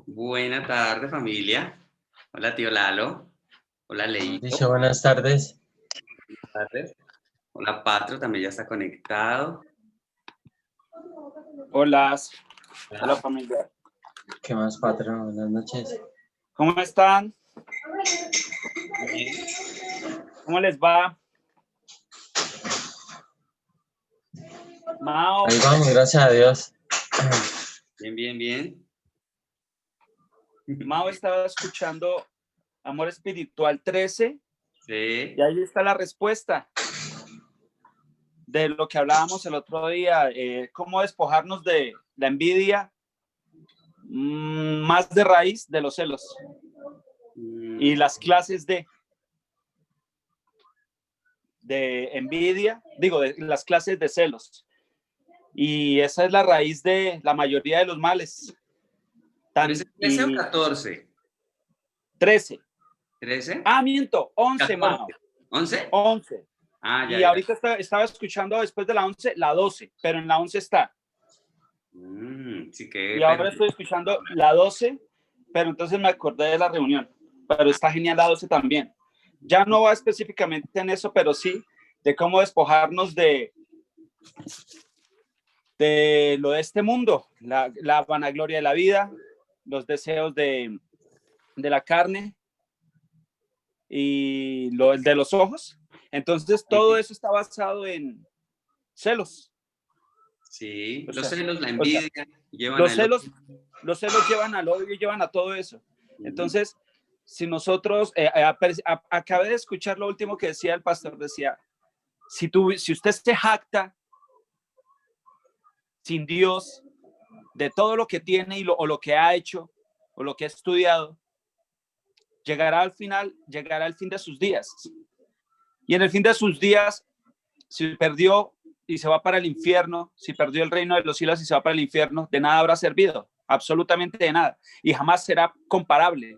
Buena tarde, familia. Hola, tío Lalo. Hola, Leito. Dicho, buenas tardes. Buenas tardes. Hola, Patro, también ya está conectado. Hola. Hola, familia. ¿Qué más, patrón? Buenas noches. ¿Cómo están? Bien. ¿Cómo les va? Mao. Ahí vamos, gracias a Dios. Bien, bien, bien. Mao estaba escuchando Amor Espiritual 13 Sí. y ahí está la respuesta de lo que hablábamos el otro día, cómo despojarnos de la envidia más de raíz de los celos y las clases de envidia, de las clases de celos. Y esa es la raíz de la mayoría de los males. ¿Pero es 13 o 14? 13. ¿13? Ah, miento, 11, Mao. ¿11? 11. Ah, ya, Y ya. ahorita estaba escuchando después de la 11, la 12, pero en la 11 está. Sí que... Y ahora estoy escuchando la 12, pero entonces me acordé de la reunión. Pero está genial la 12 también. Ya no va específicamente en eso, pero sí de cómo despojarnos de lo de este mundo, la vanagloria de la vida, los deseos de la carne y lo de los ojos. Entonces todo eso está basado en celos. Sí, O los sea, celos, la envidia, llevan los celos llevan al odio y llevan a todo eso. Entonces, si nosotros, acabé de escuchar lo último que decía el pastor, decía, si usted se jacta sin Dios de todo lo que tiene o lo que ha hecho o lo que ha estudiado, llegará al fin de sus días. Y en el fin de sus días, si perdió y se va para el infierno, si perdió el reino de los cielos y se va para el infierno, de nada habrá servido, absolutamente de nada, y jamás será comparable.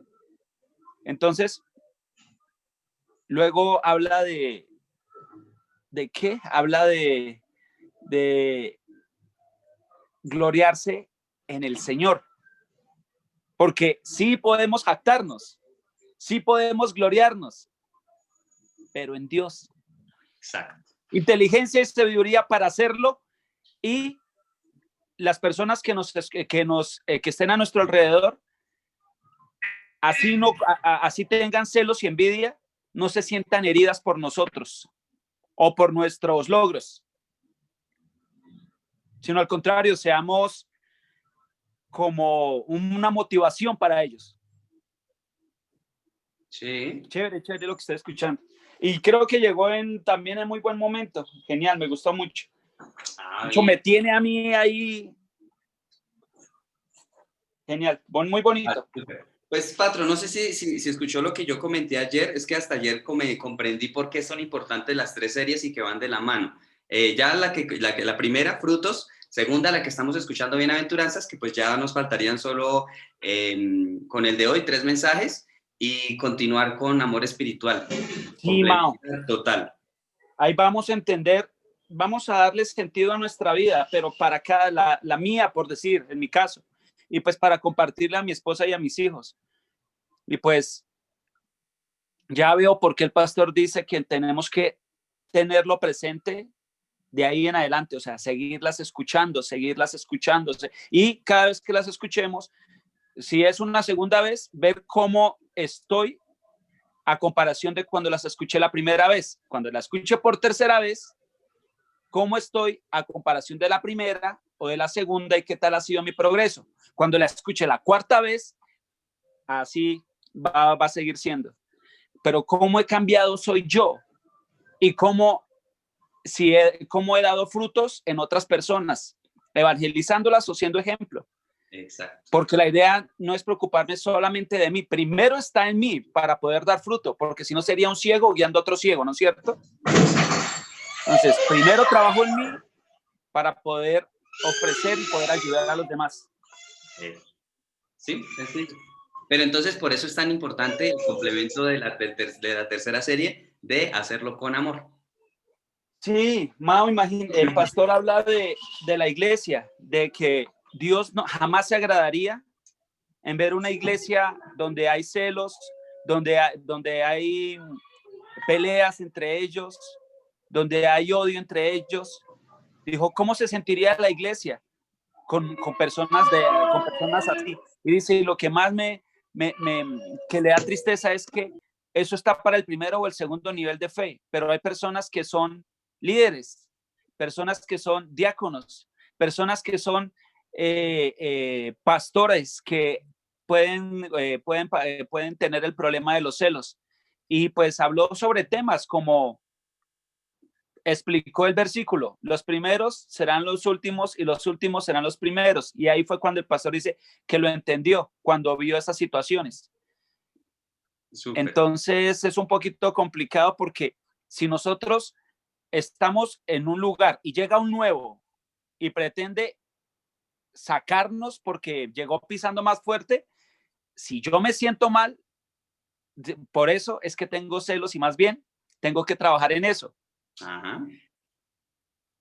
Entonces, luego habla ¿de qué? Habla de gloriarse en el Señor, porque sí podemos jactarnos, sí podemos gloriarnos, pero en Dios. Exacto. Inteligencia y sabiduría para hacerlo, y las personas que estén a nuestro alrededor, así tengan celos y envidia, no se sientan heridas por nosotros o por nuestros logros, sino al contrario, seamos como una motivación para ellos. Sí. Chévere lo que estoy escuchando. Y creo que llegó también en muy buen momento. Genial, me gustó mucho. Mucho me tiene a mí ahí. Genial, muy bonito. Pues, patrón, no sé si escuchó lo que yo comenté ayer. Es que hasta ayer comprendí por qué son importantes las tres series y que van de la mano. Ya la primera, Frutos. Segunda, la que estamos escuchando, Bienaventuranzas, que pues ya nos faltarían solo con el de hoy 3 mensajes y continuar con Amor Espiritual. Sí, Mao. Total. Ahí vamos a entender, vamos a darle sentido a nuestra vida, pero para cada, la mía, por decir, en mi caso, y pues para compartirla a mi esposa y a mis hijos. Y pues ya veo por qué el pastor dice que tenemos que tenerlo presente de ahí en adelante, o sea, seguirlas escuchando, y cada vez que las escuchemos, si es una segunda vez, ver cómo estoy a comparación de cuando las escuché la primera vez. Cuando la escuché por tercera vez, cómo estoy a comparación de la primera o de la segunda y qué tal ha sido mi progreso. Cuando la escuché la cuarta vez, así va a seguir siendo. Pero cómo he cambiado soy yo y cómo he dado frutos en otras personas, evangelizándolas o siendo ejemplo. Exacto. Porque la idea no es preocuparme solamente de mí. Primero está en mí para poder dar fruto, porque si no sería un ciego guiando a otro ciego, ¿no es cierto? Entonces, primero trabajo en mí para poder ofrecer y poder ayudar a los demás. Sí, sencillo. Pero entonces por eso es tan importante el complemento de la tercera serie de hacerlo con amor. Sí, Mao, el pastor habla de la iglesia, de que Dios jamás se agradaría en ver una iglesia donde hay celos, donde hay peleas entre ellos, donde hay odio entre ellos. Dijo, ¿cómo se sentiría la iglesia con personas así? Y dice, lo que más que le da tristeza es que eso está para el primero o el segundo nivel de fe, pero hay personas que son líderes, personas que son diáconos, personas que son pastores que pueden tener el problema de los celos. Y pues habló sobre temas como explicó el versículo, los primeros serán los últimos y los últimos serán los primeros. Y ahí fue cuando el pastor dice que lo entendió cuando vio esas situaciones. Súper. Entonces es un poquito complicado porque si nosotros estamos en un lugar y llega un nuevo y pretende sacarnos porque llegó pisando más fuerte, si yo me siento mal, por eso es que tengo celos y más bien tengo que trabajar en eso. Ajá.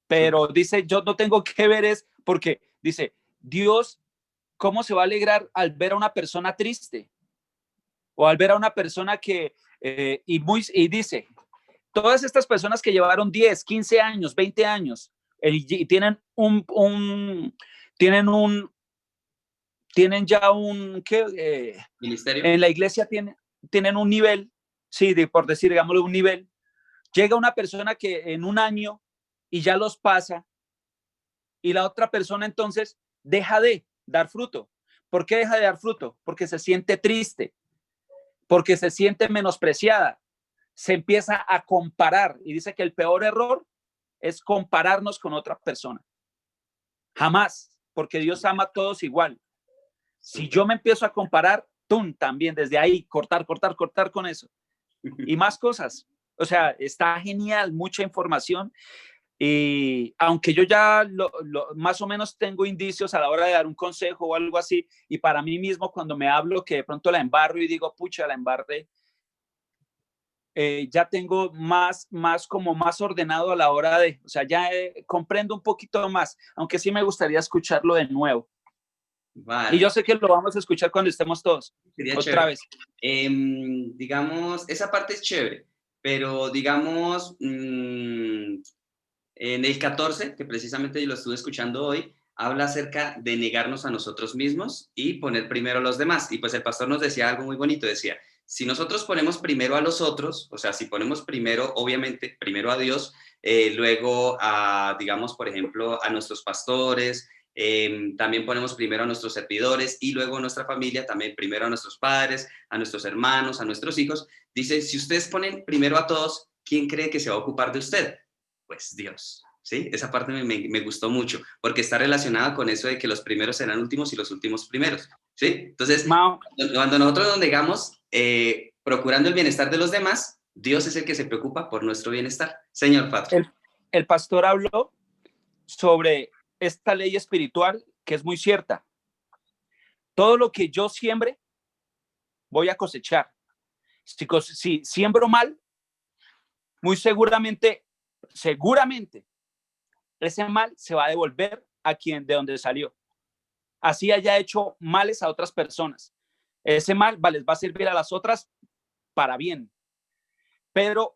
Pero dice, yo no tengo que ver es porque dice, Dios, ¿cómo se va a alegrar al ver a una persona triste? O al ver a una persona que, y dice, todas estas personas que llevaron 10, 15 años, 20 años, y tienen tienen ya un, ministerio. En la iglesia tienen un nivel, sí, por decir, digámoslo, un nivel. Llega una persona que en un año y ya los pasa y la otra persona entonces deja de dar fruto. ¿Por qué deja de dar fruto? Porque se siente triste, porque se siente menospreciada, se empieza a comparar y dice que el peor error es compararnos con otra persona. Jamás, porque Dios ama a todos igual. Si yo me empiezo a comparar, también desde ahí, cortar con eso y más cosas. O sea, está genial, mucha información. Y aunque yo ya más o menos tengo indicios a la hora de dar un consejo o algo así, y para mí mismo cuando me hablo que de pronto la embarro y digo, pucha, la embarré, ya tengo más ordenado a la hora de, o sea, ya comprendo un poquito más, aunque sí me gustaría escucharlo de nuevo. Vale. Y yo sé que lo vamos a escuchar cuando estemos todos. Sería otra vez. Digamos, esa parte es chévere, pero digamos, en el 14, que precisamente lo estuve escuchando hoy, habla acerca de negarnos a nosotros mismos y poner primero a los demás. Y pues el pastor nos decía algo muy bonito, decía, si nosotros ponemos primero a los otros, o sea, si ponemos primero, obviamente, primero a Dios, luego a, digamos, por ejemplo, a nuestros pastores, también ponemos primero a nuestros servidores y luego a nuestra familia, también primero a nuestros padres, a nuestros hermanos, a nuestros hijos. Dice, si ustedes ponen primero a todos, ¿quién cree que se va a ocupar de usted? Pues Dios, ¿sí? Esa parte me gustó mucho, porque está relacionada con eso de que los primeros serán últimos y los últimos primeros, ¿sí? Entonces, cuando nosotros nos negamos procurando el bienestar de los demás, Dios es el que se preocupa por nuestro bienestar. Señor Patro. El pastor habló sobre esta ley espiritual que es muy cierta. Todo lo que yo siembre, voy a cosechar. Si siembro mal, muy seguramente, ese mal se va a devolver a de donde salió. Así haya hecho males a otras personas. Ese mal les va a servir a las otras para bien. Pero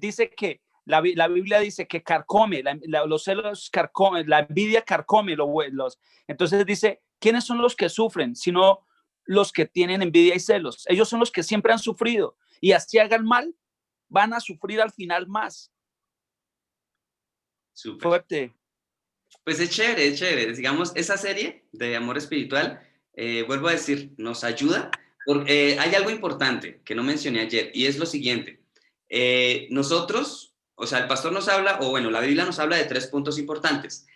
dice que la Biblia dice que carcome, los celos carcome, la envidia carcome los. Entonces dice, ¿quiénes son los que sufren? Sino los que tienen envidia y celos. Ellos son los que siempre han sufrido. Y así hagan mal, van a sufrir al final más. Súper. Fuerte. Pues es chévere. Digamos, esa serie de amor espiritual, vuelvo a decir, nos ayuda. Porque hay algo importante que no mencioné ayer y es lo siguiente. Nosotros, o sea, el pastor nos habla, o bueno, la Biblia nos habla de 3 puntos importantes.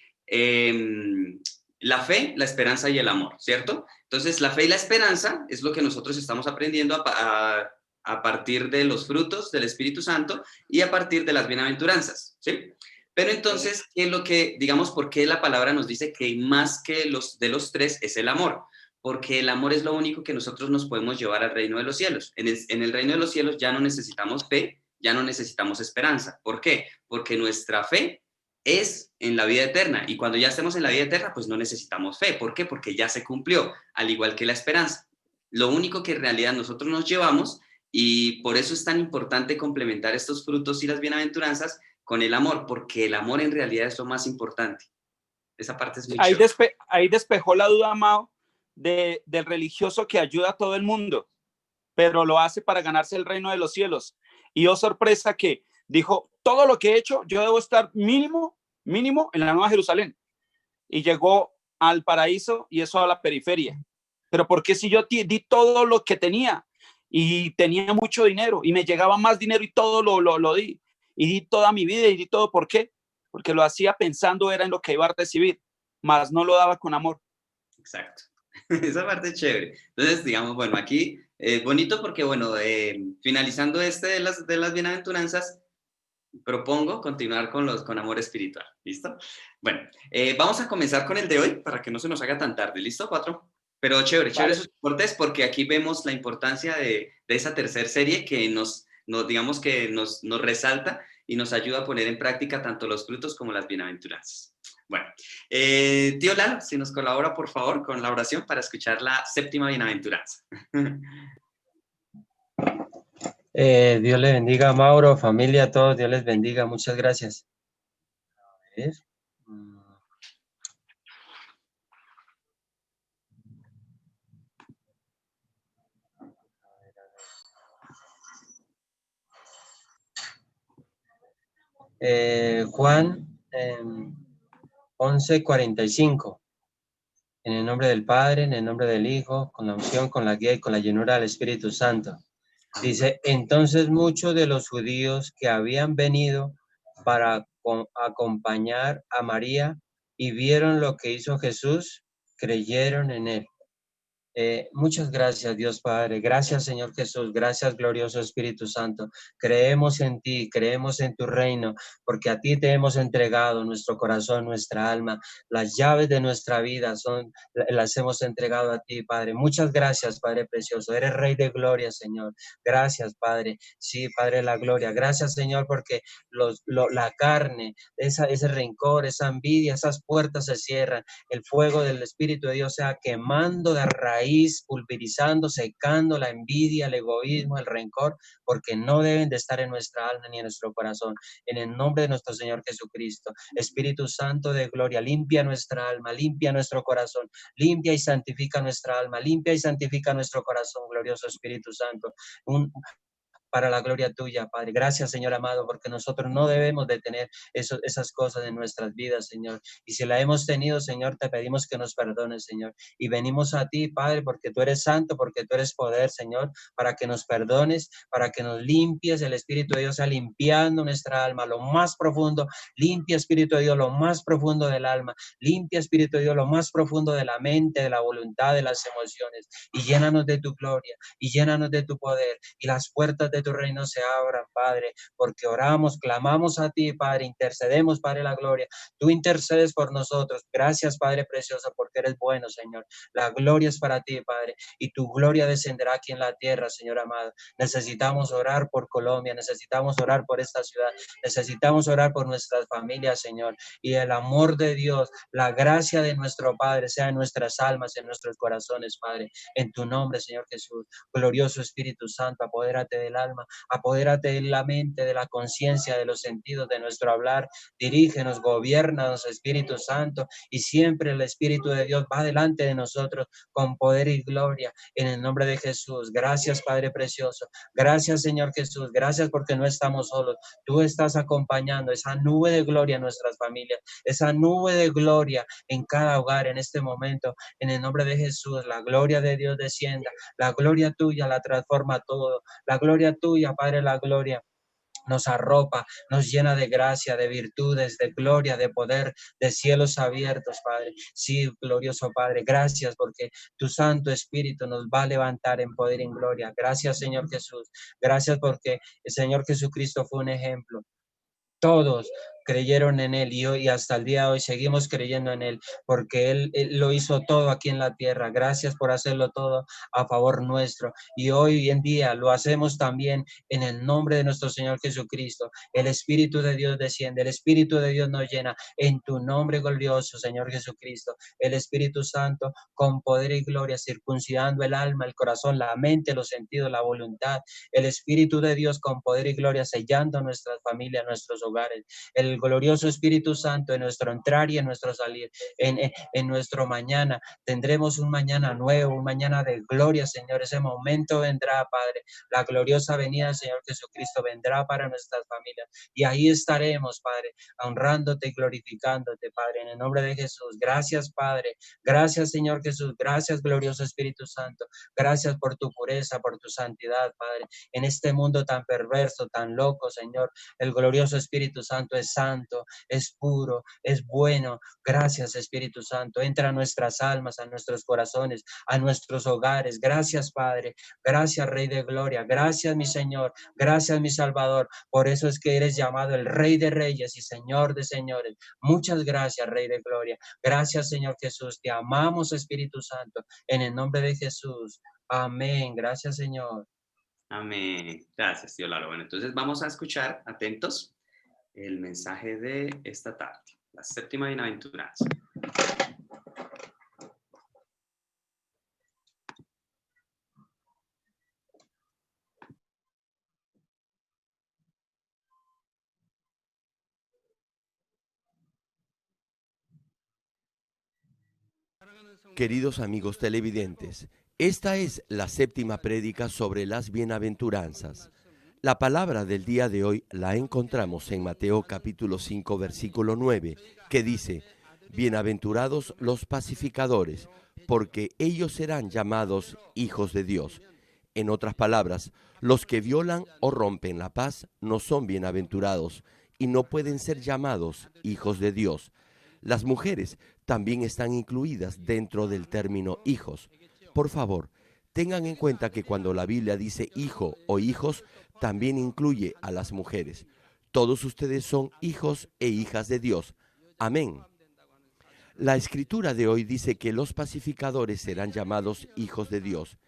La fe, la esperanza y el amor, ¿cierto? Entonces, la fe y la esperanza es lo que nosotros estamos aprendiendo a partir de los frutos del Espíritu Santo y a partir de las bienaventuranzas, ¿sí? Pero entonces, ¿qué es lo que, digamos, por qué la palabra nos dice que más que los de los tres es el amor? Porque el amor es lo único que nosotros nos podemos llevar al reino de los cielos. En el reino de los cielos ya no necesitamos fe, ya no necesitamos esperanza. ¿Por qué? Porque nuestra fe es en la vida eterna. Y cuando ya estemos en la vida eterna, pues no necesitamos fe. ¿Por qué? Porque ya se cumplió, al igual que la esperanza. Lo único que en realidad nosotros nos llevamos, y por eso es tan importante complementar estos frutos y las bienaventuranzas con el amor, porque el amor en realidad es lo más importante. Esa parte es muy Ahí, chévere. ahí despejó la duda, Mao, del religioso que ayuda a todo el mundo, pero lo hace para ganarse el reino de los cielos. Y oh sorpresa que dijo, todo lo que he hecho, yo debo estar mínimo en la Nueva Jerusalén. Y llegó al paraíso y eso a la periferia. Pero ¿por qué si yo di todo lo que tenía y tenía mucho dinero y me llegaba más dinero y todo lo di? Y di toda mi vida y di todo, ¿por qué? Porque lo hacía pensando era en lo que iba a recibir, mas no lo daba con amor. Exacto. Esa parte es chévere. Entonces, digamos, bueno, aquí es bonito porque, bueno, finalizando de las bienaventuranzas, propongo continuar con amor espiritual. ¿Listo? Bueno, vamos a comenzar con el de hoy para que no se nos haga tan tarde. ¿Listo, cuatro? Pero chévere Vale. sus aportes porque aquí vemos la importancia de esa tercera serie que digamos que nos resalta y nos ayuda a poner en práctica tanto los frutos como las bienaventuranzas. Bueno, tío Lalo, si nos colabora por favor con la oración para escuchar la séptima bienaventuranza. Dios le bendiga a Mauro, familia, a todos, Dios les bendiga, muchas gracias. A ver. Juan 11:45. En el nombre del Padre, en el nombre del Hijo, con la unción, con la guía y con la llenura del Espíritu Santo. Dice, entonces muchos de los judíos que habían venido para acompañar a María y vieron lo que hizo Jesús, creyeron en él. Muchas gracias, Dios Padre. Gracias, Señor Jesús. Gracias, glorioso Espíritu Santo. Creemos en ti, creemos en tu reino, porque a ti te hemos entregado nuestro corazón, nuestra alma. Las llaves de nuestra vida las hemos entregado a ti, Padre. Muchas gracias, Padre precioso. Eres Rey de gloria, Señor. Gracias, Padre. Sí, Padre de la gloria. Gracias, Señor, porque la carne, ese rencor, esa envidia, esas puertas se cierran. El fuego del Espíritu de Dios sea quemando de raíz, pulverizando, secando la envidia, el egoísmo, el rencor, porque no deben de estar en nuestra alma ni en nuestro corazón. En el nombre de nuestro Señor Jesucristo, Espíritu Santo de gloria, limpia nuestra alma, limpia nuestro corazón, limpia y santifica nuestra alma, limpia y santifica nuestro corazón, glorioso Espíritu Santo. Para la gloria tuya, Padre. Gracias, Señor amado, porque nosotros no debemos de tener esas cosas en nuestras vidas, Señor. Y si la hemos tenido, Señor, te pedimos que nos perdones, Señor. Y venimos a ti, Padre, porque tú eres santo, porque tú eres poder, Señor, para que nos perdones, para que nos limpies. El Espíritu de Dios sea limpiando nuestra alma, lo más profundo. Limpia, Espíritu de Dios, lo más profundo del alma. Limpia, Espíritu de Dios, lo más profundo de la mente, de la voluntad, de las emociones. Y llénanos de tu gloria, y llénanos de tu poder, y las puertas de tu reino se abran, Padre, porque oramos, clamamos a ti, Padre, intercedemos, Padre, la gloria. Tú intercedes por nosotros. Gracias, Padre precioso, porque eres bueno, Señor. La gloria es para ti, Padre, y tu gloria descenderá aquí en la tierra, Señor amado. Necesitamos orar por Colombia, necesitamos orar por esta ciudad, necesitamos orar por nuestras familias, Señor, y el amor de Dios, la gracia de nuestro Padre sea en nuestras almas, en nuestros corazones, Padre, en tu nombre, Señor Jesús. Glorioso Espíritu Santo, apodérate del alma, apodérate de la mente, de la conciencia, de los sentidos, de nuestro hablar. Dirígenos, gobiernanos, Espíritu Santo, y siempre el Espíritu de Dios va delante de nosotros con poder y gloria, en el nombre de Jesús. Gracias, Padre precioso. Gracias, Señor Jesús. Gracias porque no estamos solos. Tú estás acompañando esa nube de gloria en nuestras familias, esa nube de gloria en cada hogar en este momento. En el nombre de Jesús, la gloria de Dios descienda. La gloria tuya la transforma todo. La gloria tuya, Padre, la gloria nos arropa, nos llena de gracia, de virtudes, de gloria, de poder, de cielos abiertos, Padre. Sí, glorioso Padre, gracias porque tu Santo Espíritu nos va a levantar en poder y en gloria. Gracias, Señor Jesús. Gracias porque el Señor Jesucristo fue un ejemplo. Todos creyeron en Él y hoy hasta el día de hoy seguimos creyendo en Él porque Él lo hizo todo aquí en la tierra. Gracias por hacerlo todo a favor nuestro. Y hoy en día lo hacemos también en el nombre de nuestro Señor Jesucristo. El Espíritu de Dios desciende, el Espíritu de Dios nos llena en tu nombre glorioso, Señor Jesucristo. El Espíritu Santo con poder y gloria, circuncidando el alma, el corazón, la mente, los sentidos, la voluntad. El Espíritu de Dios con poder y gloria, sellando nuestras familias, nuestros hogares. El glorioso Espíritu Santo en nuestro entrar y en nuestro salir, en nuestro mañana. Tendremos un mañana nuevo, un mañana de gloria, Señor. Ese momento vendrá, Padre. La gloriosa venida del Señor Jesucristo vendrá para nuestras familias. Y ahí estaremos, Padre, honrándote y glorificándote, Padre, en el nombre de Jesús. Gracias, Padre. Gracias, Señor Jesús. Gracias, glorioso Espíritu Santo. Gracias por tu pureza, por tu santidad, Padre. En este mundo tan perverso, tan loco, Señor, el glorioso Espíritu Santo es santo, es puro, es bueno. Gracias, Espíritu Santo. Entra a nuestras almas, a nuestros corazones, a nuestros hogares. Gracias, Padre. Gracias, Rey de Gloria. Gracias, mi Señor. Gracias, mi Salvador. Por eso es que eres llamado el Rey de Reyes y Señor de Señores. Muchas gracias, Rey de Gloria. Gracias, Señor Jesús. Te amamos, Espíritu Santo. En el nombre de Jesús. Amén. Gracias, Señor. Amén. Gracias, tío Lalo. Bueno, entonces vamos a escuchar, atentos, el mensaje de esta tarde, la séptima bienaventuranza. Queridos amigos televidentes, esta es la séptima prédica sobre las bienaventuranzas. La palabra del día de hoy la encontramos en Mateo capítulo 5, versículo 9, que dice: Bienaventurados los pacificadores, porque ellos serán llamados hijos de Dios. En otras palabras, los que violan o rompen la paz no son bienaventurados y no pueden ser llamados hijos de Dios. Las mujeres también están incluidas dentro del término hijos. Por favor, tengan en cuenta que cuando la Biblia dice hijo o hijos, también incluye a las mujeres. Todos ustedes son hijos e hijas de Dios. Amén. La escritura de hoy dice que los pacificadores serán llamados hijos de Dios.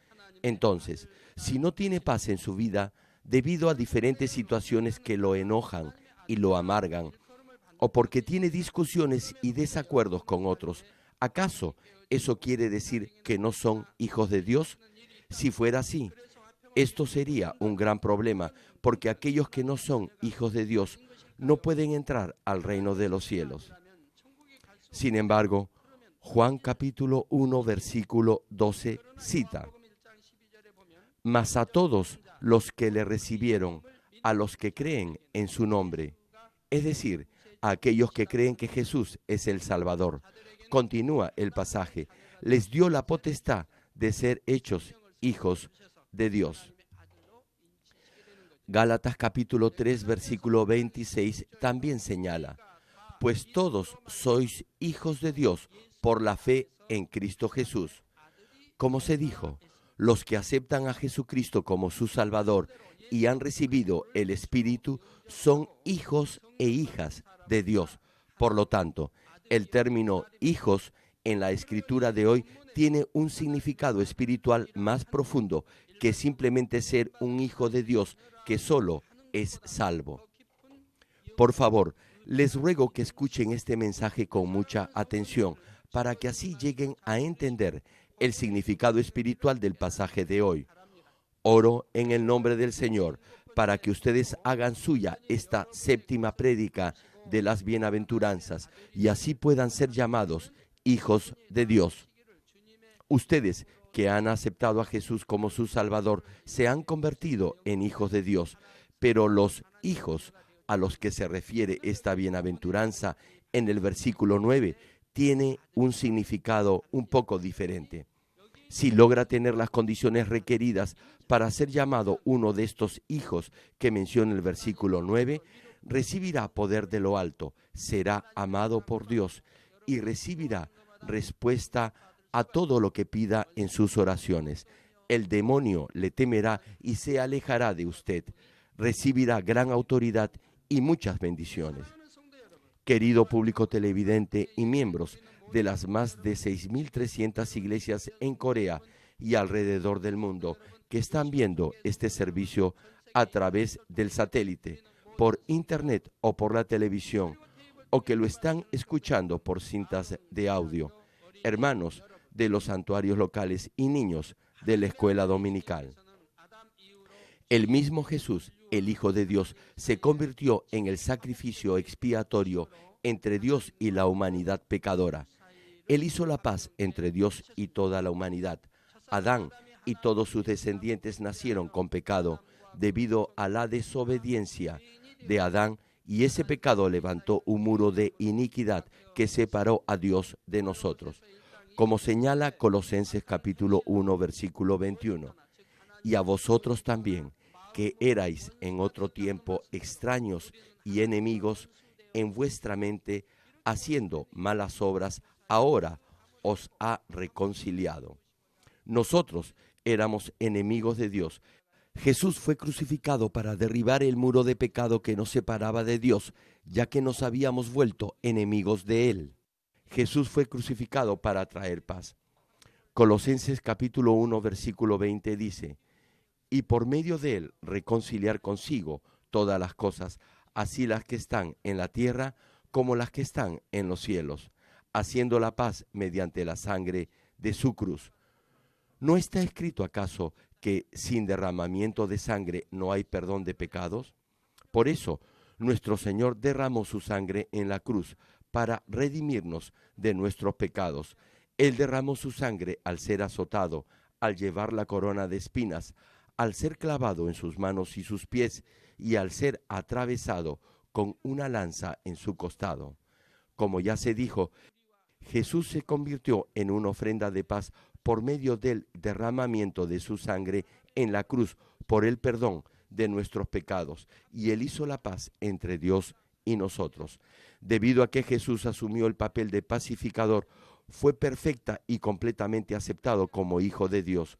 Entonces, si no tiene paz en su vida, debido a diferentes situaciones que lo enojan y lo amargan, o porque tiene discusiones y desacuerdos con otros, ¿acaso eso quiere decir que no son hijos de Dios? Si fuera así, esto sería un gran problema, porque aquellos que no son hijos de Dios no pueden entrar al reino de los cielos. Sin embargo, Juan capítulo 1, versículo 12 cita: Mas a todos los que le recibieron, a los que creen en su nombre, es decir, a aquellos que creen que Jesús es el Salvador. Continúa el pasaje: les dio la potestad de ser hechos hijos de Dios. Gálatas capítulo 3, versículo 26 también señala: pues todos sois hijos de Dios por la fe en Cristo Jesús. Como se dijo, los que aceptan a Jesucristo como su Salvador y han recibido el Espíritu son hijos e hijas de Dios. Por lo tanto, el término hijos en la escritura de hoy tiene un significado espiritual más profundo que simplemente ser un hijo de Dios que solo es salvo. Por favor, les ruego que escuchen este mensaje con mucha atención para que así lleguen a entender el significado espiritual del pasaje de hoy. Oro en el nombre del Señor para que ustedes hagan suya esta séptima prédica de las bienaventuranzas y así puedan ser llamados hijos de Dios. Ustedes que han aceptado a Jesús como su Salvador se han convertido en hijos de Dios, pero los hijos a los que se refiere esta bienaventuranza en el versículo 9 tiene un significado un poco diferente. Si logra tener las condiciones requeridas para ser llamado uno de estos hijos que menciona el versículo 9, recibirá poder de lo alto, será amado por Dios y recibirá respuesta a todo lo que pida en sus oraciones. El demonio le temerá y se alejará de usted. Recibirá gran autoridad y muchas bendiciones. Querido público televidente y miembros de las más de 6.300 iglesias en Corea y alrededor del mundo que están viendo este servicio a través del satélite, por internet o por la televisión, o que lo están escuchando por cintas de audio, hermanos de los santuarios locales y niños de la escuela dominical. El mismo Jesús, el Hijo de Dios, se convirtió en el sacrificio expiatorio entre Dios y la humanidad pecadora. Él hizo la paz entre Dios y toda la humanidad. Adán y todos sus descendientes nacieron con pecado debido a la desobediencia de Adán, y ese pecado levantó un muro de iniquidad que separó a Dios de nosotros. Como señala Colosenses capítulo 1, versículo 21. Y a vosotros también, que erais en otro tiempo extraños y enemigos en vuestra mente, haciendo malas obras, ahora os ha reconciliado. Nosotros éramos enemigos de Dios. Jesús fue crucificado para derribar el muro de pecado que nos separaba de Dios, ya que nos habíamos vuelto enemigos de Él. Jesús fue crucificado para traer paz. Colosenses capítulo 1, versículo 20 dice: y por medio de Él reconciliar consigo todas las cosas, así las que están en la tierra como las que están en los cielos, haciendo la paz mediante la sangre de su cruz. ¿No está escrito acaso que sin derramamiento de sangre no hay perdón de pecados? Por eso, nuestro Señor derramó su sangre en la cruz para redimirnos de nuestros pecados. Él derramó su sangre al ser azotado, al llevar la corona de espinas, al ser clavado en sus manos y sus pies, y al ser atravesado con una lanza en su costado. Como ya se dijo, Jesús se convirtió en una ofrenda de paz por medio del derramamiento de su sangre en la cruz por el perdón de nuestros pecados, y Él hizo la paz entre Dios y nosotros. Debido a que Jesús asumió el papel de pacificador, fue perfecta y completamente aceptado como Hijo de Dios.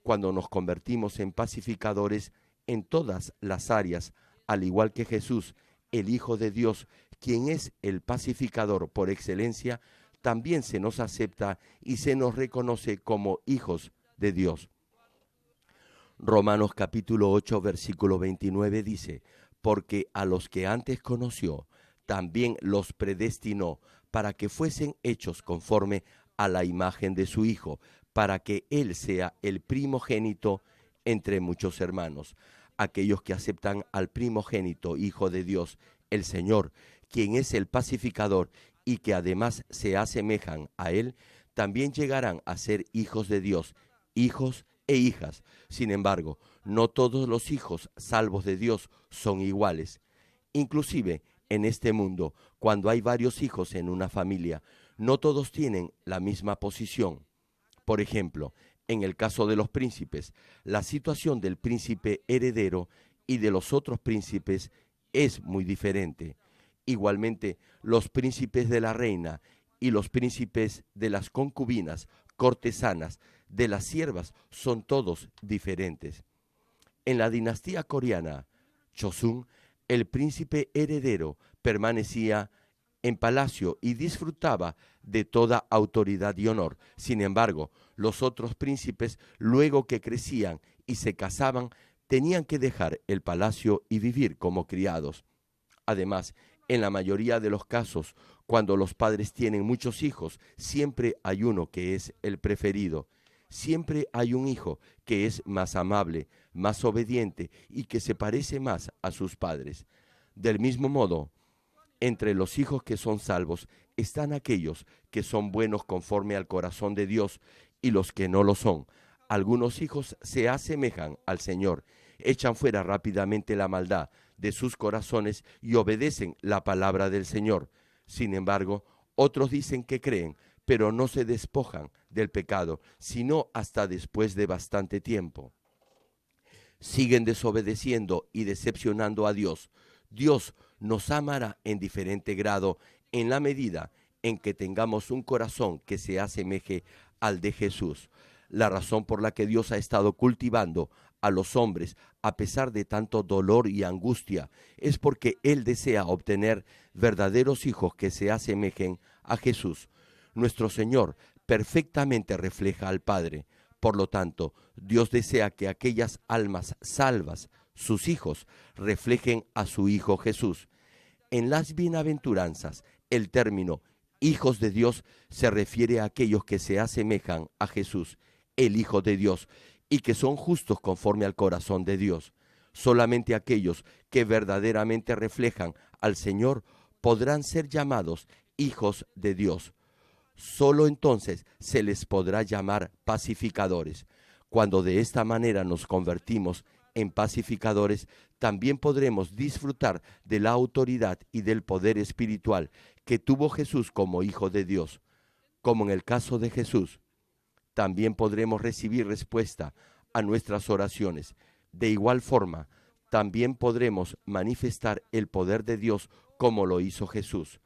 Cuando nos convertimos en pacificadores en todas las áreas, al igual que Jesús, el Hijo de Dios, quien es el pacificador por excelencia, también se nos acepta y se nos reconoce como hijos de Dios. Romanos capítulo 8, versículo 29 dice: porque a los que antes conoció, también los predestinó para que fuesen hechos conforme a la imagen de su Hijo, para que Él sea el primogénito entre muchos hermanos. Aquellos que aceptan al primogénito Hijo de Dios, el Señor, quien es el pacificador y que además se asemejan a Él, también llegarán a ser hijos de Dios, hijos e hijas. Sin embargo, no todos los hijos salvos de Dios son iguales. Inclusive, en este mundo, cuando hay varios hijos en una familia, no todos tienen la misma posición. Por ejemplo, en el caso de los príncipes, la situación del príncipe heredero y de los otros príncipes es muy diferente. Igualmente, los príncipes de la reina y los príncipes de las concubinas, cortesanas, de las siervas, son todos diferentes. En la dinastía coreana, Chosun, el príncipe heredero permanecía en palacio y disfrutaba de toda autoridad y honor. Sin embargo, los otros príncipes, luego que crecían y se casaban, tenían que dejar el palacio y vivir como criados. Además, en la mayoría de los casos, cuando los padres tienen muchos hijos, siempre hay uno que es el preferido. Siempre hay un hijo que es más amable, más obediente y que se parece más a sus padres. Del mismo modo, entre los hijos que son salvos están aquellos que son buenos conforme al corazón de Dios y los que no lo son. Algunos hijos se asemejan al Señor, echan fuera rápidamente la maldad de sus corazones y obedecen la palabra del Señor. Sin embargo, otros dicen que creen, pero no se despojan del pecado, sino hasta después de bastante tiempo. Siguen desobedeciendo y decepcionando a Dios. Dios nos amará en diferente grado en la medida en que tengamos un corazón que se asemeje al de Jesús. La razón por la que Dios ha estado cultivando a los hombres a pesar de tanto dolor y angustia, es porque Él desea obtener verdaderos hijos que se asemejen a Jesús. Nuestro Señor perfectamente refleja al Padre. Por lo tanto, Dios desea que aquellas almas salvas, sus hijos, reflejen a su Hijo Jesús. En las bienaventuranzas, el término hijos de Dios se refiere a aquellos que se asemejan a Jesús, el Hijo de Dios, y que son justos conforme al corazón de Dios. Solamente aquellos que verdaderamente reflejan al Señor podrán ser llamados hijos de Dios. Solo entonces se les podrá llamar pacificadores. Cuando de esta manera nos convertimos en pacificadores, también podremos disfrutar de la autoridad y del poder espiritual que tuvo Jesús como Hijo de Dios. Como en el caso de Jesús, también podremos recibir respuesta a nuestras oraciones. De igual forma, también podremos manifestar el poder de Dios como lo hizo Jesús.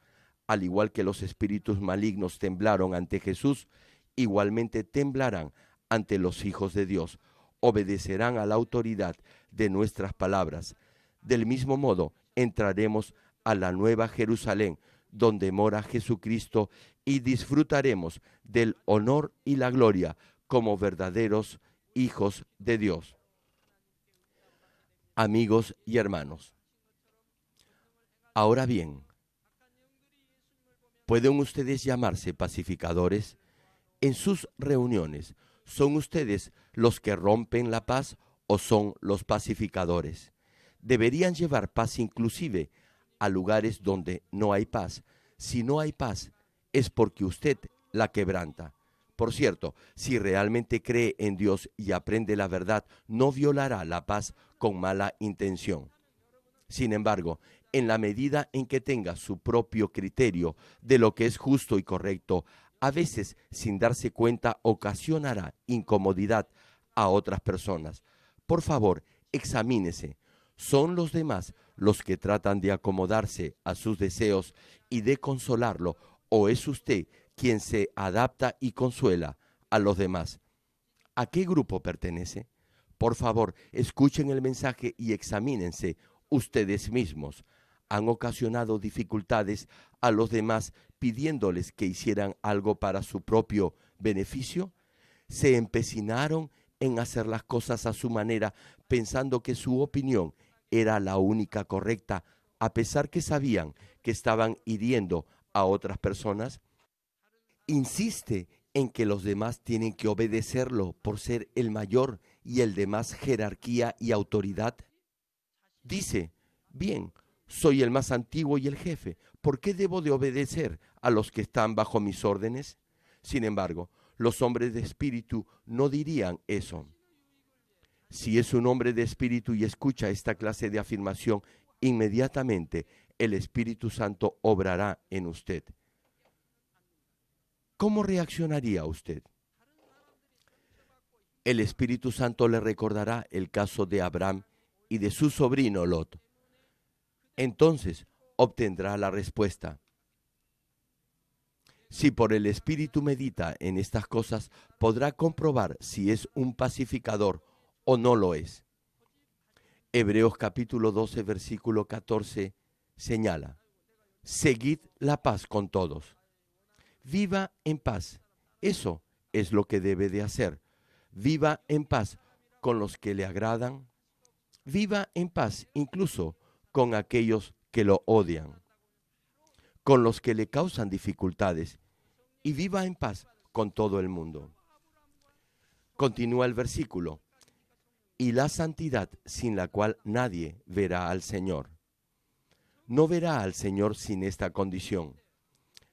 Al igual que los espíritus malignos temblaron ante Jesús, igualmente temblarán ante los hijos de Dios. Obedecerán a la autoridad de nuestras palabras. Del mismo modo, entraremos a la nueva Jerusalén, donde mora Jesucristo, y disfrutaremos del honor y la gloria como verdaderos hijos de Dios. Amigos y hermanos, ahora bien, ¿pueden ustedes llamarse pacificadores? En sus reuniones, ¿son ustedes los que rompen la paz o son los pacificadores? Deberían llevar paz inclusive a lugares donde no hay paz. Si no hay paz, es porque usted la quebranta. Por cierto, si realmente cree en Dios y aprende la verdad, no violará la paz con mala intención. Sin embargo, en la medida en que tenga su propio criterio de lo que es justo y correcto, a veces, sin darse cuenta, ocasionará incomodidad a otras personas. Por favor, examínese. ¿Son los demás los que tratan de acomodarse a sus deseos y de consolarlo, o es usted quien se adapta y consuela a los demás? ¿A qué grupo pertenece? Por favor, escuchen el mensaje y examínense ustedes mismos. ¿Han ocasionado dificultades a los demás pidiéndoles que hicieran algo para su propio beneficio? ¿Se empecinaron en hacer las cosas a su manera pensando que su opinión era la única correcta, a pesar que sabían que estaban hiriendo a otras personas? ¿Insiste en que los demás tienen que obedecerlo por ser el mayor y el de más jerarquía y autoridad? Dice, bien, soy el más antiguo y el jefe, ¿por qué debo de obedecer a los que están bajo mis órdenes? Sin embargo, los hombres de espíritu no dirían eso. Si es un hombre de espíritu y escucha esta clase de afirmación, inmediatamente el Espíritu Santo obrará en usted. ¿Cómo reaccionaría usted? El Espíritu Santo le recordará el caso de Abraham y de su sobrino Lot. Entonces obtendrá la respuesta. Si por el Espíritu medita en estas cosas, podrá comprobar si es un pacificador o no lo es. Hebreos capítulo 12, versículo 14 señala, seguid la paz con todos. Viva en paz. Eso es lo que debe de hacer. Viva en paz con los que le agradan. Viva en paz incluso con aquellos que lo odian, con los que le causan dificultades, y viva en paz con todo el mundo. Continúa el versículo. Y la santidad sin la cual nadie verá al Señor. No verá al Señor sin esta condición.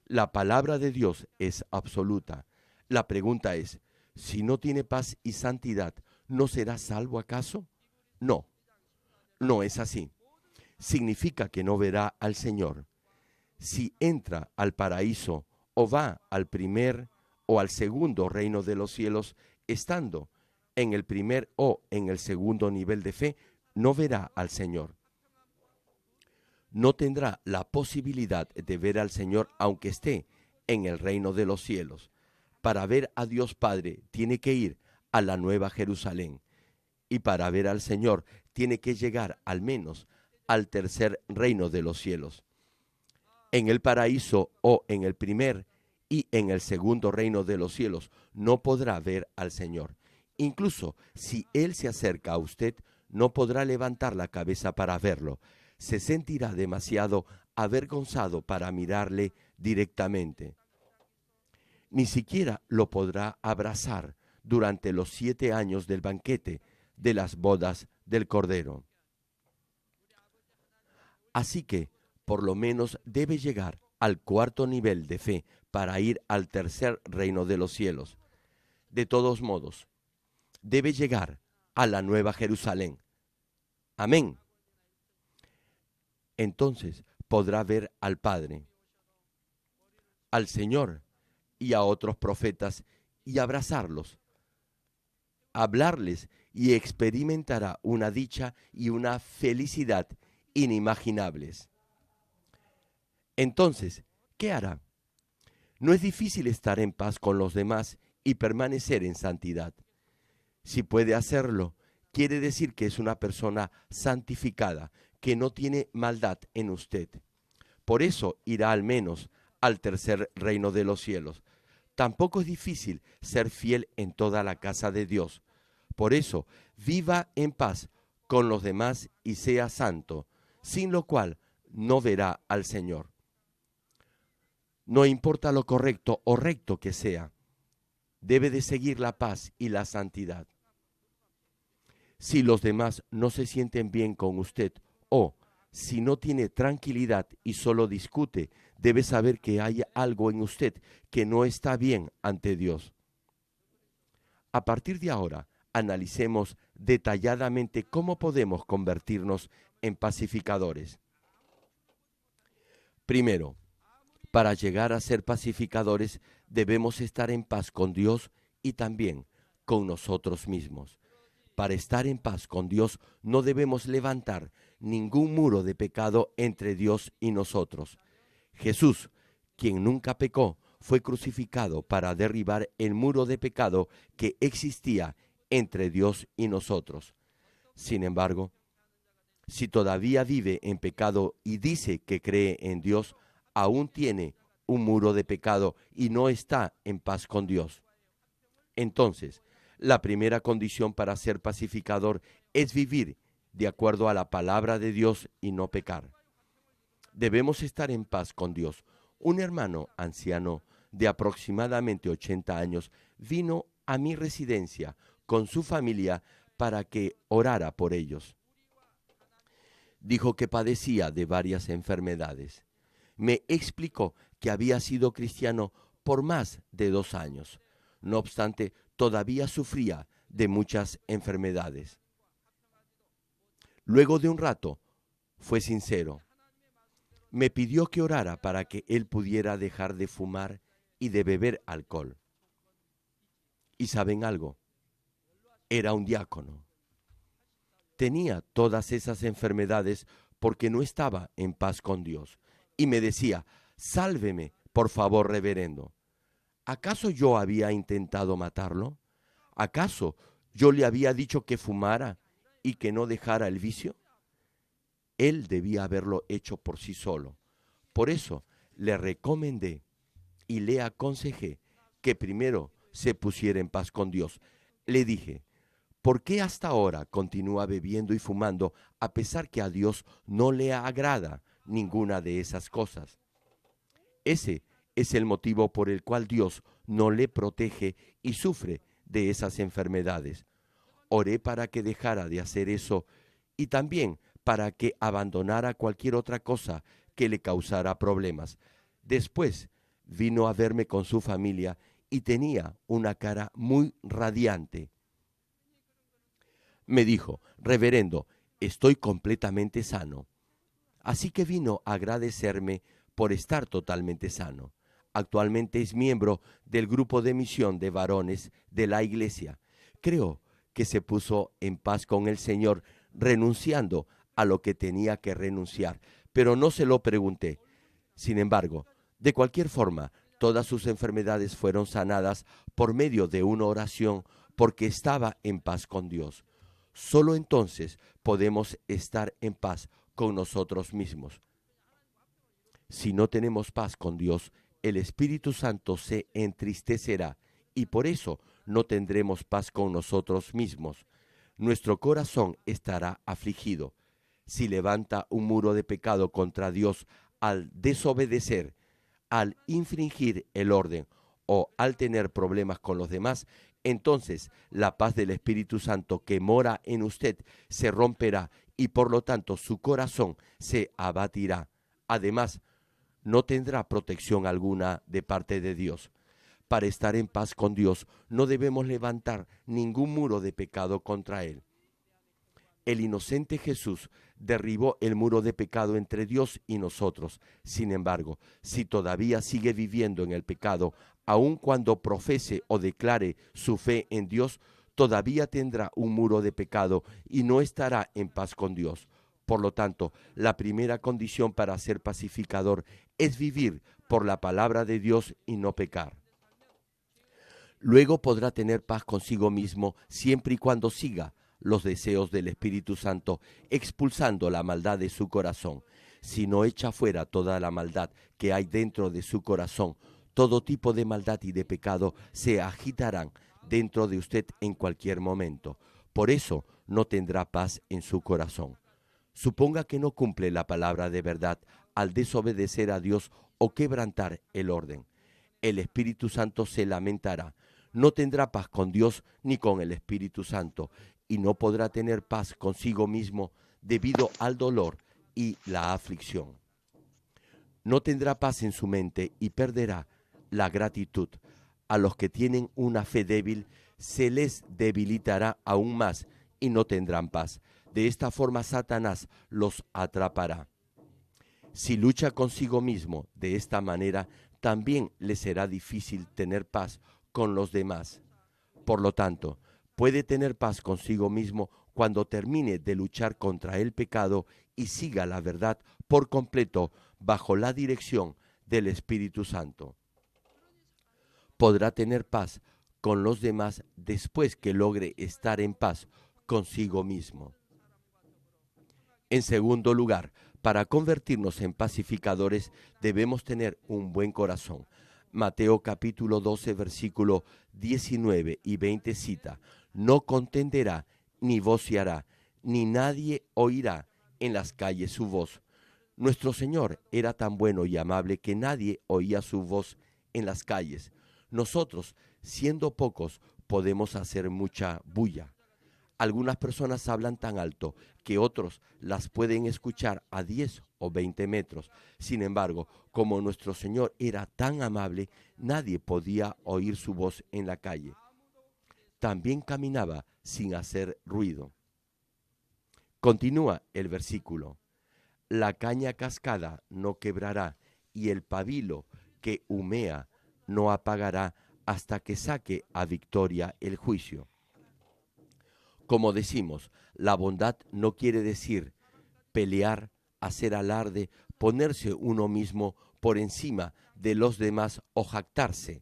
La palabra de Dios es absoluta. La pregunta es, si no tiene paz y santidad, ¿no será salvo acaso? No, no es así. Significa que no verá al Señor. Si entra al paraíso o va al primer o al segundo reino de los cielos, estando en el primer o en el segundo nivel de fe, no verá al Señor. No tendrá la posibilidad de ver al Señor aunque esté en el reino de los cielos. Para ver a Dios Padre tiene que ir a la Nueva Jerusalén. y para ver al Señor tiene que llegar al menos al tercer reino de los cielos. En el paraíso o en el primer y en el segundo reino de los cielos no podrá ver al Señor. Incluso si Él se acerca a usted, no podrá levantar la cabeza para verlo. Se sentirá demasiado avergonzado para mirarle directamente. Ni siquiera lo podrá abrazar durante los 7 años del banquete de las bodas del Cordero. Así que, por lo menos debe llegar al cuarto nivel de fe para ir al tercer reino de los cielos. De todos modos, debe llegar a la Nueva Jerusalén. Amén. Entonces podrá ver al Padre, al Señor y a otros profetas y abrazarlos, hablarles y experimentará una dicha y una felicidad inimaginables. Entonces, ¿qué hará? No es difícil estar en paz con los demás y permanecer en santidad. Si puede hacerlo, quiere decir que es una persona santificada, que no tiene maldad en usted. Por eso irá al menos al tercer reino de los cielos. Tampoco es difícil ser fiel en toda la casa de Dios. Por eso, viva en paz con los demás y sea santo, sin lo cual no verá al Señor. No importa lo correcto o recto que sea, debe de seguir la paz y la santidad. Si los demás no se sienten bien con usted o si no tiene tranquilidad y solo discute, debe saber que hay algo en usted que no está bien ante Dios. A partir de ahora, analicemos detalladamente cómo podemos convertirnos en pacificadores. Primero, para llegar a ser pacificadores debemos estar en paz con Dios y también con nosotros mismos. Para estar en paz con Dios no debemos levantar ningún muro de pecado entre Dios y nosotros. Jesús, quien nunca pecó, fue crucificado para derribar el muro de pecado que existía entre Dios y nosotros. Sin embargo, si todavía vive en pecado y dice que cree en Dios, aún tiene un muro de pecado y no está en paz con Dios. Entonces, la primera condición para ser pacificador es vivir de acuerdo a la palabra de Dios y no pecar. Debemos estar en paz con Dios. Un hermano anciano de aproximadamente 80 años vino a mi residencia con su familia para que orara por ellos. Dijo que padecía de varias enfermedades. Me explicó que había sido cristiano por más de 2 años. No obstante, todavía sufría de muchas enfermedades. Luego de un rato, fue sincero. Me pidió que orara para que él pudiera dejar de fumar y de beber alcohol. ¿Y saben algo? Era un diácono. Tenía todas esas enfermedades porque no estaba en paz con Dios. Y me decía, sálveme, por favor, reverendo. ¿Acaso yo había intentado matarlo? ¿Acaso yo le había dicho que fumara y que no dejara el vicio? Él debía haberlo hecho por sí solo. Por eso le recomendé y le aconsejé que primero se pusiera en paz con Dios. Le dije, ¿por qué hasta ahora continúa bebiendo y fumando a pesar que a Dios no le agrada ninguna de esas cosas? Ese es el motivo por el cual Dios no le protege y sufre de esas enfermedades. Oré para que dejara de hacer eso y también para que abandonara cualquier otra cosa que le causara problemas. Después vino a verme con su familia y tenía una cara muy radiante. Me dijo, reverendo, estoy completamente sano. Así que vino a agradecerme por estar totalmente sano. Actualmente es miembro del grupo de misión de varones de la iglesia. Creo que se puso en paz con el Señor, renunciando a lo que tenía que renunciar, pero no se lo pregunté. Sin embargo, de cualquier forma, todas sus enfermedades fueron sanadas por medio de una oración porque estaba en paz con Dios. Solo entonces podemos estar en paz con nosotros mismos. Si no tenemos paz con Dios, el Espíritu Santo se entristecerá y por eso no tendremos paz con nosotros mismos. Nuestro corazón estará afligido. Si levanta un muro de pecado contra Dios al desobedecer, al infringir el orden o al tener problemas con los demás, entonces la paz del Espíritu Santo que mora en usted se romperá y por lo tanto su corazón se abatirá. Además, no tendrá protección alguna de parte de Dios. Para estar en paz con Dios no debemos levantar ningún muro de pecado contra Él. El inocente Jesús derribó el muro de pecado entre Dios y nosotros. Sin embargo, si todavía sigue viviendo en el pecado, aun cuando profese o declare su fe en Dios, todavía tendrá un muro de pecado y no estará en paz con Dios. Por lo tanto, la primera condición para ser pacificador es vivir por la palabra de Dios y no pecar. Luego podrá tener paz consigo mismo siempre y cuando siga los deseos del Espíritu Santo, expulsando la maldad de su corazón. Si no echa fuera toda la maldad que hay dentro de su corazón, todo tipo de maldad y de pecado se agitarán dentro de usted en cualquier momento. Por eso no tendrá paz en su corazón. Suponga que no cumple la palabra de verdad al desobedecer a Dios o quebrantar el orden. El Espíritu Santo se lamentará. No tendrá paz con Dios ni con el Espíritu Santo y no podrá tener paz consigo mismo debido al dolor y la aflicción. No tendrá paz en su mente y perderá la gratitud. A los que tienen una fe débil se les debilitará aún más y no tendrán paz. De esta forma Satanás los atrapará. Si lucha consigo mismo de esta manera, también le será difícil tener paz con los demás. Por lo tanto, puede tener paz consigo mismo cuando termine de luchar contra el pecado y siga la verdad por completo bajo la dirección del Espíritu Santo. Podrá tener paz con los demás después que logre estar en paz consigo mismo. En segundo lugar, para convertirnos en pacificadores debemos tener un buen corazón. Mateo capítulo 12, versículo 19 y 20 cita: no contenderá, ni voceará, ni nadie oirá en las calles su voz. Nuestro Señor era tan bueno y amable que nadie oía su voz en las calles. Nosotros, siendo pocos, podemos hacer mucha bulla. Algunas personas hablan tan alto que otros las pueden escuchar a 10 o 20 metros. Sin embargo, como nuestro Señor era tan amable, nadie podía oír su voz en la calle. También caminaba sin hacer ruido. Continúa el versículo: la caña cascada no quebrará y el pabilo que humea no apagará hasta que saque a victoria el juicio. Como decimos, la bondad no quiere decir pelear, hacer alarde, ponerse uno mismo por encima de los demás o jactarse.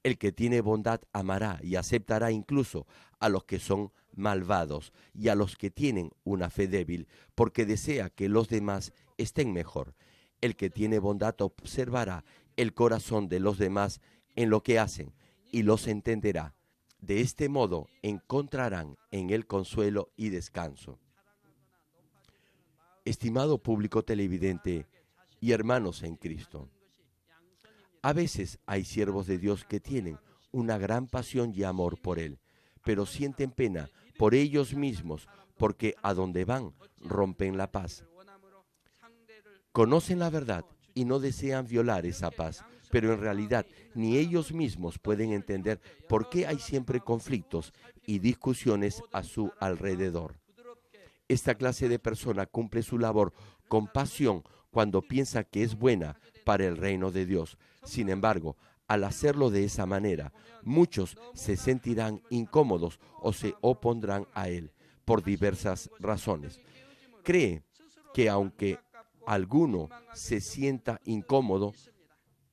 El que tiene bondad amará y aceptará incluso a los que son malvados y a los que tienen una fe débil, porque desea que los demás estén mejor. El que tiene bondad observará el corazón de los demás en lo que hacen y los entenderá. De este modo encontrarán en él consuelo y descanso. Estimado público televidente y hermanos en Cristo, a veces hay siervos de Dios que tienen una gran pasión y amor por Él, pero sienten pena por ellos mismos porque a donde van rompen la paz. Conocen la verdad y no desean violar esa paz, pero en realidad ni ellos mismos pueden entender por qué hay siempre conflictos y discusiones a su alrededor. Esta clase de persona cumple su labor con pasión cuando piensa que es buena para el reino de Dios. Sin embargo, al hacerlo de esa manera, muchos se sentirán incómodos o se opondrán a él por diversas razones. Cree que aunque alguno se sienta incómodo,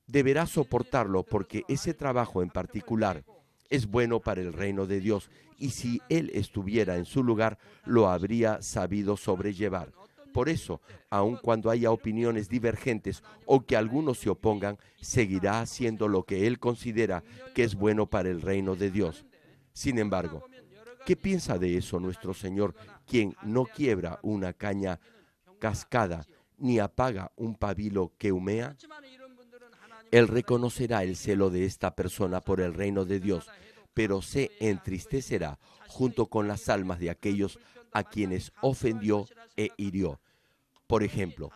deberá soportarlo porque ese trabajo en particular es bueno para el reino de Dios, y si él estuviera en su lugar, lo habría sabido sobrellevar. Por eso, aun cuando haya opiniones divergentes o que algunos se opongan, seguirá haciendo lo que él considera que es bueno para el reino de Dios. Sin embargo, ¿qué piensa de eso nuestro Señor, quien no quiebra una caña cascada ni apaga un pabilo que humea? Él reconocerá el celo de esta persona por el reino de Dios, pero se entristecerá junto con las almas de aquellos a quienes ofendió e hirió. Por ejemplo,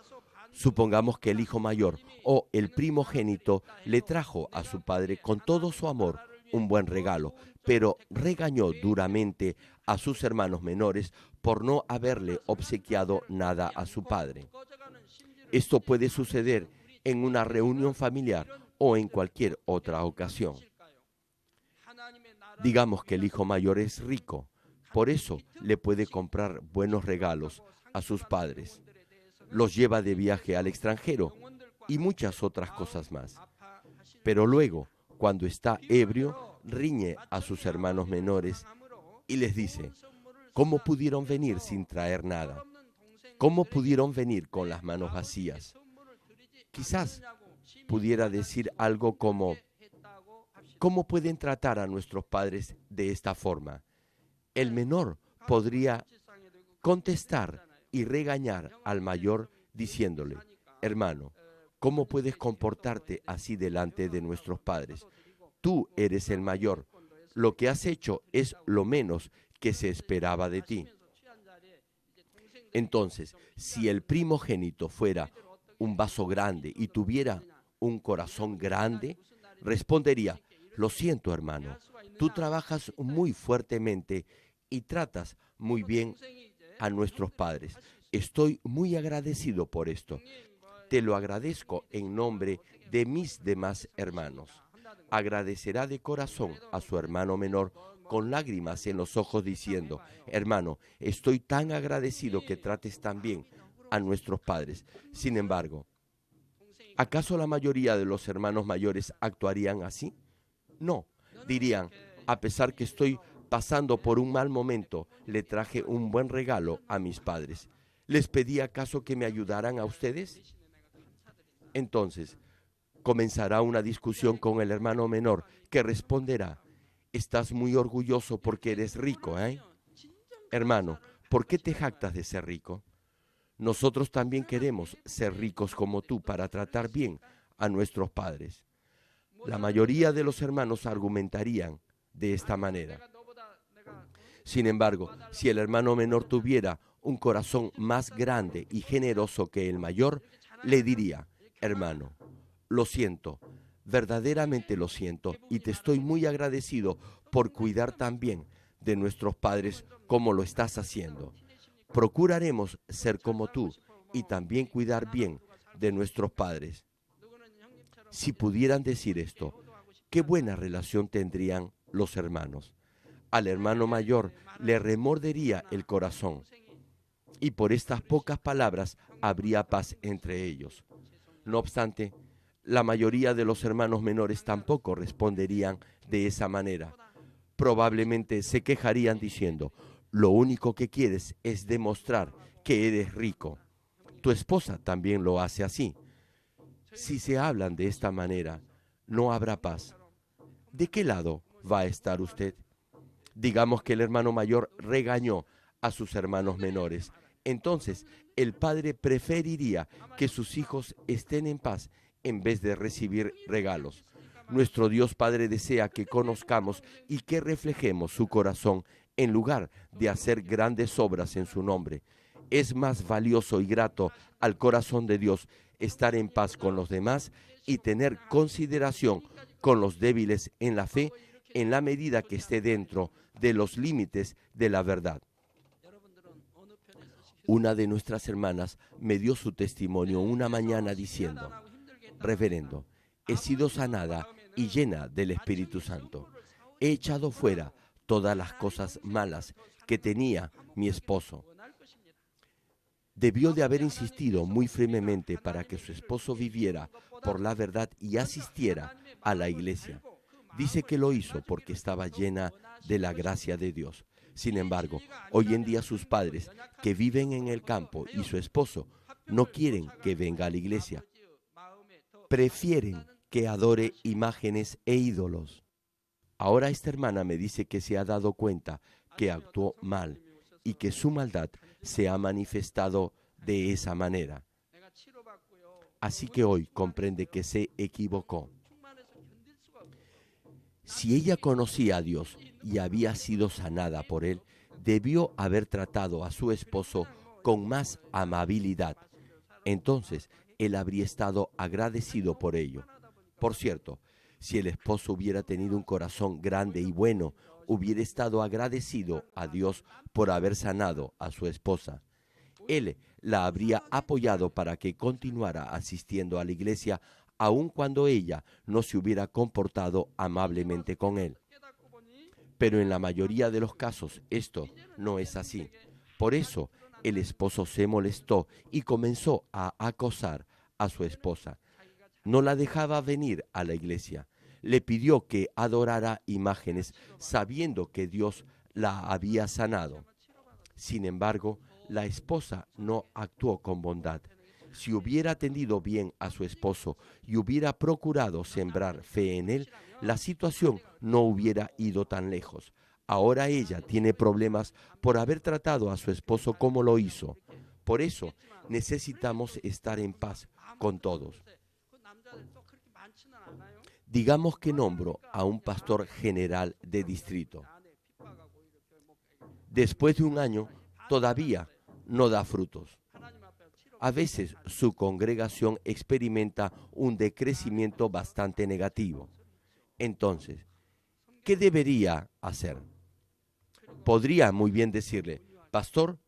supongamos que el hijo mayor o el primogénito le trajo a su padre con todo su amor un buen regalo, pero regañó duramente a sus hermanos menores por no haberle obsequiado nada a su padre. Esto puede suceder en una reunión familiar o en cualquier otra ocasión. Digamos que el hijo mayor es rico, por eso le puede comprar buenos regalos a sus padres. Los lleva de viaje al extranjero y muchas otras cosas más. Pero luego, cuando está ebrio, riñe a sus hermanos menores y les dice: ¿cómo pudieron venir sin traer nada? ¿Cómo pudieron venir con las manos vacías? Quizás pudiera decir algo como: ¿cómo pueden tratar a nuestros padres de esta forma? El menor podría contestar y regañar al mayor diciéndole: hermano, ¿cómo puedes comportarte así delante de nuestros padres? Tú eres el mayor. Lo que has hecho es lo menos que se esperaba de ti. Entonces, si el primogénito fuera un vaso grande y tuviera un corazón grande, respondería: lo siento, hermano, tú trabajas muy fuertemente y tratas muy bien a nuestros padres. Estoy muy agradecido por esto. Te lo agradezco en nombre de mis demás hermanos. Agradecerá de corazón a su hermano menor con lágrimas en los ojos diciendo: hermano, estoy tan agradecido que trates tan bien a nuestros padres. Sin embargo, ¿acaso la mayoría de los hermanos mayores actuarían así? No, dirían: a pesar que estoy pasando por un mal momento, le traje un buen regalo a mis padres. ¿Les pedí acaso que me ayudaran a ustedes? Entonces, comenzará una discusión con el hermano menor, que responderá: estás muy orgulloso porque eres rico, ¿eh? Hermano, ¿por qué te jactas de ser rico? Nosotros también queremos ser ricos como tú para tratar bien a nuestros padres. La mayoría de los hermanos argumentarían de esta manera. Sin embargo, si el hermano menor tuviera un corazón más grande y generoso que el mayor, le diría: hermano, lo siento, verdaderamente lo siento, y te estoy muy agradecido por cuidar tan bien de nuestros padres como lo estás haciendo. Procuraremos ser como tú y también cuidar bien de nuestros padres. Si pudieran decir esto, qué buena relación tendrían los hermanos. Al hermano mayor le remordería el corazón, y por estas pocas palabras habría paz entre ellos. No obstante, la mayoría de los hermanos menores tampoco responderían de esa manera. Probablemente se quejarían diciendo: lo único que quieres es demostrar que eres rico. Tu esposa también lo hace así. Si se hablan de esta manera, no habrá paz. ¿De qué lado va a estar usted? Digamos que el hermano mayor regañó a sus hermanos menores. Entonces, el padre preferiría que sus hijos estén en paz en vez de recibir regalos. Nuestro Dios Padre desea que conozcamos y que reflejemos su corazón en lugar de hacer grandes obras en su nombre. Es más valioso y grato al corazón de Dios estar en paz con los demás y tener consideración con los débiles en la fe, en la medida que esté dentro de los límites de la verdad. Una de nuestras hermanas me dio su testimonio una mañana diciendo: reverendo, he sido sanada y llena del Espíritu Santo. He echado fuera todas las cosas malas que tenía mi esposo. Debió de haber insistido muy firmemente para que su esposo viviera por la verdad y asistiera a la iglesia. Dice que lo hizo porque estaba llena de la gracia de Dios. Sin embargo, hoy en día sus padres, que viven en el campo, y su esposo, no quieren que venga a la iglesia. Prefieren que adore imágenes e ídolos. Ahora esta hermana me dice que se ha dado cuenta que actuó mal y que su maldad se ha manifestado de esa manera. Así que hoy comprende que se equivocó. Si ella conocía a Dios y había sido sanada por Él, debió haber tratado a su esposo con más amabilidad. Entonces, él habría estado agradecido por ello. Por cierto, si el esposo hubiera tenido un corazón grande y bueno, hubiera estado agradecido a Dios por haber sanado a su esposa. Él la habría apoyado para que continuara asistiendo a la iglesia, aun cuando ella no se hubiera comportado amablemente con él. Pero en la mayoría de los casos esto no es así. Por eso el esposo se molestó y comenzó a acosar a su esposa. No la dejaba venir a la iglesia. Le pidió que adorara imágenes sabiendo que Dios la había sanado. Sin embargo, la esposa no actuó con bondad. Si hubiera atendido bien a su esposo y hubiera procurado sembrar fe en él, la situación no hubiera ido tan lejos. Ahora ella tiene problemas por haber tratado a su esposo como lo hizo. Por eso necesitamos estar en paz con todos. Digamos que nombro a un pastor general de distrito. Después de un año, todavía no da frutos. A veces su congregación experimenta un decrecimiento bastante negativo. Entonces, ¿qué debería hacer? Podría muy bien decirle, pastor,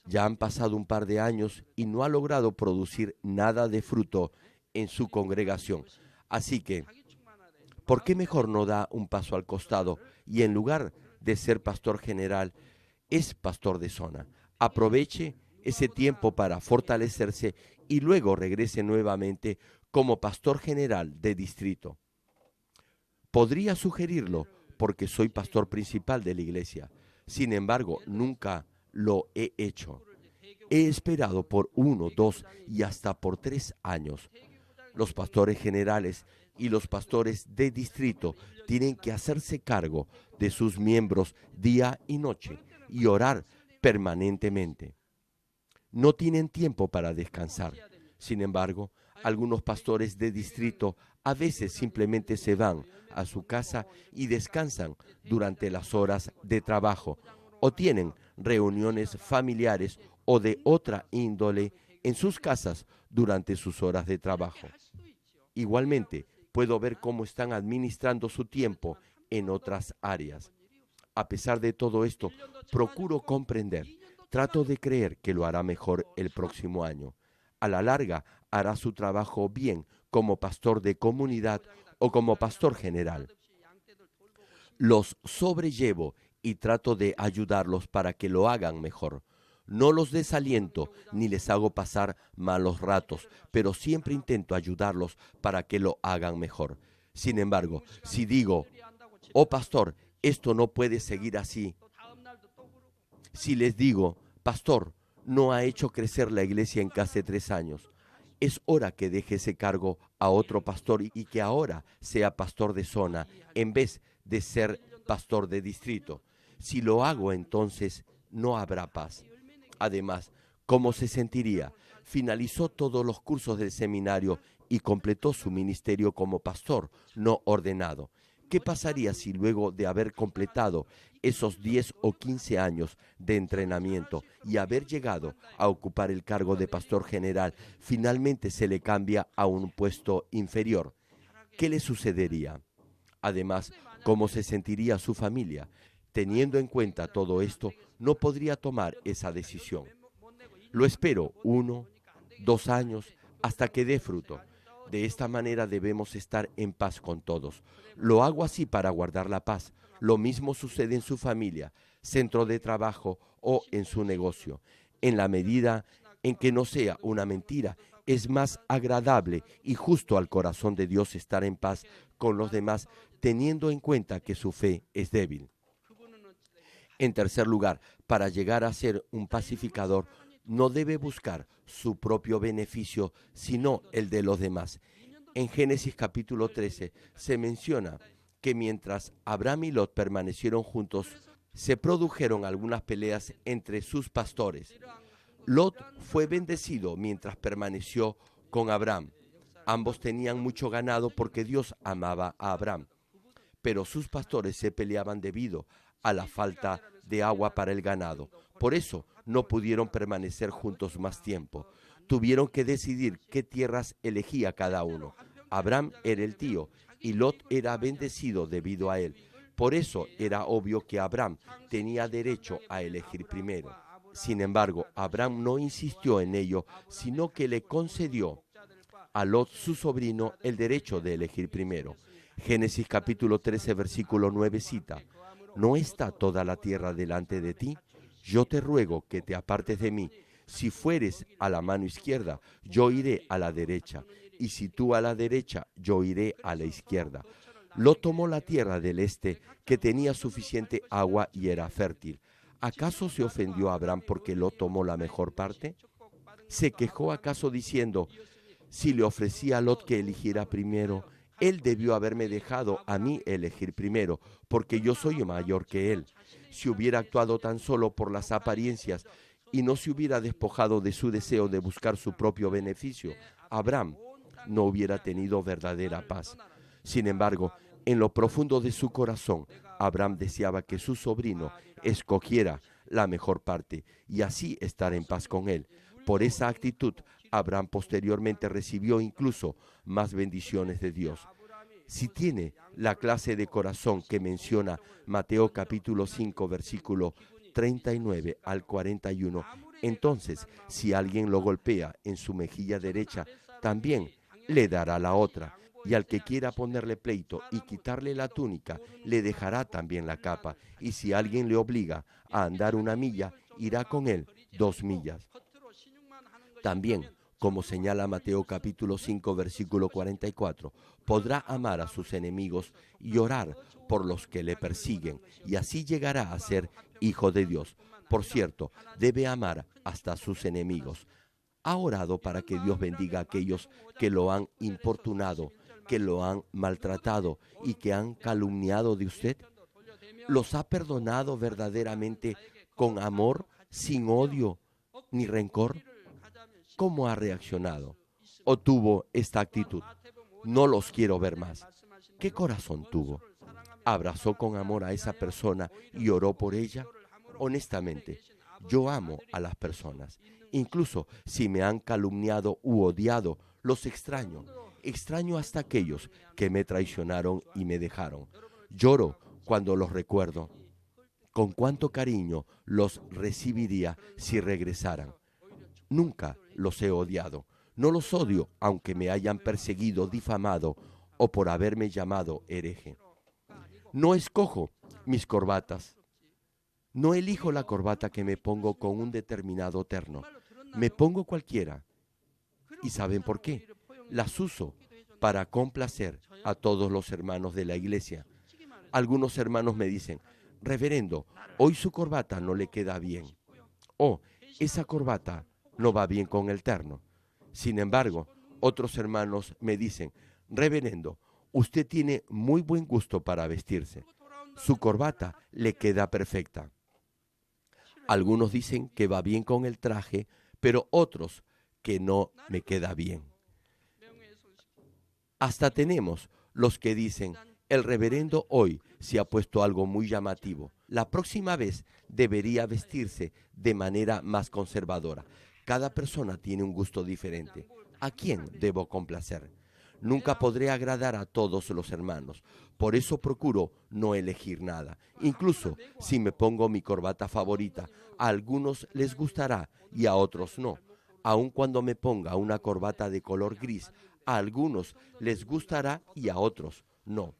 ya han pasado un par de años y no ha logrado producir nada de fruto en su congregación. Así que, ¿por qué mejor no da un paso al costado y en lugar de ser pastor general, es pastor de zona? Aproveche ese tiempo para fortalecerse y luego regrese nuevamente como pastor general de distrito. Podría sugerirlo porque soy pastor principal de la iglesia. Sin embargo, nunca lo he hecho. He esperado por 1, 2 y hasta por 3 años. Los pastores generales y los pastores de distrito tienen que hacerse cargo de sus miembros día y noche y orar permanentemente. No tienen tiempo para descansar. Sin embargo, algunos pastores de distrito a veces simplemente se van a su casa y descansan durante las horas de trabajo o tienen reuniones familiares o de otra índole en sus casas durante sus horas de trabajo. Igualmente, puedo ver cómo están administrando su tiempo en otras áreas. A pesar de todo esto, procuro comprender. Trato de creer que lo hará mejor el próximo año. A la larga, hará su trabajo bien como pastor de comunidad o como pastor general. Los sobrellevo y trato de ayudarlos para que lo hagan mejor. No los desaliento ni les hago pasar malos ratos, pero siempre intento ayudarlos para que lo hagan mejor. Sin embargo, si digo, oh pastor, esto no puede seguir así. Si les digo, pastor, no ha hecho crecer la iglesia en casi 3 años. Es hora que deje ese cargo a otro pastor y que ahora sea pastor de zona en vez de ser pastor de distrito. Si lo hago, entonces no habrá paz. Además, ¿cómo se sentiría? Finalizó todos los cursos del seminario y completó su ministerio como pastor no ordenado. ¿Qué pasaría si luego de haber completado esos 10 o 15 años de entrenamiento y haber llegado a ocupar el cargo de pastor general, finalmente se le cambia a un puesto inferior? ¿Qué le sucedería? Además, ¿cómo se sentiría su familia? Teniendo en cuenta todo esto, no podría tomar esa decisión. Lo espero 1, 2 años hasta que dé fruto. De esta manera debemos estar en paz con todos. Lo hago así para guardar la paz. Lo mismo sucede en su familia, centro de trabajo o en su negocio. En la medida en que no sea una mentira, es más agradable y justo al corazón de Dios estar en paz con los demás teniendo en cuenta que su fe es débil. En tercer lugar, para llegar a ser un pacificador, no debe buscar su propio beneficio, sino el de los demás. En Génesis capítulo 13 se menciona que mientras Abraham y Lot permanecieron juntos, se produjeron algunas peleas entre sus pastores. Lot fue bendecido mientras permaneció con Abraham. Ambos tenían mucho ganado porque Dios amaba a Abraham, pero sus pastores se peleaban debido a la falta de agua para el ganado. Por eso no pudieron permanecer juntos más tiempo. Tuvieron que decidir qué tierras elegía cada uno. Abraham era el tío y Lot era bendecido debido a él. Por eso era obvio que Abraham tenía derecho a elegir primero. Sin embargo, Abraham no insistió en ello, sino que le concedió a Lot, su sobrino, el derecho de elegir primero. Génesis capítulo 13, versículo 9 cita: ¿No está toda la tierra delante de ti? Yo te ruego que te apartes de mí. Si fueres a la mano izquierda, yo iré a la derecha, y si tú a la derecha, yo iré a la izquierda. Lot tomó la tierra del este, que tenía suficiente agua y era fértil. ¿Acaso se ofendió Abraham porque Lot tomó la mejor parte? ¿Se quejó acaso diciendo: si le ofrecí a Lot que eligiera primero, él debió haberme dejado a mí elegir primero, porque yo soy mayor que él? Si hubiera actuado tan solo por las apariencias y no se hubiera despojado de su deseo de buscar su propio beneficio, Abraham no hubiera tenido verdadera paz. Sin embargo, en lo profundo de su corazón, Abraham deseaba que su sobrino escogiera la mejor parte y así estar en paz con él. Por esa actitud, Abraham posteriormente recibió incluso más bendiciones de Dios. Si tiene la clase de corazón que menciona Mateo capítulo 5, versículo 39 al 41, entonces si alguien lo golpea en su mejilla derecha, también le dará la otra. Y al que quiera ponerle pleito y quitarle la túnica, le dejará también la capa. Y si alguien le obliga a andar 1 milla, irá con él 2 millas. También, como señala Mateo capítulo 5, versículo 44, podrá amar a sus enemigos y orar por los que le persiguen, y así llegará a ser hijo de Dios. Por cierto, debe amar hasta a sus enemigos. ¿Ha orado para que Dios bendiga a aquellos que lo han importunado, que lo han maltratado y que han calumniado de usted? ¿Los ha perdonado verdaderamente con amor, sin odio ni rencor? ¿Cómo ha reaccionado? ¿O tuvo esta actitud? No los quiero ver más. ¿Qué corazón tuvo? ¿Abrazó con amor a esa persona y oró por ella? Honestamente, yo amo a las personas. Incluso si me han calumniado u odiado, los extraño. Extraño hasta aquellos que me traicionaron y me dejaron. Lloro cuando los recuerdo. Con cuánto cariño los recibiría si regresaran. Nunca los he odiado. No los odio aunque me hayan perseguido, difamado o por haberme llamado hereje. No escojo mis corbatas. No elijo la corbata que me pongo con un determinado terno. Me pongo cualquiera. ¿Y saben por qué? Las uso para complacer a todos los hermanos de la iglesia. Algunos hermanos me dicen: reverendo, hoy su corbata no le queda bien. O esa corbata no va bien con el terno. Sin embargo, otros hermanos me dicen: reverendo, usted tiene muy buen gusto para vestirse. Su corbata le queda perfecta. Algunos dicen que va bien con el traje, pero otros que no me queda bien. Hasta tenemos los que dicen: el reverendo hoy se ha puesto algo muy llamativo. La próxima vez debería vestirse de manera más conservadora. Cada persona tiene un gusto diferente. ¿A quién debo complacer? Nunca podré agradar a todos los hermanos. Por eso procuro no elegir nada. Incluso si me pongo mi corbata favorita, a algunos les gustará y a otros no. Aun cuando me ponga una corbata de color gris, a algunos les gustará y a otros no.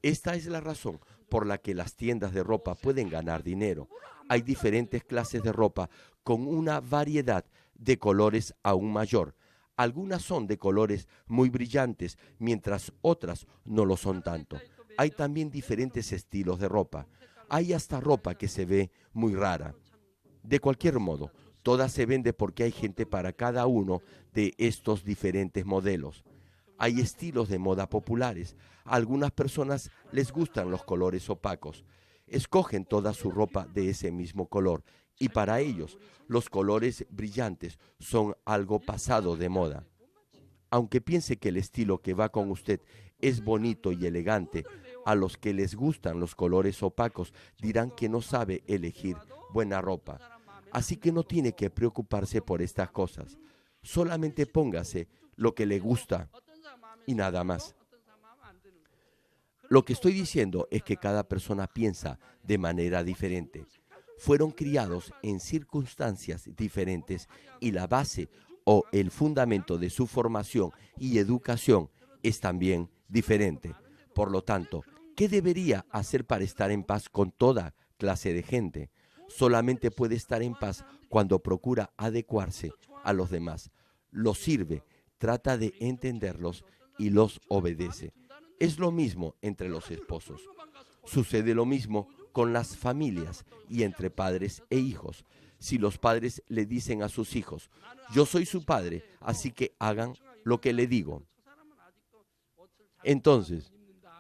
Esta es la razón por la que las tiendas de ropa pueden ganar dinero. Hay diferentes clases de ropa con una variedad de colores aún mayor. Algunas son de colores muy brillantes, mientras otras no lo son tanto. Hay también diferentes estilos de ropa. Hay hasta ropa que se ve muy rara. De cualquier modo, todas se vende porque hay gente para cada uno de estos diferentes modelos. Hay estilos de moda populares. A algunas personas les gustan los colores opacos. Escogen toda su ropa de ese mismo color y para ellos los colores brillantes son algo pasado de moda. Aunque piense que el estilo que va con usted es bonito y elegante, a los que les gustan los colores opacos dirán que no sabe elegir buena ropa. Así que no tiene que preocuparse por estas cosas. Solamente póngase lo que le gusta y nada más. Lo que estoy diciendo es que cada persona piensa de manera diferente. Fueron criados en circunstancias diferentes y la base o el fundamento de su formación y educación es también diferente. Por lo tanto, ¿qué debería hacer para estar en paz con toda clase de gente? Solamente puede estar en paz cuando procura adecuarse a los demás, los sirve, trata de entenderlos y los obedece. Es lo mismo entre los esposos. Sucede lo mismo con las familias y entre padres e hijos. Si los padres le dicen a sus hijos, yo soy su padre, así que hagan lo que le digo. Entonces,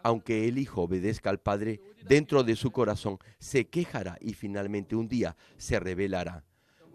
aunque el hijo obedezca al padre, dentro de su corazón se quejará y finalmente un día se rebelará.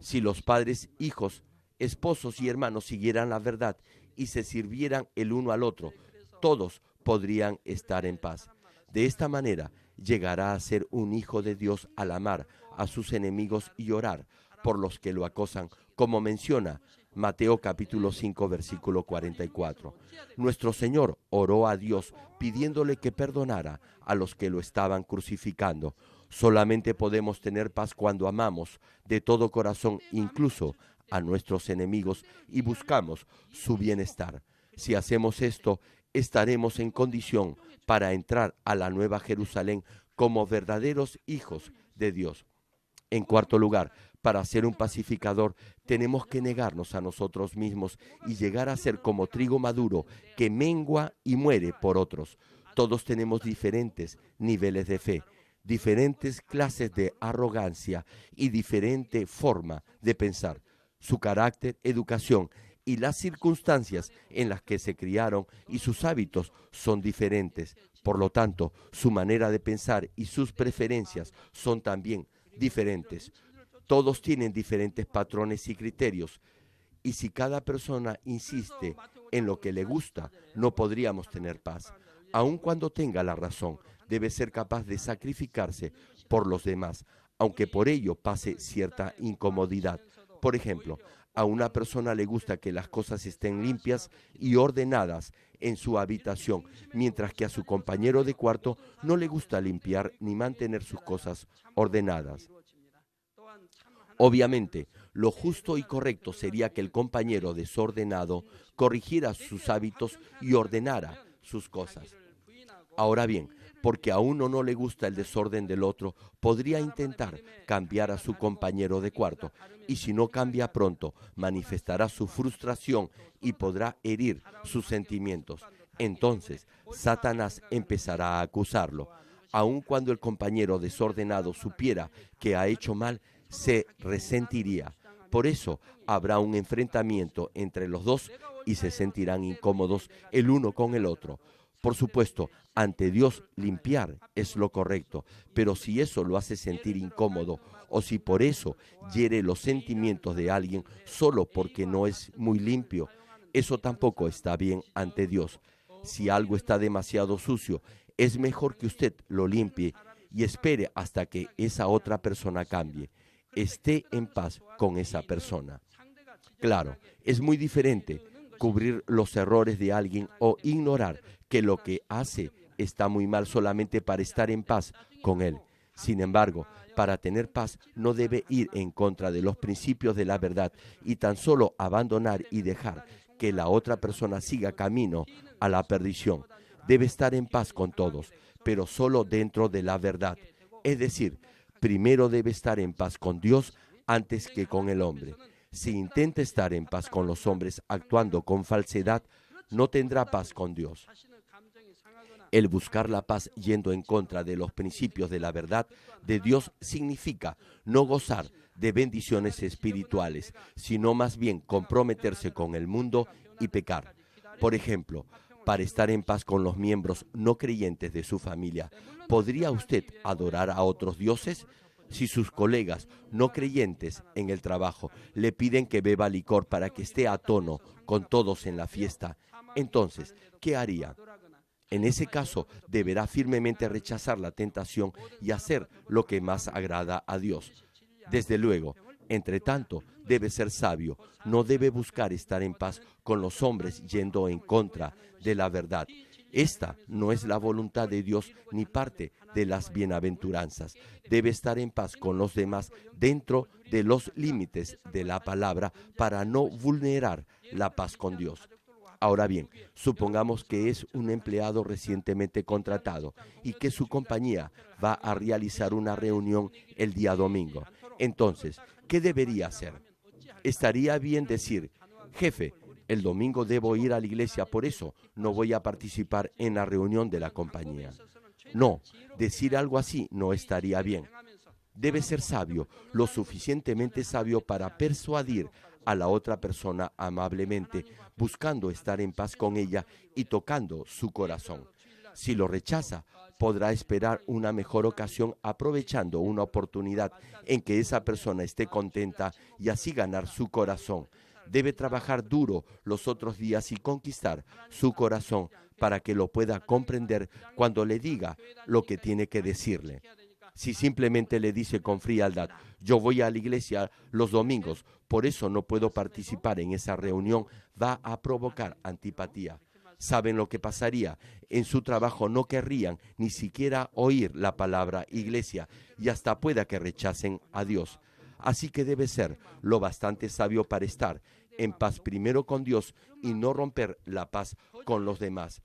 Si los padres, hijos, esposos y hermanos siguieran la verdad y se sirvieran el uno al otro, todos podrían estar en paz. De esta manera llegará a ser un hijo de Dios al amar a sus enemigos y orar por los que lo acosan, como menciona Mateo capítulo 5, versículo 44. Nuestro Señor oró a Dios pidiéndole que perdonara a los que lo estaban crucificando. Solamente podemos tener paz cuando amamos de todo corazón, incluso a nuestros enemigos, y buscamos su bienestar. Si hacemos esto, estaremos en condición para entrar a la Nueva Jerusalén como verdaderos hijos de Dios. En cuarto lugar, para ser un pacificador, tenemos que negarnos a nosotros mismos y llegar a ser como trigo maduro que mengua y muere por otros. Todos tenemos diferentes niveles de fe, diferentes clases de arrogancia y diferente forma de pensar. Su carácter, educación y las circunstancias en las que se criaron y sus hábitos son diferentes. Por lo tanto, su manera de pensar y sus preferencias son también diferentes. Todos tienen diferentes patrones y criterios, y si cada persona insiste en lo que le gusta, no podríamos tener paz. Aun cuando tenga la razón, debe ser capaz de sacrificarse por los demás, aunque por ello pase cierta incomodidad. Por ejemplo, a una persona le gusta que las cosas estén limpias y ordenadas en su habitación, mientras que a su compañero de cuarto no le gusta limpiar ni mantener sus cosas ordenadas. Obviamente, lo justo y correcto sería que el compañero desordenado corrigiera sus hábitos y ordenara sus cosas. Ahora bien, porque a uno no le gusta el desorden del otro, podría intentar cambiar a su compañero de cuarto, y si no cambia pronto, manifestará su frustración y podrá herir sus sentimientos. Entonces, Satanás empezará a acusarlo. Aun cuando el compañero desordenado supiera que ha hecho mal, se resentiría. Por eso habrá un enfrentamiento entre los dos y se sentirán incómodos el uno con el otro. Por supuesto, ante Dios limpiar es lo correcto, pero si eso lo hace sentir incómodo o si por eso hiere los sentimientos de alguien solo porque no es muy limpio, eso tampoco está bien ante Dios. Si algo está demasiado sucio, es mejor que usted lo limpie y espere hasta que esa otra persona cambie. Esté en paz con esa persona. Claro, es muy diferente cubrir los errores de alguien o ignorar que lo que hace está muy mal solamente para estar en paz con él. Sin embargo, para tener paz no debe ir en contra de los principios de la verdad y tan solo abandonar y dejar que la otra persona siga camino a la perdición. Debe estar en paz con todos, pero solo dentro de la verdad. Es decir, primero debe estar en paz con Dios antes que con el hombre. Si intenta estar en paz con los hombres actuando con falsedad, no tendrá paz con Dios. El buscar la paz yendo en contra de los principios de la verdad de Dios significa no gozar de bendiciones espirituales, sino más bien comprometerse con el mundo y pecar. Por ejemplo, para estar en paz con los miembros no creyentes de su familia, ¿podría usted adorar a otros dioses? Si sus colegas no creyentes en el trabajo le piden que beba licor para que esté a tono con todos en la fiesta, entonces, ¿qué haría? En ese caso, deberá firmemente rechazar la tentación y hacer lo que más agrada a Dios. Desde luego, entre tanto, debe ser sabio, no debe buscar estar en paz con los hombres yendo en contra de la verdad. Esta no es la voluntad de Dios ni parte de las bienaventuranzas. Debe estar en paz con los demás dentro de los límites de la palabra para no vulnerar la paz con Dios. Ahora bien, supongamos que es un empleado recientemente contratado y que su compañía va a realizar una reunión el día domingo. Entonces, ¿qué debería hacer? Estaría bien decir, jefe, el domingo debo ir a la iglesia, por eso no voy a participar en la reunión de la compañía. No, decir algo así no estaría bien. Debe ser sabio, lo suficientemente sabio para persuadir a la otra persona amablemente, buscando estar en paz con ella y tocando su corazón. Si lo rechaza, podrá esperar una mejor ocasión aprovechando una oportunidad en que esa persona esté contenta y así ganar su corazón. Debe trabajar duro los otros días y conquistar su corazón para que lo pueda comprender cuando le diga lo que tiene que decirle. Si simplemente le dice con frialdad, yo voy a la iglesia los domingos, por eso no puedo participar en esa reunión, va a provocar antipatía. ¿Saben lo que pasaría? En su trabajo no querrían ni siquiera oír la palabra iglesia y hasta pueda que rechacen a Dios. Así que debe ser lo bastante sabio para estar en paz primero con Dios y no romper la paz con los demás.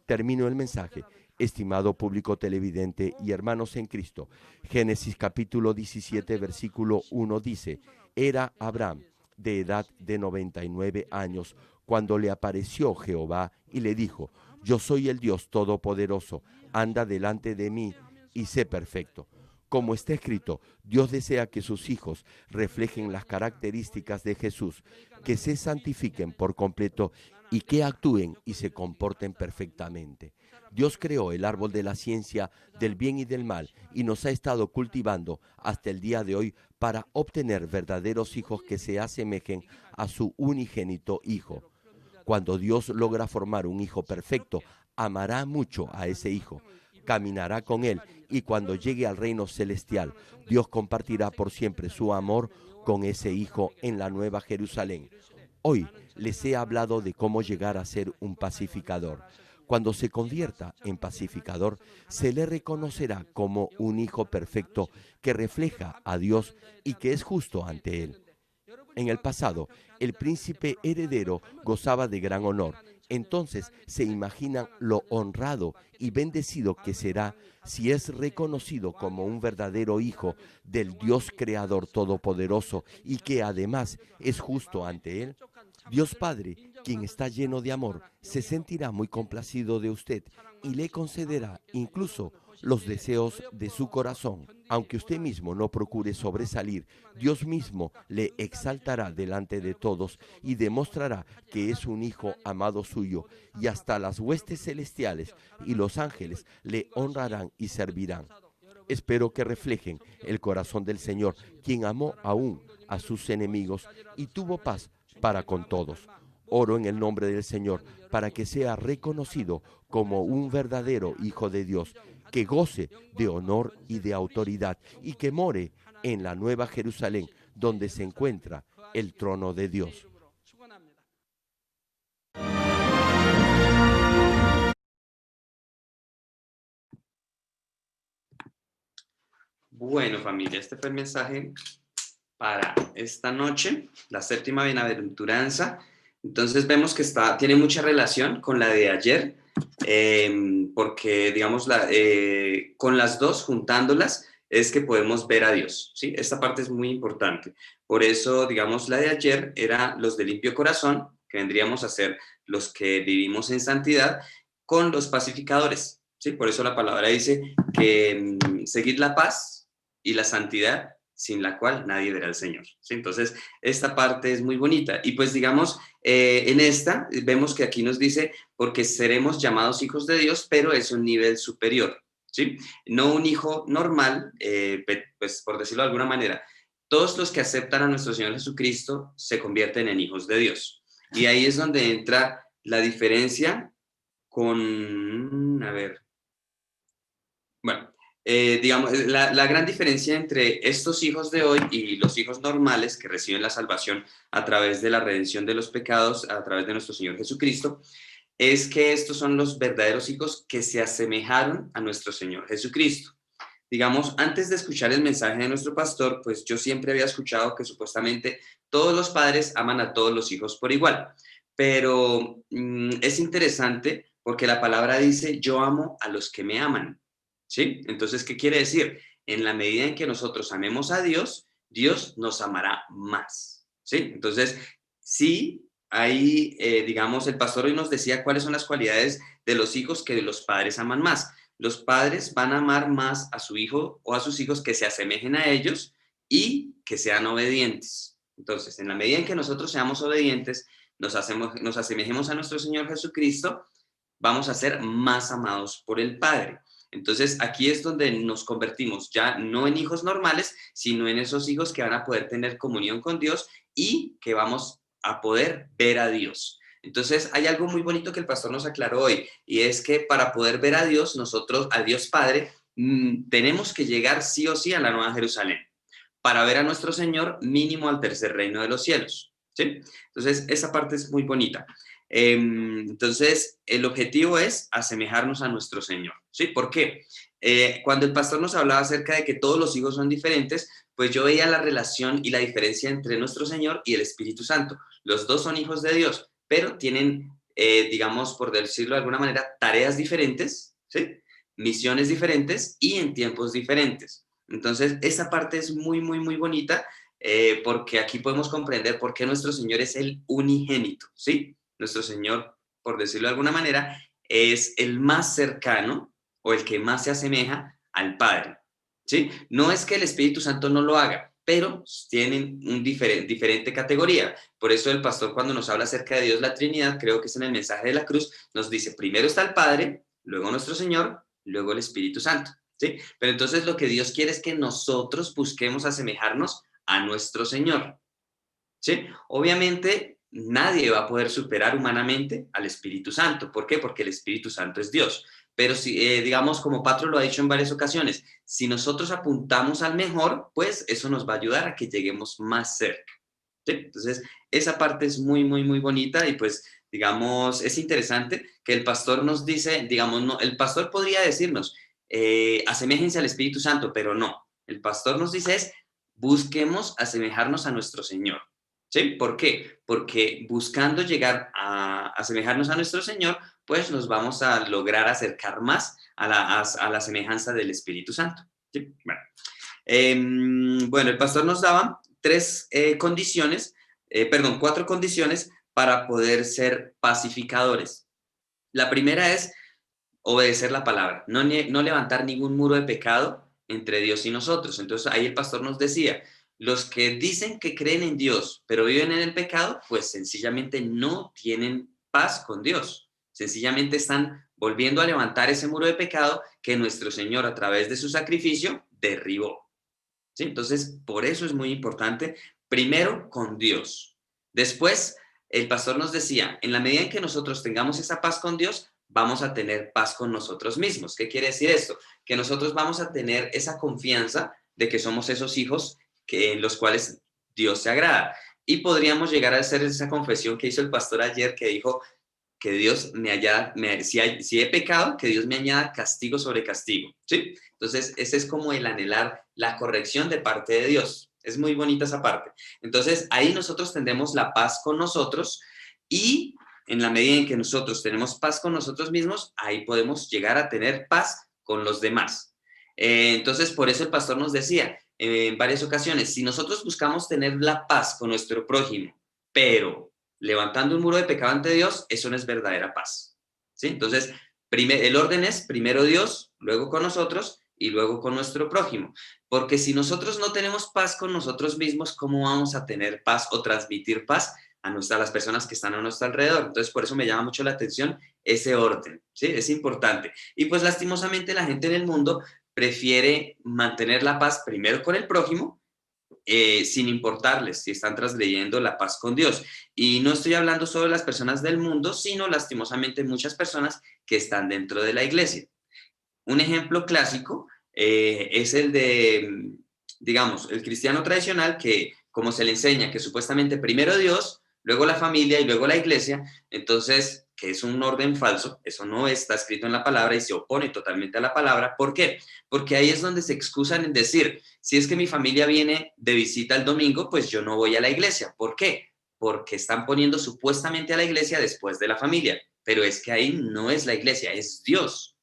Termino el mensaje. Estimado público televidente y hermanos en Cristo, Génesis capítulo 17, versículo 1 dice, era Abraham de edad de 99 años cuando le apareció Jehová y le dijo, yo soy el Dios Todopoderoso, anda delante de mí y sé perfecto. Como está escrito, Dios desea que sus hijos reflejen las características de Jesús, que se santifiquen por completo y que actúen y se comporten perfectamente. Dios creó el árbol de la ciencia del bien y del mal y nos ha estado cultivando hasta el día de hoy para obtener verdaderos hijos que se asemejen a su unigénito Hijo. Cuando Dios logra formar un hijo perfecto, amará mucho a ese hijo, caminará con él y cuando llegue al reino celestial, Dios compartirá por siempre su amor con ese hijo en la Nueva Jerusalén. Hoy les he hablado de cómo llegar a ser un pacificador. Cuando se convierta en pacificador, se le reconocerá como un hijo perfecto que refleja a Dios y que es justo ante Él. En el pasado, el príncipe heredero gozaba de gran honor. Entonces se imaginan lo honrado y bendecido que será si es reconocido como un verdadero hijo del Dios Creador Todopoderoso y que además es justo ante Él. Dios Padre, quien está lleno de amor, se sentirá muy complacido de usted y le concederá incluso los deseos de su corazón. Aunque usted mismo no procure sobresalir, Dios mismo le exaltará delante de todos y demostrará que es un hijo amado suyo, y hasta las huestes celestiales y los ángeles le honrarán y servirán. Espero que reflejen el corazón del Señor, quien amó aún a sus enemigos y tuvo paz para con todos. Oro en el nombre del Señor para que sea reconocido como un verdadero Hijo de Dios, que goce de honor y de autoridad y que more en la Nueva Jerusalén, donde se encuentra el trono de Dios. Bueno, familia, este fue el mensaje para esta noche, la séptima bienaventuranza. Entonces vemos que tiene mucha relación con la de ayer, porque, digamos, con las dos, juntándolas, es que podemos ver a Dios, ¿sí? Esta parte es muy importante. Por eso, digamos, la de ayer era los de limpio corazón, que vendríamos a ser los que vivimos en santidad, con los pacificadores, ¿sí? Por eso la palabra dice que seguid la paz y la santidad, sin la cual nadie verá al Señor, ¿sí? Entonces, esta parte es muy bonita. Y pues digamos, en esta vemos que aquí nos dice, porque seremos llamados hijos de Dios, pero es un nivel superior, ¿sí? No un hijo normal, pues por decirlo de alguna manera. Todos los que aceptan a nuestro Señor Jesucristo se convierten en hijos de Dios. Y ahí es donde entra la diferencia con, a ver, bueno, digamos, la gran diferencia entre estos hijos de hoy y los hijos normales que reciben la salvación a través de la redención de los pecados, a través de nuestro Señor Jesucristo, es que estos son los verdaderos hijos que se asemejaron a nuestro Señor Jesucristo. Digamos, antes de escuchar el mensaje de nuestro pastor, pues yo siempre había escuchado que supuestamente todos los padres aman a todos los hijos por igual, pero es interesante porque la palabra dice, yo amo a los que me aman, ¿sí? Entonces, ¿qué quiere decir? En la medida en que nosotros amemos a Dios, Dios nos amará más, ¿sí? Entonces, sí, ahí, digamos, el pastor hoy nos decía cuáles son las cualidades de los hijos que los padres aman más. Los padres van a amar más a su hijo o a sus hijos que se asemejen a ellos y que sean obedientes. Entonces, en la medida en que nosotros seamos obedientes, nos asemejemos a nuestro Señor Jesucristo, vamos a ser más amados por el Padre. Entonces, aquí es donde nos convertimos ya no en hijos normales, sino en esos hijos que van a poder tener comunión con Dios y que vamos a poder ver a Dios. Entonces, hay algo muy bonito que el pastor nos aclaró hoy, y es que para poder ver a Dios, nosotros, a Dios Padre, tenemos que llegar sí o sí a la Nueva Jerusalén. Para ver a nuestro Señor, mínimo al tercer reino de los cielos, ¿sí? Entonces, esa parte es muy bonita. Entonces, el objetivo es asemejarnos a nuestro Señor, ¿sí? ¿Por qué? Cuando el pastor nos hablaba acerca de que todos los hijos son diferentes, pues yo veía la relación y la diferencia entre nuestro Señor y el Espíritu Santo. Los dos son hijos de Dios, pero tienen, digamos, por decirlo de alguna manera, tareas diferentes, ¿sí? Misiones diferentes y en tiempos diferentes. Entonces, esa parte es muy, muy, muy bonita, porque aquí podemos comprender por qué nuestro Señor es el unigénito, ¿sí? Nuestro Señor, por decirlo de alguna manera, es el más cercano o el que más se asemeja al Padre, ¿sí? No es que el Espíritu Santo no lo haga, pero tienen un diferente categoría. Por eso el pastor, cuando nos habla acerca de Dios la Trinidad, creo que es en el mensaje de la cruz, nos dice, primero está el Padre, luego nuestro Señor, luego el Espíritu Santo, ¿sí? Pero entonces lo que Dios quiere es que nosotros busquemos asemejarnos a nuestro Señor, ¿sí? Obviamente, nadie va a poder superar humanamente al Espíritu Santo. ¿Por qué? Porque el Espíritu Santo es Dios. Pero si, digamos, como Patro lo ha dicho en varias ocasiones, si nosotros apuntamos al mejor, pues eso nos va a ayudar a que lleguemos más cerca, ¿sí? Entonces, esa parte es muy, muy, muy bonita y pues, digamos, es interesante que el pastor nos dice, digamos, no, el pastor podría decirnos, aseméjense al Espíritu Santo, pero no. El pastor nos dice es, busquemos asemejarnos a nuestro Señor. ¿Sí? ¿Por qué? Porque buscando llegar a asemejarnos a nuestro Señor, pues nos vamos a lograr acercar más a la semejanza del Espíritu Santo. ¿Sí? Bueno, el pastor nos daba cuatro condiciones para poder ser pacificadores. La primera es obedecer la palabra, no levantar ningún muro de pecado entre Dios y nosotros. Entonces ahí el pastor nos decía, los que dicen que creen en Dios, pero viven en el pecado, pues sencillamente no tienen paz con Dios. Sencillamente están volviendo a levantar ese muro de pecado que nuestro Señor a través de su sacrificio derribó, ¿sí? Entonces, por eso es muy importante, primero con Dios. Después, el pastor nos decía, en la medida en que nosotros tengamos esa paz con Dios, vamos a tener paz con nosotros mismos. ¿Qué quiere decir esto? Que nosotros vamos a tener esa confianza de que somos esos hijos en los cuales Dios se agrada. Y podríamos llegar a hacer esa confesión que hizo el pastor ayer, que dijo que Dios me añada, si he pecado, que Dios me añada castigo sobre castigo, ¿sí? Entonces, ese es como el anhelar la corrección de parte de Dios. Es muy bonita esa parte. Entonces, ahí nosotros tendremos la paz con nosotros y en la medida en que nosotros tenemos paz con nosotros mismos, ahí podemos llegar a tener paz con los demás. Entonces, por eso el pastor nos decía en varias ocasiones, si nosotros buscamos tener la paz con nuestro prójimo, pero levantando un muro de pecado ante Dios, eso no es verdadera paz, ¿sí? Entonces, El orden es primero Dios, luego con nosotros y luego con nuestro prójimo. Porque si nosotros no tenemos paz con nosotros mismos, ¿cómo vamos a tener paz o transmitir paz a las personas que están a nuestro alrededor? Entonces, por eso me llama mucho la atención ese orden, ¿sí? Es importante. Y pues lastimosamente la gente en el mundo prefiere mantener la paz primero con el prójimo, sin importarles si están transgrediendo la paz con Dios. Y no estoy hablando solo de las personas del mundo, sino lastimosamente muchas personas que están dentro de la iglesia. Un ejemplo clásico es el de, digamos, el cristiano tradicional que, como se le enseña que supuestamente primero Dios, luego la familia y luego la iglesia, entonces, que es un orden falso, eso no está escrito en la palabra y se opone totalmente a la palabra. ¿Por qué? Porque ahí es donde se excusan en decir, si es que mi familia viene de visita el domingo, pues yo no voy a la iglesia. ¿Por qué? Porque están poniendo supuestamente a la iglesia después de la familia, pero es que ahí no es la iglesia, es Dios.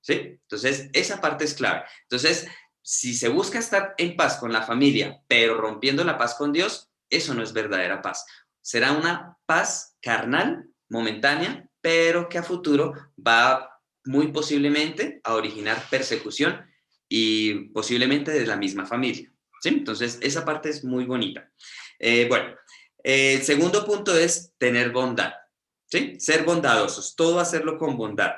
¿Sí? Entonces, esa parte es clave. Entonces, si se busca estar en paz con la familia, pero rompiendo la paz con Dios, eso no es verdadera paz. Será una paz carnal, momentánea, pero que a futuro va muy posiblemente a originar persecución y posiblemente de la misma familia. ¿Sí? Entonces, esa parte es muy bonita. El segundo punto es tener bondad. ¿Sí? Ser bondadosos, todo hacerlo con bondad.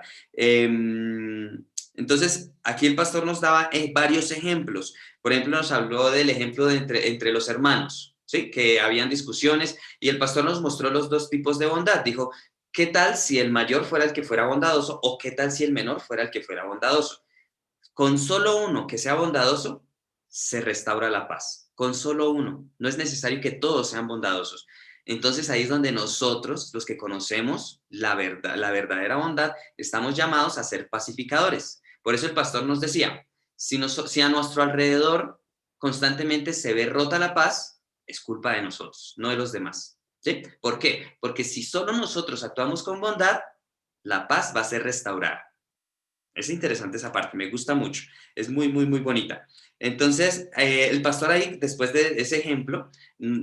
Entonces, aquí el pastor nos daba varios ejemplos. Por ejemplo, nos habló del ejemplo de entre los hermanos, ¿sí? Que habían discusiones y el pastor nos mostró los dos tipos de bondad. Dijo, ¿qué tal si el mayor fuera el que fuera bondadoso o qué tal si el menor fuera el que fuera bondadoso? Con solo uno que sea bondadoso, se restaura la paz. Con solo uno. No es necesario que todos sean bondadosos. Entonces ahí es donde nosotros, los que conocemos la verdad, la verdadera bondad, estamos llamados a ser pacificadores. Por eso el pastor nos decía, si a nuestro alrededor constantemente se ve rota la paz, es culpa de nosotros, no de los demás. ¿Sí? ¿Por qué? Porque si solo nosotros actuamos con bondad, la paz va a ser restaurada. Es interesante esa parte, me gusta mucho. Es muy, muy, muy bonita. Entonces, el pastor ahí, después de ese ejemplo,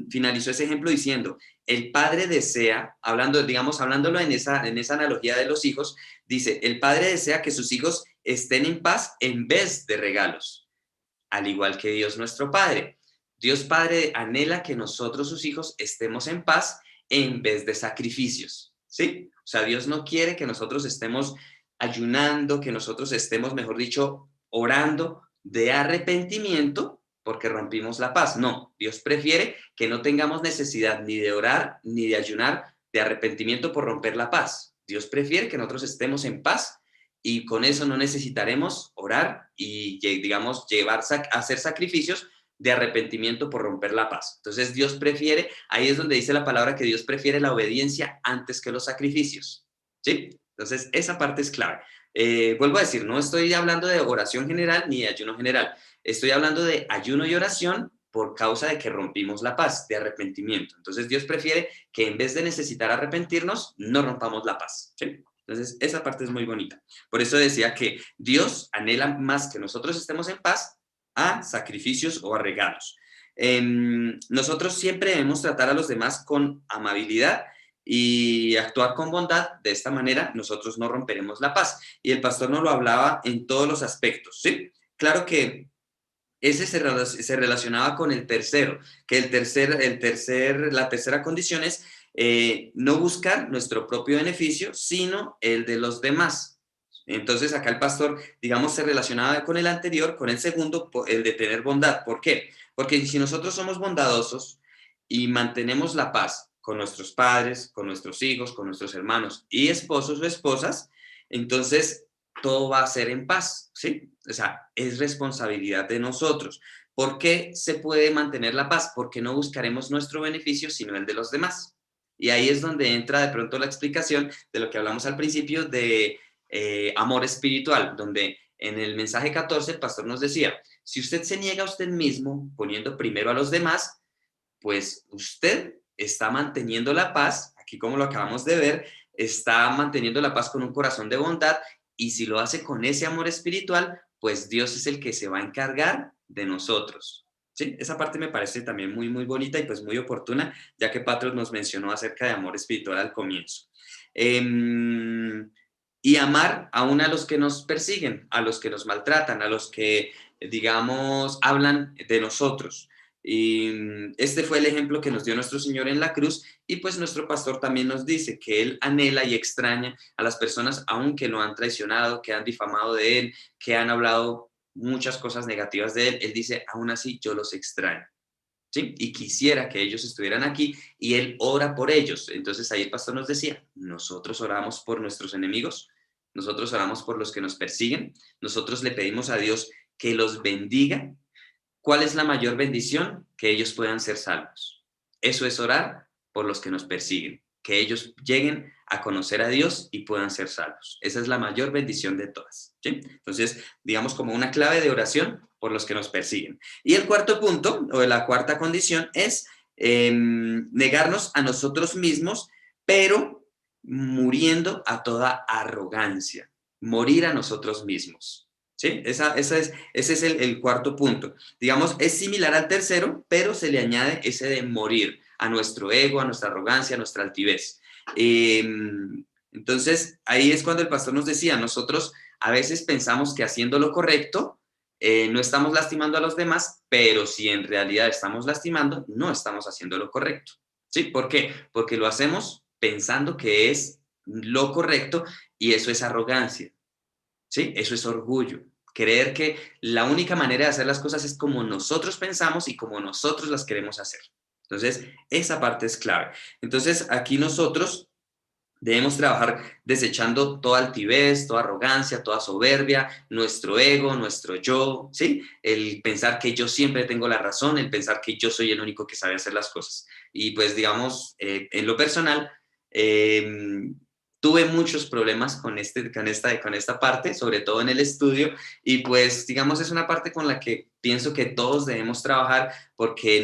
finalizó ese ejemplo diciendo, el padre desea, hablándolo en esa analogía de los hijos, dice, el padre desea que sus hijos estén en paz en vez de regalos, al igual que Dios nuestro Padre. Dios Padre anhela que nosotros, sus hijos, estemos en paz en vez de sacrificios, ¿sí? O sea, Dios no quiere que nosotros estemos ayunando, que nosotros estemos, mejor dicho, orando de arrepentimiento porque rompimos la paz. No, Dios prefiere que no tengamos necesidad ni de orar ni de ayunar de arrepentimiento por romper la paz. Dios prefiere que nosotros estemos en paz y con eso no necesitaremos orar y, digamos, hacer sacrificios de arrepentimiento por romper la paz. Entonces Dios prefiere, ahí es donde dice la palabra que Dios prefiere la obediencia antes que los sacrificios, ¿sí? Entonces esa parte es clave. Vuelvo a decir, no estoy hablando de oración general ni de ayuno general, estoy hablando de ayuno y oración por causa de que rompimos la paz, de arrepentimiento. Entonces Dios prefiere que en vez de necesitar arrepentirnos, no rompamos la paz, ¿sí? Entonces, esa parte es muy bonita. Por eso decía que Dios anhela más que nosotros estemos en paz a sacrificios o a regalos. Nosotros siempre debemos tratar a los demás con amabilidad y actuar con bondad. De esta manera, nosotros no romperemos la paz. Y el pastor nos lo hablaba en todos los aspectos, ¿sí? Claro que ese se relacionaba con el tercero, que la tercera condición es no buscar nuestro propio beneficio, sino el de los demás. Entonces acá el pastor, digamos, se relacionaba con el anterior, con el segundo, el de tener bondad. ¿Por qué? Porque si nosotros somos bondadosos y mantenemos la paz con nuestros padres, con nuestros hijos, con nuestros hermanos y esposos o esposas, entonces todo va a ser en paz, ¿sí? O sea, es responsabilidad de nosotros. ¿Por qué se puede mantener la paz? Porque no buscaremos nuestro beneficio, sino el de los demás. Y ahí es donde entra de pronto la explicación de lo que hablamos al principio de amor espiritual, donde en el mensaje 14 el pastor nos decía, si usted se niega a usted mismo poniendo primero a los demás, pues usted está manteniendo la paz, aquí como lo acabamos de ver, está manteniendo la paz con un corazón de bondad y si lo hace con ese amor espiritual, pues Dios es el que se va a encargar de nosotros. ¿Sí? Esa parte me parece también muy, muy bonita y pues muy oportuna, ya que Patros nos mencionó acerca de amor espiritual al comienzo. y amar aún a los que nos persiguen, a los que nos maltratan, a los que, digamos, hablan de nosotros. Y este fue el ejemplo que nos dio nuestro Señor en la cruz, y pues nuestro pastor también nos dice que Él anhela y extraña a las personas aún que lo han traicionado, que han difamado de Él, que han hablado muchas cosas negativas de Él. Él dice, aún así yo los extraño, ¿sí? Y quisiera que ellos estuvieran aquí, y Él ora por ellos. Entonces ahí el pastor nos decía, nosotros oramos por nuestros enemigos, nosotros oramos por los que nos persiguen, nosotros le pedimos a Dios que los bendiga. ¿Cuál es la mayor bendición? Que ellos puedan ser salvos. Eso es orar por los que nos persiguen, que ellos lleguen a conocer a Dios y puedan ser salvos. Esa es la mayor bendición de todas, ¿sí? Entonces, digamos como una clave de oración por los que nos persiguen. Y el cuarto punto, o la cuarta condición, es negarnos a nosotros mismos, pero muriendo a toda arrogancia. Morir a nosotros mismos. ¿Sí? Ese es el cuarto punto. Digamos, es similar al tercero, pero se le añade ese de morir a nuestro ego, a nuestra arrogancia, a nuestra altivez. Entonces, ahí es cuando el pastor nos decía, nosotros a veces pensamos que haciendo lo correcto, no estamos lastimando a los demás, pero si en realidad estamos lastimando, no estamos haciendo lo correcto. ¿Sí? ¿Por qué? Porque lo hacemos pensando que es lo correcto, y eso es arrogancia. ¿Sí? Eso es orgullo. Creer que la única manera de hacer las cosas es como nosotros pensamos y como nosotros las queremos hacer. Entonces, esa parte es clave. Entonces, aquí nosotros debemos trabajar desechando toda altivez, toda arrogancia, toda soberbia, nuestro ego, nuestro yo, ¿sí? El pensar que yo siempre tengo la razón, el pensar que yo soy el único que sabe hacer las cosas. Y pues, digamos, en lo personal, tuve muchos problemas con esta parte, sobre todo en el estudio, y pues, digamos, es una parte con la que pienso que todos debemos trabajar, porque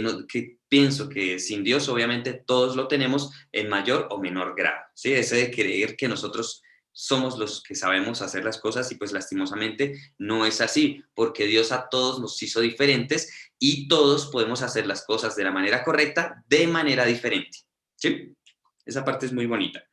pienso que sin Dios, obviamente, todos lo tenemos en mayor o menor grado, ¿sí? Ese de creer que nosotros somos los que sabemos hacer las cosas, y pues lastimosamente no es así, porque Dios a todos nos hizo diferentes, y todos podemos hacer las cosas de la manera correcta, de manera diferente, ¿sí? Esa parte es muy bonita.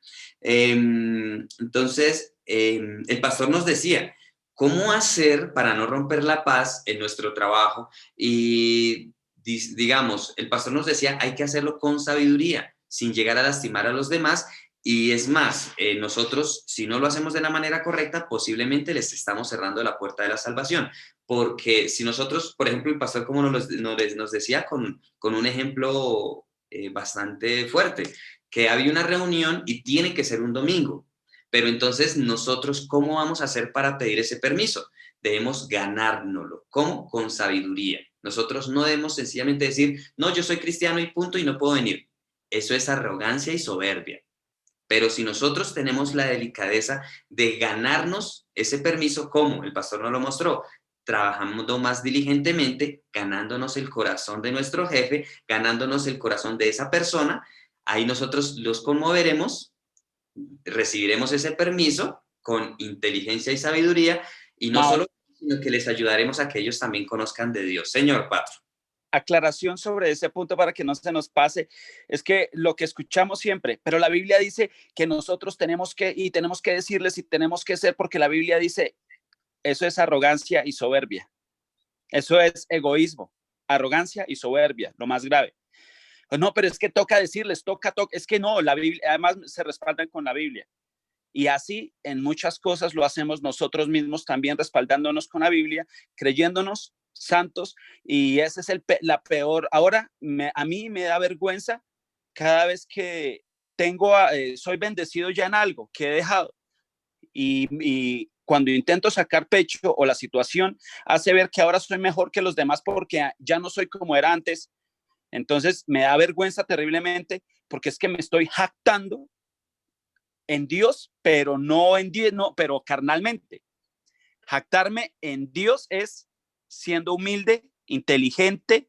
Entonces, el pastor nos decía, ¿cómo hacer para no romper la paz en nuestro trabajo? Y digamos, el pastor nos decía, hay que hacerlo con sabiduría, sin llegar a lastimar a los demás. Y es más, nosotros, si no lo hacemos de la manera correcta, posiblemente les estamos cerrando la puerta de la salvación. Porque si nosotros, por ejemplo, el pastor como nos decía con un ejemplo bastante fuerte, que había una reunión y tiene que ser un domingo. Pero entonces nosotros, ¿cómo vamos a hacer para pedir ese permiso? Debemos ganárnoslo. ¿Cómo? Con sabiduría. Nosotros no debemos sencillamente decir, no, yo soy cristiano y punto y no puedo venir. Eso es arrogancia y soberbia. Pero si nosotros tenemos la delicadeza de ganarnos ese permiso, ¿cómo? El pastor nos lo mostró, trabajando más diligentemente, ganándonos el corazón de nuestro jefe, ganándonos el corazón de esa persona. Ahí nosotros los conmoveremos, recibiremos ese permiso con inteligencia y sabiduría, y no solo, sino que les ayudaremos a que ellos también conozcan de Dios. Señor Patro. Aclaración sobre ese punto para que no se nos pase, es que lo que escuchamos siempre, pero la Biblia dice que nosotros tenemos que decirles y tenemos que ser, porque la Biblia dice, eso es arrogancia y soberbia, eso es egoísmo, arrogancia y soberbia, lo más grave. No, pero es que toca decirles, toca, es que no, la Biblia, además se respaldan con la Biblia. Y así en muchas cosas lo hacemos nosotros mismos, también respaldándonos con la Biblia, creyéndonos santos, y ese es la peor. Ahora, a mí me da vergüenza cada vez que soy bendecido ya en algo que he dejado, y cuando intento sacar pecho, o la situación hace ver que ahora soy mejor que los demás porque ya no soy como era antes, entonces me da vergüenza terriblemente, porque es que me estoy jactando en Dios, pero no en Dios, no, pero carnalmente. Jactarme en Dios es siendo humilde, inteligente,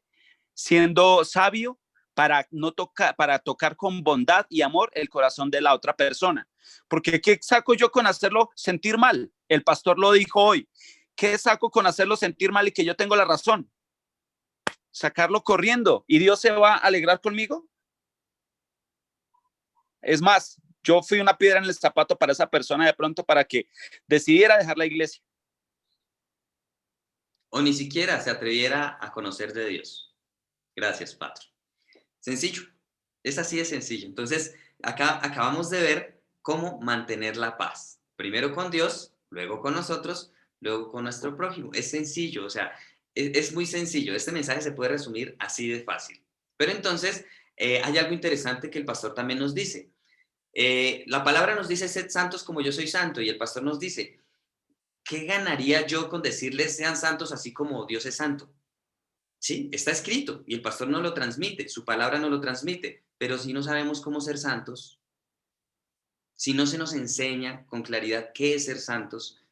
siendo sabio, para tocar con bondad y amor el corazón de la otra persona. Porque ¿qué saco yo con hacerlo sentir mal? El pastor lo dijo hoy. ¿Qué saco con hacerlo sentir mal y que yo tengo la razón? Sacarlo corriendo, ¿y Dios se va a alegrar conmigo? Es más, yo fui una piedra en el zapato para esa persona de pronto para que decidiera dejar la iglesia. O ni siquiera se atreviera a conocer de Dios. Gracias, Patro. Sencillo. Es así de sencillo. Entonces, acá acabamos de ver cómo mantener la paz. Primero con Dios, luego con nosotros, luego con nuestro prójimo. Es sencillo, o sea, es muy sencillo. Este mensaje se puede resumir así de fácil. Pero entonces, hay algo interesante que el pastor también nos dice. La palabra nos dice, sed santos como yo soy santo, y el pastor nos dice, ¿qué ganaría yo con decirles sean santos así como Dios es santo? Sí, está escrito y el pastor no lo transmite, su palabra no lo transmite, pero si no sabemos cómo ser santos, si no se nos enseña con claridad qué es ser santos,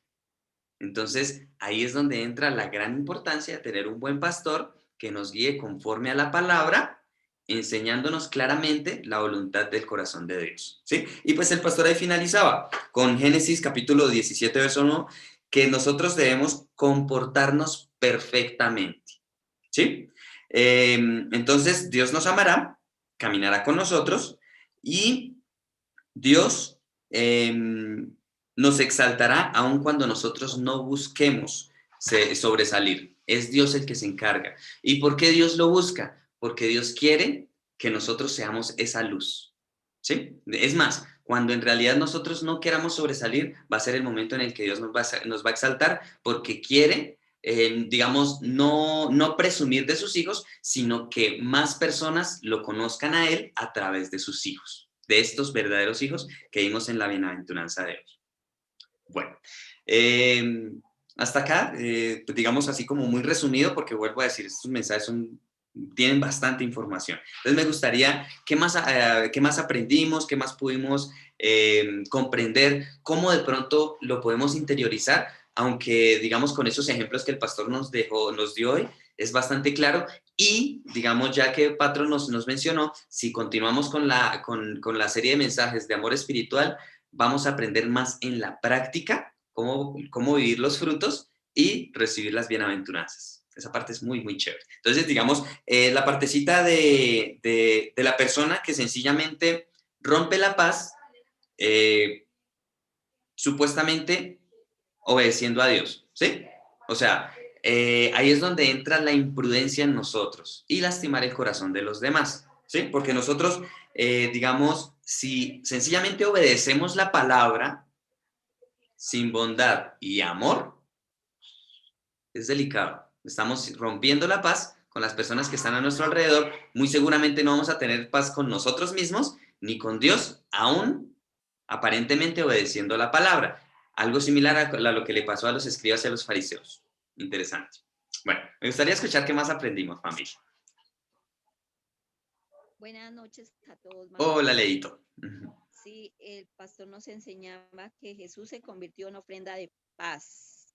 entonces ahí es donde entra la gran importancia de tener un buen pastor que nos guíe conforme a la palabra, enseñándonos claramente la voluntad del corazón de Dios, ¿sí? Y pues el pastor ahí finalizaba con Génesis capítulo 17, verso 1, que nosotros debemos comportarnos perfectamente, ¿sí? Entonces Dios nos amará, caminará con nosotros y Dios nos exaltará aun cuando nosotros no busquemos sobresalir. Es Dios el que se encarga. ¿Y por qué Dios lo busca? Porque Dios quiere que nosotros seamos esa luz. ¿Sí? Es más, cuando en realidad nosotros no queramos sobresalir, va a ser el momento en el que Dios nos va a exaltar porque quiere, digamos, no presumir de sus hijos, sino que más personas lo conozcan a Él a través de sus hijos, de estos verdaderos hijos que vimos en la bienaventuranza de Dios. Bueno, hasta acá, pues digamos así como muy resumido, porque vuelvo a decir, estos mensajes tienen bastante información. Entonces me gustaría, ¿qué más aprendimos? ¿Qué más pudimos comprender? ¿Cómo de pronto lo podemos interiorizar? Aunque, digamos, con esos ejemplos que el pastor nos dio hoy, es bastante claro. Y, digamos, ya que Patro nos mencionó, si continuamos con la serie de mensajes de amor espiritual, vamos a aprender más en la práctica cómo vivir los frutos y recibir las bienaventuranzas. Esa parte es muy, muy chévere. Entonces, digamos, la partecita de la persona que sencillamente rompe la paz, supuestamente obedeciendo a Dios, ¿sí? O sea, ahí es donde entra la imprudencia en nosotros y lastimar el corazón de los demás, ¿sí? Porque nosotros, digamos, si sencillamente obedecemos la palabra sin bondad y amor, es delicado. Estamos rompiendo la paz con las personas que están a nuestro alrededor. Muy seguramente no vamos a tener paz con nosotros mismos ni con Dios, aún aparentemente obedeciendo la palabra. Algo similar a lo que le pasó a los escribas y a los fariseos. Interesante. Bueno, me gustaría escuchar qué más aprendimos, familia. Buenas noches a todos. Hola, Leito. Sí, el pastor nos enseñaba que Jesús se convirtió en ofrenda de paz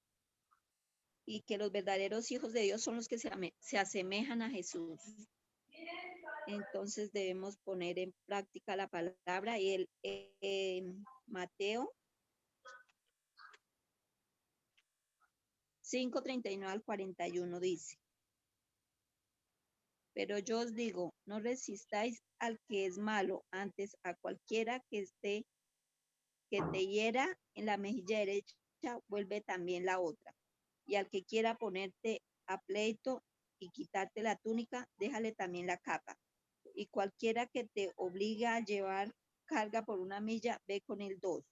y que los verdaderos hijos de Dios son los que se asemejan a Jesús. Entonces debemos poner en práctica la palabra y Mateo 5:39 al 41 dice: Pero yo os digo, no resistáis al que es malo, antes a cualquiera que te hiera en la mejilla derecha, vuelve también la otra. Y al que quiera ponerte a pleito y quitarte la túnica, déjale también la capa. Y cualquiera que te obligue a llevar carga por una milla, ve con él 2.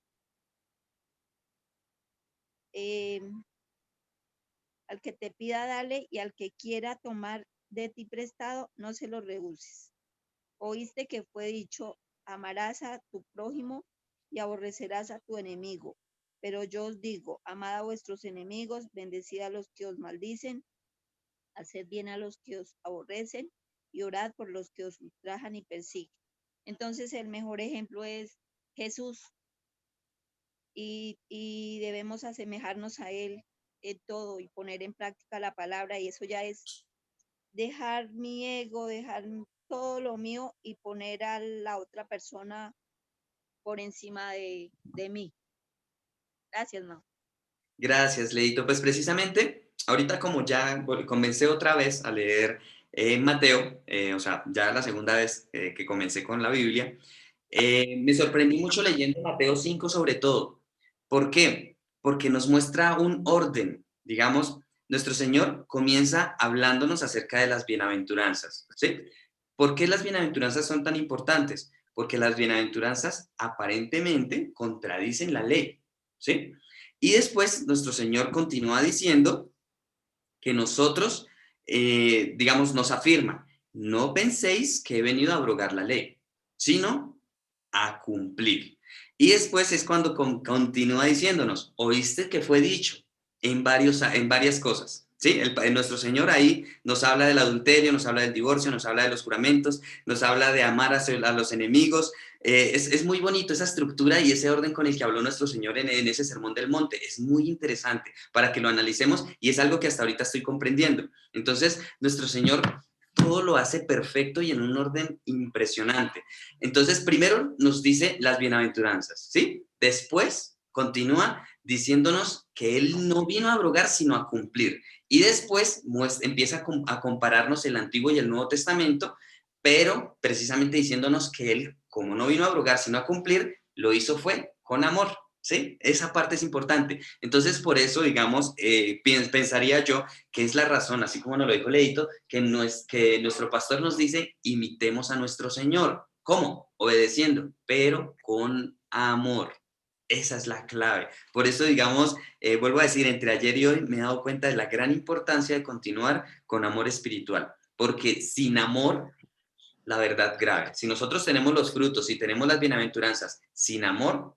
Al que te pida, dale, y al que quiera tomar de ti prestado, no se lo rehuses. Oíste que fue dicho, amarás a tu prójimo y aborrecerás a tu enemigo. Pero yo os digo, amad a vuestros enemigos, bendecid a los que os maldicen, haced bien a los que os aborrecen y orad por los que os ultrajan y persiguen. Entonces el mejor ejemplo es Jesús y debemos asemejarnos a Él en todo y poner en práctica la palabra, y eso ya es dejar mi ego, dejar todo lo mío y poner a la otra persona por encima de mí. Gracias, Mau. Gracias, Leito. Pues precisamente, ahorita como ya comencé otra vez a leer Mateo, o sea, ya la segunda vez que comencé con la Biblia, Me sorprendí mucho leyendo Mateo 5 sobre todo. ¿Por qué? Porque nos muestra un orden. Digamos, nuestro Señor comienza hablándonos acerca de las bienaventuranzas, ¿sí? ¿Por qué las bienaventuranzas son tan importantes? Porque las bienaventuranzas aparentemente contradicen la ley, ¿sí? Y después nuestro Señor continúa diciendo que nosotros, digamos, nos afirma, no penséis que he venido a abrogar la ley, sino a cumplir. Y después es cuando continúa diciéndonos, oíste que fue dicho en varias cosas. ¿Sí? Nuestro Señor ahí nos habla del adulterio, nos habla del divorcio, nos habla de los juramentos, nos habla de amar a los enemigos. Es muy bonito esa estructura y ese orden con el que habló nuestro Señor en ese sermón del monte. Es muy interesante para que lo analicemos y es algo que hasta ahorita estoy comprendiendo. Entonces, nuestro Señor todo lo hace perfecto y en un orden impresionante. Entonces, primero nos dice las bienaventuranzas, ¿sí? Después continúa diciéndonos que Él no vino a abrogar, sino a cumplir. Y después empieza a compararnos el Antiguo y el Nuevo Testamento, pero precisamente diciéndonos que Él, como no vino a abrogar, sino a cumplir, lo hizo fue con amor, ¿sí? Esa parte es importante. Entonces, por eso, digamos, pensaría yo que es la razón, así como nos lo dijo Leito, que nuestro pastor nos dice, imitemos a nuestro Señor. ¿Cómo? Obedeciendo, pero con amor. Esa es la clave. Por eso, digamos, vuelvo a decir, entre ayer y hoy me he dado cuenta de la gran importancia de continuar con amor espiritual, porque sin amor, la verdad grave. Si nosotros tenemos los frutos y tenemos las bienaventuranzas sin amor,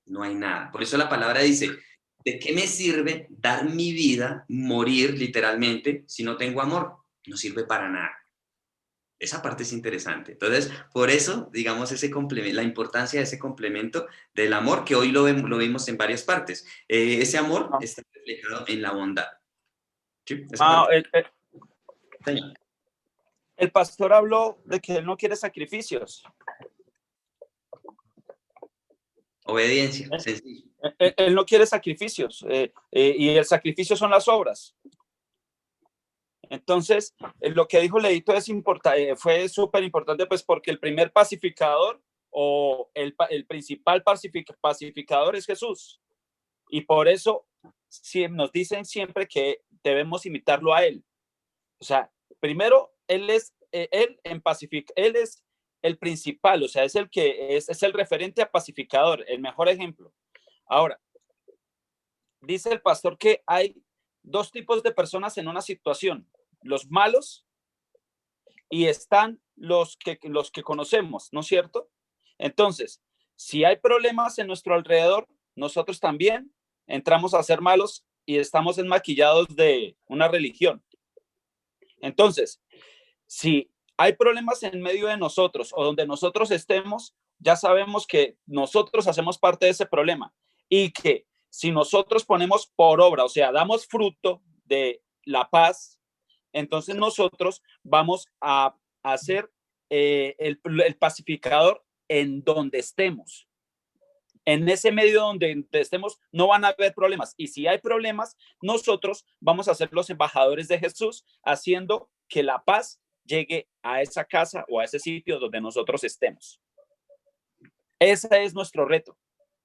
no hay nada. Por eso la palabra dice, ¿de qué me sirve dar mi vida, morir literalmente, si no tengo amor? No sirve para nada. Esa parte es interesante. Entonces, por eso, digamos, ese complemento, la importancia de ese complemento del amor, que hoy lo vimos en varias partes. Ese amor Ah, está reflejado en la bondad. ¿Sí? ¿Es ah, correcto? el, Señor. el pastor habló de que él no quiere sacrificios. Obediencia, sencillo. Él no quiere sacrificios y el sacrificio son las obras. Entonces, lo que dijo Leito fue súper importante, pues porque el primer pacificador o el principal pacificador es Jesús. Y por eso nos dicen siempre que debemos imitarlo a él. O sea, primero, él es el principal, o sea, es el que es el referente a pacificador, el mejor ejemplo. Ahora, dice el pastor que hay dos tipos de personas en una situación, los malos y están los que conocemos, ¿no es cierto? Entonces, si hay problemas en nuestro alrededor, nosotros también entramos a ser malos y estamos enmaquillados de una religión. Entonces, si hay problemas en medio de nosotros o donde nosotros estemos, ya sabemos que nosotros hacemos parte de ese problema y que si nosotros ponemos por obra, o sea, damos fruto de la paz, entonces nosotros vamos a ser el pacificador en donde estemos. En ese medio donde estemos no van a haber problemas. Y si hay problemas, nosotros vamos a ser los embajadores de Jesús, haciendo que la paz llegue a esa casa o a ese sitio donde nosotros estemos. Ese es nuestro reto.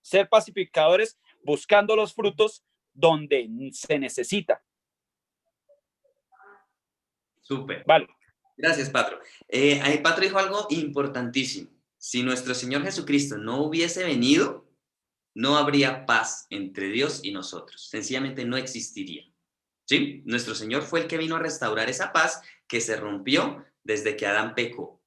Ser pacificadores buscando los frutos donde se necesita. Súper. Vale. Gracias, Patro. Patro dijo algo importantísimo. Si nuestro Señor Jesucristo no hubiese venido, no habría paz entre Dios y nosotros. Sencillamente no existiría. ¿Sí? Nuestro Señor fue el que vino a restaurar esa paz que se rompió desde que Adán pecó.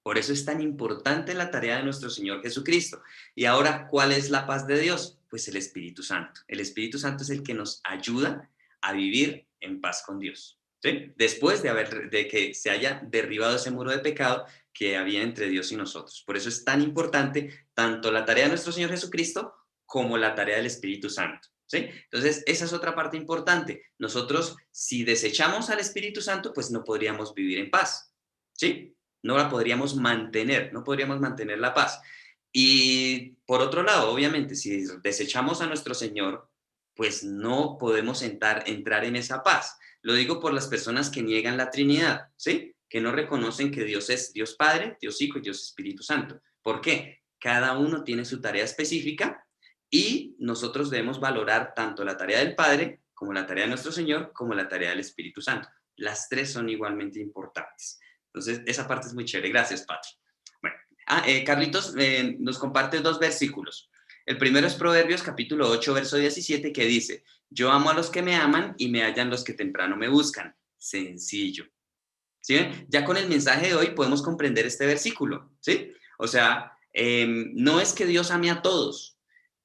Por eso es tan importante la tarea de nuestro Señor Jesucristo. Y ahora, ¿cuál es la paz de Dios? Pues el Espíritu Santo. El Espíritu Santo es el que nos ayuda a vivir en paz con Dios. ¿Sí? Después de que se haya derribado ese muro de pecado que había entre Dios y nosotros. Por eso es tan importante tanto la tarea de nuestro Señor Jesucristo como la tarea del Espíritu Santo. ¿Sí? Entonces, esa es otra parte importante. Nosotros, si desechamos al Espíritu Santo, pues no podríamos vivir en paz. ¿Sí? No la podríamos mantener, no podríamos mantener la paz. Y por otro lado, obviamente, si desechamos a nuestro Señor, pues no podemos entrar en esa paz. Lo digo por las personas que niegan la Trinidad, ¿sí? Que no reconocen que Dios es Dios Padre, Dios Hijo y Dios Espíritu Santo. ¿Por qué? Cada uno tiene su tarea específica y nosotros debemos valorar tanto la tarea del Padre como la tarea de nuestro Señor, como la tarea del Espíritu Santo. Las tres son igualmente importantes. Entonces, esa parte es muy chévere. Gracias, Patri. Bueno, Carlitos nos comparte 2 versículos. El primero es Proverbios capítulo 8, verso 17, que dice, yo amo a los que me aman y me hallan los que temprano me buscan. Sencillo. ¿Sí ven? Ya con el mensaje de hoy podemos comprender este versículo, ¿sí? O sea, no es que Dios ame a todos.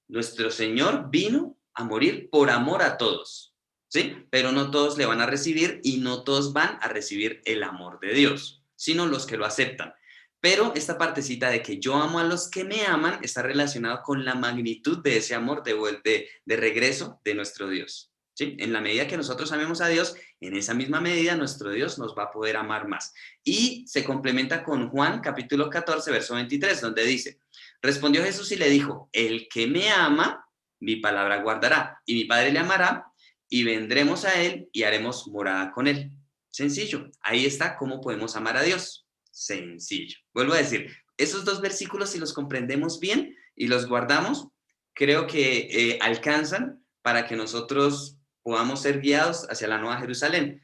Nuestro Señor vino a morir por amor a todos, ¿sí? Pero no todos le van a recibir y no todos van a recibir el amor de Dios, sino los que lo aceptan. Pero esta partecita de que yo amo a los que me aman está relacionado con la magnitud de ese amor de regreso de nuestro Dios, ¿sí? En la medida que nosotros amemos a Dios, en esa misma medida nuestro Dios nos va a poder amar más. Y se complementa con Juan capítulo 14, verso 23, donde dice, respondió Jesús y le dijo, el que me ama, mi palabra guardará, y mi Padre le amará, y vendremos a él y haremos morada con él. Sencillo, ahí está cómo podemos amar a Dios. Sencillo. Vuelvo a decir, esos 2 versículos, si los comprendemos bien y los guardamos, creo que alcanzan para que nosotros podamos ser guiados hacia la Nueva Jerusalén.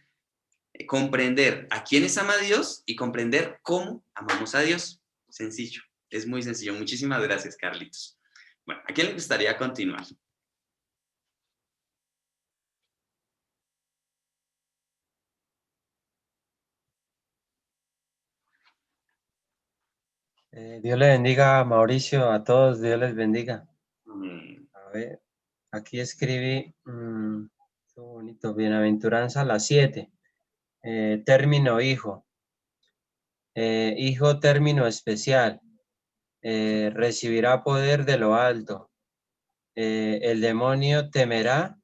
Comprender a quiénes ama Dios y comprender cómo amamos a Dios. Sencillo, es muy sencillo. Muchísimas gracias, Carlitos. Bueno, ¿a quién le gustaría continuar? Dios le bendiga, Mauricio, a todos, Dios les bendiga. Mm, A ver, aquí escribí, qué bonito, bienaventuranza, la 7, término hijo, hijo término especial, recibirá poder de lo alto, el demonio temerá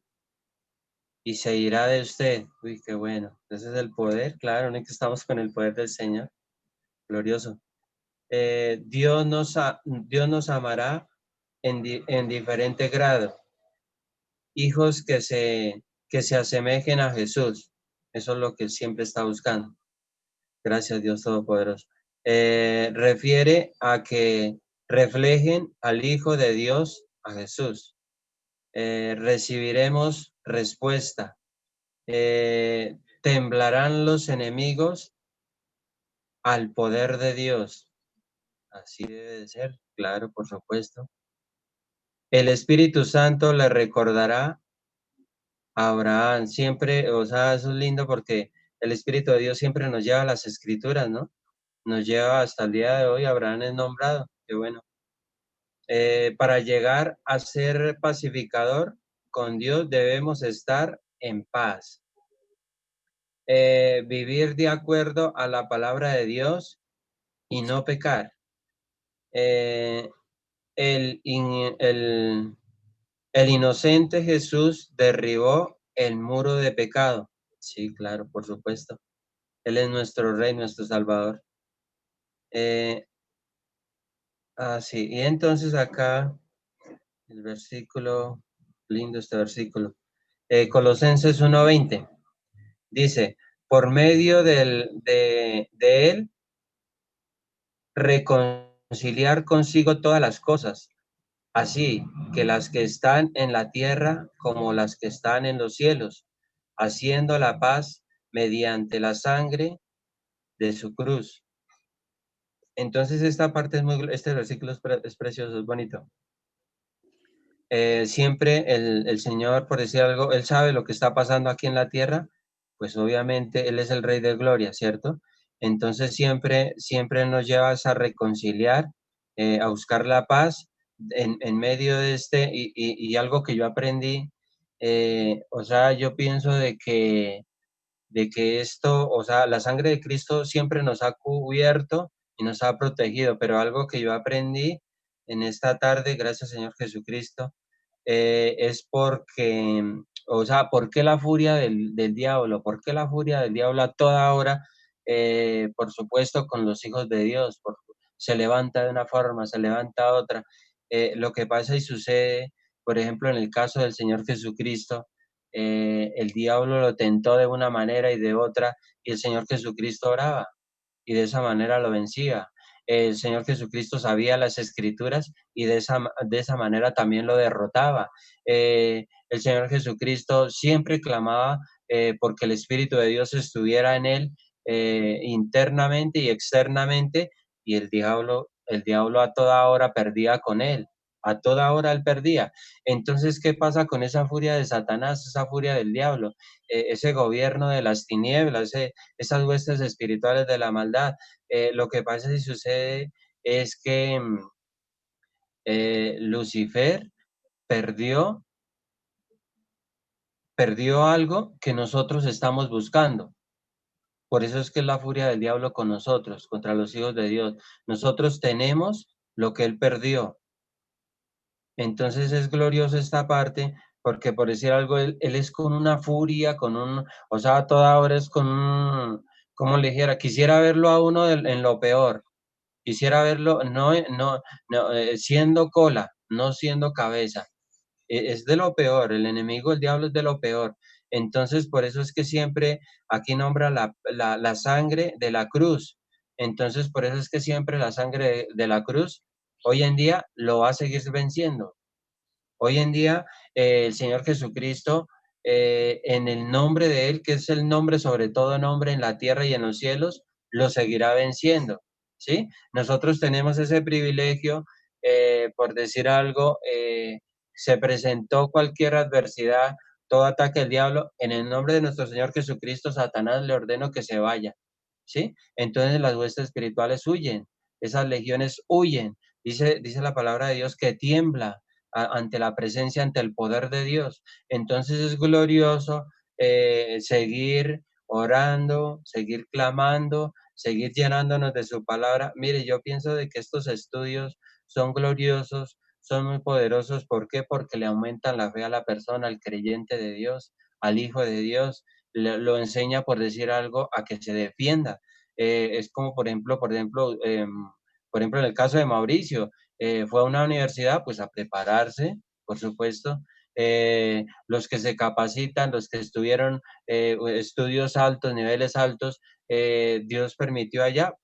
y se irá de usted. Uy, qué bueno, ese es el poder, claro, no es que estamos con el poder del Señor, glorioso. Dios nos amará en diferente grado. Hijos que se asemejen a Jesús. Eso es lo que Él siempre está buscando. Gracias, Dios Todopoderoso. Refiere a que reflejen al Hijo de Dios, a Jesús. Recibiremos respuesta. Temblarán los enemigos al poder de Dios. Así debe de ser, claro, por supuesto. El Espíritu Santo le recordará a Abraham siempre, o sea, eso es lindo porque el Espíritu de Dios siempre nos lleva a las Escrituras, ¿no? Nos lleva hasta el día de hoy, Abraham es nombrado, qué bueno. Para llegar a ser pacificador con Dios debemos estar en paz. Vivir de acuerdo a la palabra de Dios y no pecar. Eh, el inocente Jesús derribó el muro de pecado. Sí, claro, por supuesto. Él es nuestro Rey, nuestro Salvador. Sí, y entonces acá el versículo, lindo este versículo. Colosenses 1:20 dice, por medio de él, reconciliar consigo todas las cosas, así que las que están en la tierra como las que están en los cielos, haciendo la paz mediante la sangre de su cruz. Entonces esta parte este versículo es precioso, es bonito. Siempre el Señor, por decir algo, Él sabe lo que está pasando aquí en la tierra, pues obviamente Él es el Rey de Gloria, ¿cierto? Entonces siempre nos lleva a reconciliar, a buscar la paz en medio de y algo que yo aprendí, o sea, yo pienso de que esto, o sea, la sangre de Cristo siempre nos ha cubierto y nos ha protegido, pero algo que yo aprendí en esta tarde, gracias Señor Jesucristo, es porque, o sea, ¿por qué la furia del diablo? ¿Por qué la furia del diablo a toda hora? Por supuesto, con los hijos de Dios, se levanta de una forma, se levanta otra. Lo que pasa y sucede, por ejemplo, en el caso del Señor Jesucristo, el diablo lo tentó de una manera y de otra, y el Señor Jesucristo oraba, y de esa manera lo vencía. el Señor Jesucristo sabía las escrituras y de esa manera también lo derrotaba. El Señor Jesucristo siempre clamaba porque el Espíritu de Dios estuviera en él internamente y externamente, y el diablo a toda hora perdía con él. A toda hora él perdía. Entonces, ¿qué pasa con esa furia de Satanás, esa furia del diablo? Ese gobierno de las tinieblas, esas huestes espirituales de la maldad. Lo que pasa y sucede es que Lucifer perdió, perdió algo que nosotros estamos buscando. Por eso es que es la furia del diablo con nosotros, contra los hijos de Dios. Nosotros tenemos lo que él perdió. Entonces es glorioso esta parte, porque por decir algo, él es con una furia, o sea, a toda hora es con como le dijera, quisiera verlo a uno en lo peor, quisiera verlo no siendo cola, no siendo cabeza. Es de lo peor, el enemigo, el diablo es de lo peor. Entonces, por eso es que siempre aquí nombra la sangre de la cruz. Entonces, por eso es que siempre la sangre de la cruz, hoy en día lo va a seguir venciendo. Hoy en día, el Señor Jesucristo, en el nombre de Él, que es el nombre sobre todo nombre en la tierra y en los cielos, lo seguirá venciendo, ¿sí? Nosotros tenemos ese privilegio, por decir algo, se presentó cualquier adversidad, todo ataque del diablo, en el nombre de nuestro Señor Jesucristo, Satanás le ordeno que se vaya, ¿sí? Entonces las huestes espirituales huyen, esas legiones huyen. Dice la palabra de Dios que tiembla ante la presencia, ante el poder de Dios. Entonces es glorioso seguir orando, seguir clamando, seguir llenándonos de su palabra. Mire, yo pienso de que estos estudios son gloriosos, son muy poderosos. ¿Por qué? Porque le aumentan la fe a la persona, al creyente de Dios, al Hijo de Dios. Lo enseña, por decir algo, a que se defienda. Es como, por ejemplo, en el caso de Mauricio, fue a una universidad pues a prepararse, por supuesto. Los que se capacitan, los que estuvieron estudios altos, niveles altos, Dios permitió allá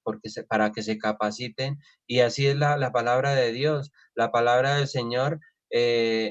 para que se capaciten, y así es la palabra de Dios, la palabra del Señor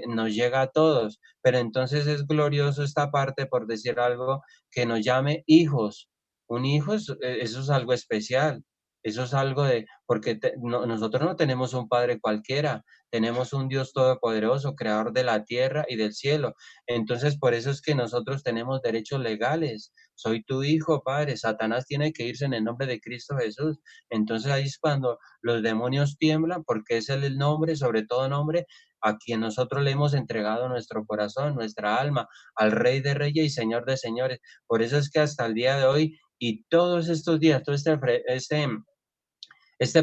nos llega a todos, pero entonces es glorioso esta parte, por decir algo, que nos llame hijos. Un hijo, eso es algo especial, eso es algo porque nosotros no tenemos un padre cualquiera, tenemos un Dios todopoderoso, creador de la tierra y del cielo. Entonces, por eso es que nosotros tenemos derechos legales. Soy tu hijo, Padre. Satanás tiene que irse en el nombre de Cristo Jesús. Entonces ahí es cuando los demonios tiemblan, porque es el nombre, sobre todo nombre, a quien nosotros le hemos entregado nuestro corazón, nuestra alma, al Rey de Reyes y Señor de Señores. Por eso es que hasta el día de hoy y todos estos días, todo este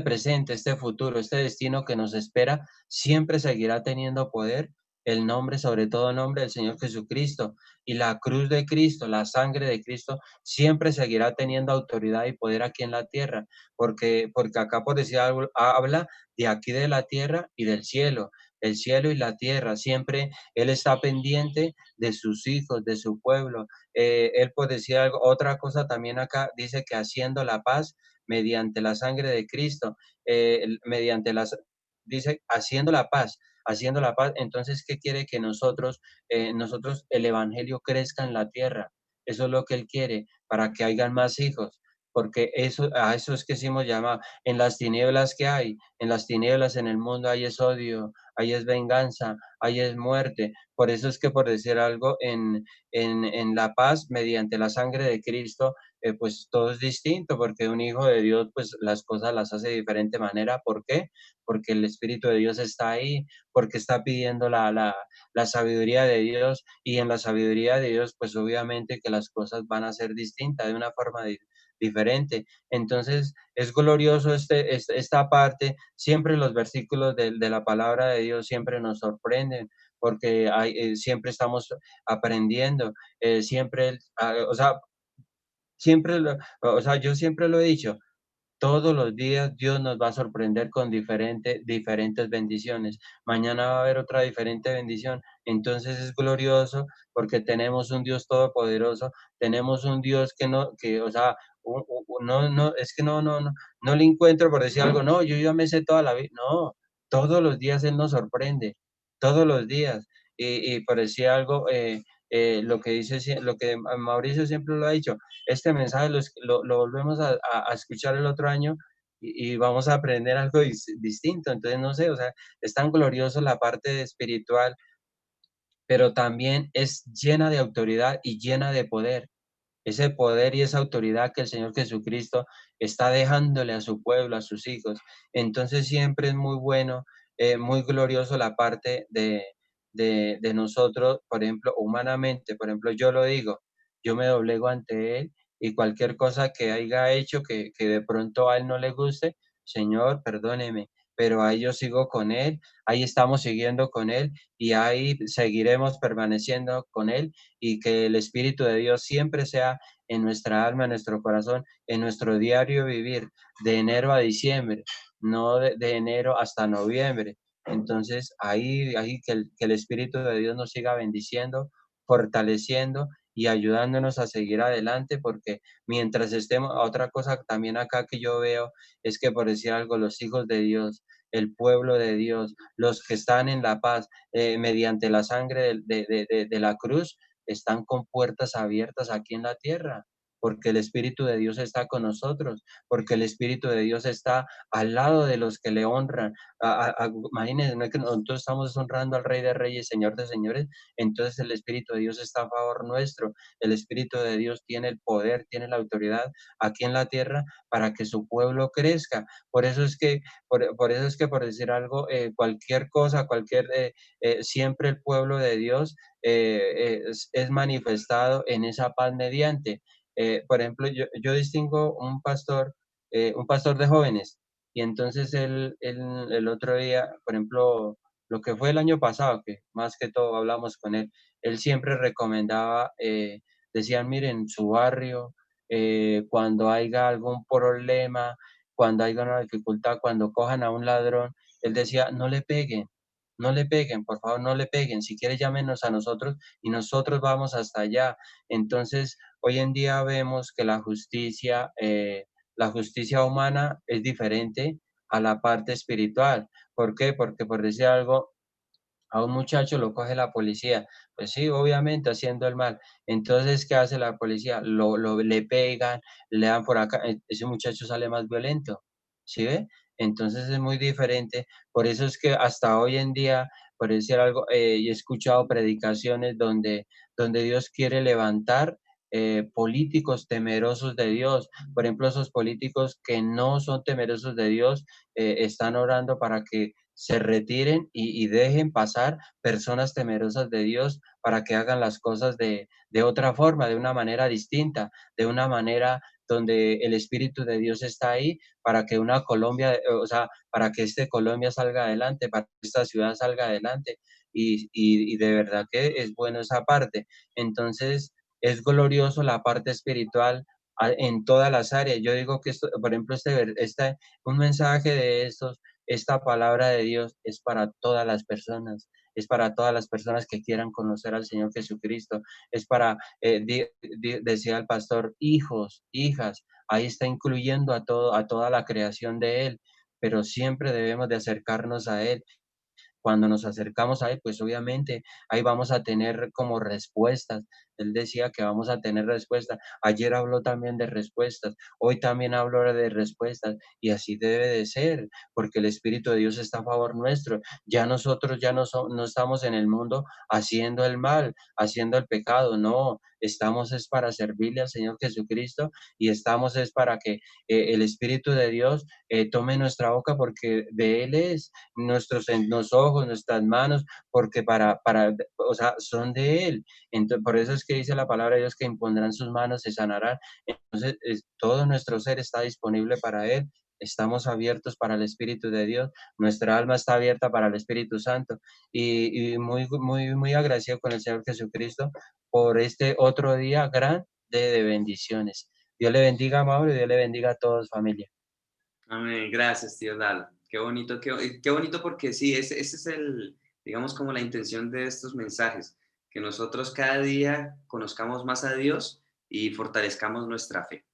presente, este futuro, este destino que nos espera, siempre seguirá teniendo poder el nombre, sobre todo nombre del Señor Jesucristo, y la cruz de Cristo, la sangre de Cristo, siempre seguirá teniendo autoridad y poder aquí en la tierra, porque acá, por decir algo, habla de aquí de la tierra y del cielo, el cielo y la tierra, siempre Él está pendiente de sus hijos, de su pueblo. Él, por decir algo, otra cosa también acá dice que haciendo la paz mediante la sangre de Cristo, mediante dice, haciendo la paz. Entonces, ¿qué quiere? Que nosotros, el Evangelio crezca en la tierra. Eso es lo que Él quiere, para que hayan más hijos, porque a eso es que hemos llamado. En las tinieblas que hay, en las tinieblas en el mundo hay es odio, hay es venganza, hay es muerte. Por eso es que, por decir algo, en la paz, mediante la sangre de Cristo, pues todo es distinto, porque un hijo de Dios, pues las cosas las hace de diferente manera. ¿Por qué? Porque el Espíritu de Dios está ahí, porque está pidiendo la sabiduría de Dios, y en la sabiduría de Dios, pues obviamente que las cosas van a ser distintas, de una forma diferente. Entonces, es glorioso esta parte. Siempre los versículos de la palabra de Dios siempre nos sorprenden, porque siempre estamos aprendiendo, siempre, o sea, yo siempre lo he dicho, todos los días Dios nos va a sorprender con diferentes bendiciones. Mañana va a haber otra diferente bendición. Entonces es glorioso porque tenemos un Dios todopoderoso, tenemos un Dios o sea, no, es que no le encuentro por decir algo, no, yo ya me sé toda la vida, no, todos los días Él nos sorprende, todos los días, y por decir algo, lo que dice, lo que Mauricio siempre lo ha dicho, este mensaje lo volvemos a escuchar el otro año y vamos a aprender algo distinto, entonces no sé, o sea, es tan glorioso la parte espiritual, pero también es llena de autoridad y llena de poder. Ese poder y esa autoridad que el Señor Jesucristo está dejándole a su pueblo, a sus hijos. Entonces siempre es muy bueno, muy glorioso la parte de nosotros, por ejemplo, humanamente. Por ejemplo, yo lo digo, yo me doblego ante Él y cualquier cosa que haya hecho que de pronto a Él no le guste, Señor, perdóneme, pero ahí yo sigo con Él, ahí estamos siguiendo con Él y ahí seguiremos permaneciendo con Él y que el Espíritu de Dios siempre sea en nuestra alma, en nuestro corazón, en nuestro diario vivir, de enero a diciembre, no de enero hasta noviembre. Entonces, ahí que el Espíritu de Dios nos siga bendiciendo, fortaleciendo y ayudándonos a seguir adelante, porque mientras estemos, otra cosa también acá que yo veo es que por decir algo, los hijos de Dios, el pueblo de Dios, los que están en la paz, mediante la sangre de la cruz, están con puertas abiertas aquí en la tierra, porque el Espíritu de Dios está con nosotros, porque el Espíritu de Dios está al lado de los que le honran. Imagínense, no es que nosotros estamos honrando al Rey de Reyes, Señor de Señores, entonces el Espíritu de Dios está a favor nuestro, el Espíritu de Dios tiene el poder, tiene la autoridad aquí en la tierra para que su pueblo crezca. Por eso es que, por eso es que por decir algo, cualquier cosa, siempre el pueblo de Dios es manifestado en esa paz mediante. Por ejemplo, yo distingo un pastor de jóvenes, y entonces el otro día, por ejemplo, lo que fue el año pasado, que más que todo hablamos con él siempre recomendaba, decían, miren, su barrio, cuando haya algún problema, cuando haya una dificultad, cuando cojan a un ladrón, él decía, no le peguen, por favor, no le peguen, si quiere llámenos a nosotros y nosotros vamos hasta allá. Entonces, hoy en día vemos que la justicia humana es diferente a la parte espiritual. ¿Por qué? Porque por decir algo, a un muchacho lo coge la policía, pues sí, obviamente haciendo el mal. Entonces, ¿qué hace la policía? Le pegan, le dan por acá, ese muchacho sale más violento, ¿sí ve? Entonces es muy diferente. Por eso es que hasta hoy en día, por decir algo, he escuchado predicaciones donde Dios quiere levantar políticos temerosos de Dios. Por ejemplo, esos políticos que no son temerosos de Dios, están orando para que se retiren y dejen pasar personas temerosas de Dios para que hagan las cosas de otra forma, de una manera distinta, de una manera donde el Espíritu de Dios está ahí para que una Colombia, o sea, para que este Colombia salga adelante, para que esta ciudad salga adelante. Y de verdad que es bueno esa parte. Entonces, es glorioso la parte espiritual en todas las áreas. Yo digo que esto, por ejemplo, un mensaje de estos, esta palabra de Dios es para todas las personas, es para todas las personas que quieran conocer al Señor Jesucristo, es para, decía el pastor, hijos, hijas, ahí está incluyendo a toda la creación de Él, pero siempre debemos de acercarnos a Él. Cuando nos acercamos a Él, pues obviamente ahí vamos a tener como respuestas. Él decía que vamos a tener respuestas. Ayer habló también de respuestas, hoy también habló de respuestas y así debe de ser, porque el Espíritu de Dios está a favor nuestro. Ya nosotros ya no estamos en el mundo haciendo el mal, haciendo el pecado, no. Estamos es para servirle al Señor Jesucristo y estamos es para que el Espíritu de Dios tome nuestra boca porque de Él es en los ojos, nuestras manos, porque o sea, son de Él. Entonces, por eso es que dice la palabra de Dios que impondrán sus manos, se sanarán. Entonces, todo nuestro ser está disponible para Él. Estamos abiertos para el Espíritu de Dios, nuestra alma está abierta para el Espíritu Santo y muy agradecido con el Señor Jesucristo por este otro día grande de bendiciones. Dios le bendiga, Mauro, y Dios le bendiga a todos, familia. Amén, gracias, tío Lalo. Qué bonito porque sí, ese es digamos, como la intención de estos mensajes, que nosotros cada día conozcamos más a Dios y fortalezcamos nuestra fe.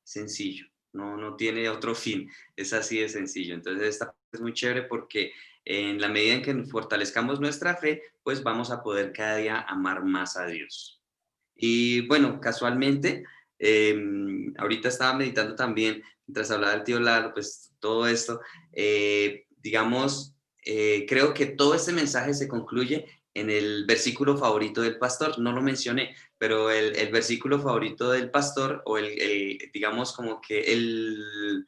sencillo, no tiene otro fin, es así de sencillo. Entonces esta es muy chévere porque en la medida en que fortalezcamos nuestra fe, pues vamos a poder cada día amar más a Dios. Y bueno, casualmente, ahorita estaba meditando también, mientras hablaba el tío Lalo, pues todo esto, digamos, creo que todo este mensaje se concluye en el versículo favorito del pastor. No lo mencioné, pero el versículo favorito del pastor, o digamos como que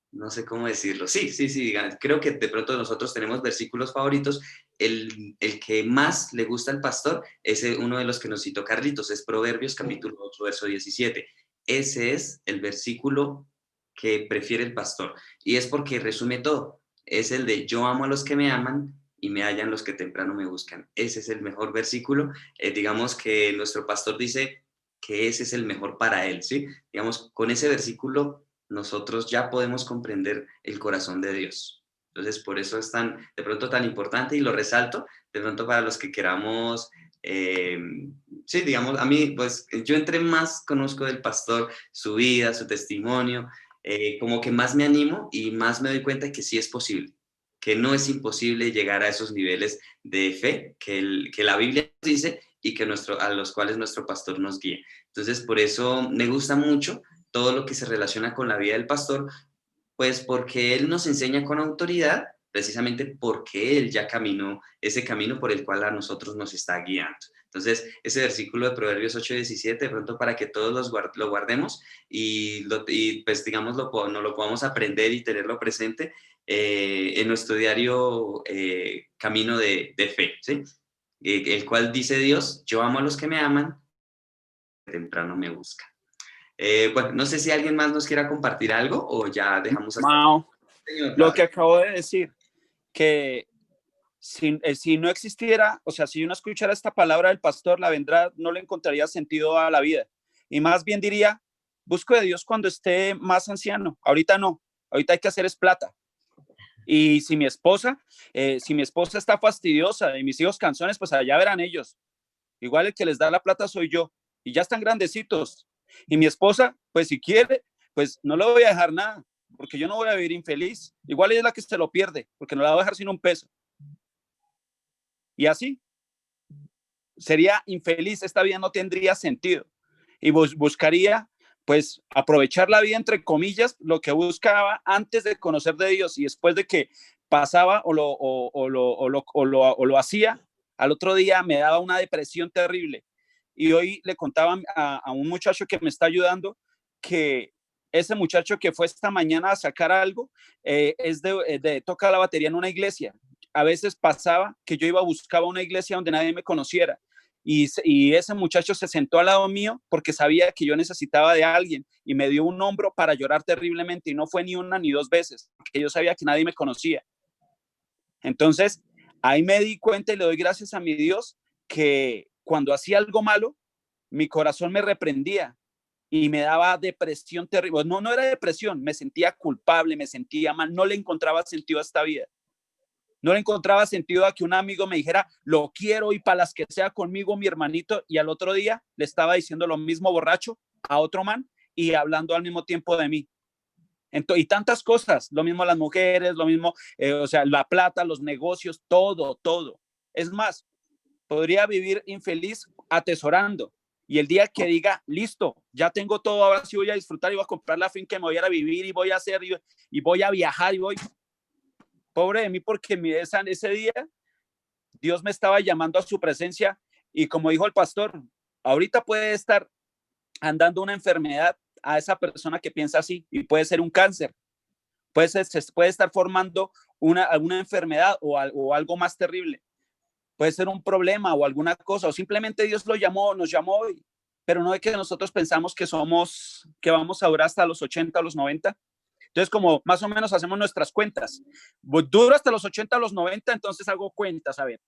no sé cómo decirlo. Sí, sí, sí, creo que de pronto nosotros tenemos versículos favoritos. El que más le gusta al pastor es uno de los que nos citó Carlitos, es Proverbios capítulo 8, verso 17. Ese es el versículo que prefiere el pastor. Y es porque resume todo. Es el de yo amo a los que me aman y me hallan los que temprano me buscan. Ese es el mejor versículo. Digamos que nuestro pastor dice que ese es el mejor para él, ¿sí? Digamos, con ese versículo nosotros ya podemos comprender el corazón de Dios. Entonces, por eso es de pronto tan importante, y lo resalto, de pronto para los que queramos, sí, digamos, a mí, pues yo entre más conozco del pastor, su vida, su testimonio, como que más me animo y más me doy cuenta de que sí es posible, que no es imposible llegar a esos niveles de fe que la Biblia nos dice y que a los cuales nuestro pastor nos guía. Entonces, por eso me gusta mucho todo lo que se relaciona con la vida del pastor, pues porque él nos enseña con autoridad, precisamente porque él ya caminó ese camino por el cual a nosotros nos está guiando. Entonces, ese versículo de Proverbios 8:17, de pronto para que todos lo guardemos y pues digamos, no lo podamos aprender y tenerlo presente en nuestro diario camino de fe, ¿sí? El cual dice Dios: yo amo a los que me aman, temprano me buscan. Bueno, no sé si alguien más nos quiera compartir algo o ya dejamos hasta aquí. Mao, Señor lo Pablo. que acabo de decir, que si no existiera, o sea, si uno escuchara esta palabra del pastor, la verdad no le encontraría sentido a la vida. Y más bien diría, busco de Dios cuando esté más anciano. Ahorita no, ahorita hay que hacer es plata. Y si mi esposa está fastidiosa y mis hijos canzones, pues allá verán ellos. Igual el que les da la plata soy yo. Y ya están grandecitos. Y mi esposa, pues si quiere, pues no le voy a dejar nada, porque yo no voy a vivir infeliz. Igual ella es la que se lo pierde, porque no la va a dejar sin un peso. Y así sería infeliz, esta vida no tendría sentido. Y buscaría, pues, aprovechar la vida, entre comillas, lo que buscaba antes de conocer de Dios, y después de que pasaba o lo hacía, al otro día me daba una depresión terrible. Y hoy le contaba a un muchacho que me está ayudando que ese muchacho que fue esta mañana a sacar algo toca la batería en una iglesia. A veces pasaba que yo buscaba una iglesia donde nadie me conociera. Y ese muchacho se sentó al lado mío porque sabía que yo necesitaba de alguien y me dio un hombro para llorar terriblemente, y no fue ni una ni dos veces, porque yo sabía que nadie me conocía. Entonces, ahí me di cuenta y le doy gracias a mi Dios que cuando hacía algo malo, mi corazón me reprendía y me daba depresión terrible. No era depresión, me sentía culpable, me sentía mal, no le encontraba sentido a esta vida. No le encontraba sentido a que un amigo me dijera, lo quiero y para las que sea conmigo, mi hermanito, y al otro día le estaba diciendo lo mismo borracho a otro man y hablando al mismo tiempo de mí. Y tantas cosas, lo mismo las mujeres, lo mismo, o sea, la plata, los negocios, todo. Es más, podría vivir infeliz atesorando. Y el día que diga, listo, ya tengo todo, ahora sí voy a disfrutar y voy a comprar la finca, me voy a ir a vivir y voy a hacer y voy a viajar y voy. Pobre de mí, porque ese día Dios me estaba llamando a su presencia y como dijo el pastor, ahorita puede estar andando una enfermedad a esa persona que piensa así y puede ser un cáncer, se puede estar formando alguna enfermedad o algo más terrible, puede ser un problema o alguna cosa, o simplemente Dios nos llamó hoy, pero no es que nosotros pensamos que vamos a durar hasta los 80 o los 90. Entonces, como más o menos hacemos nuestras cuentas, duro hasta los 80 o los 90, entonces hago cuentas, a ver,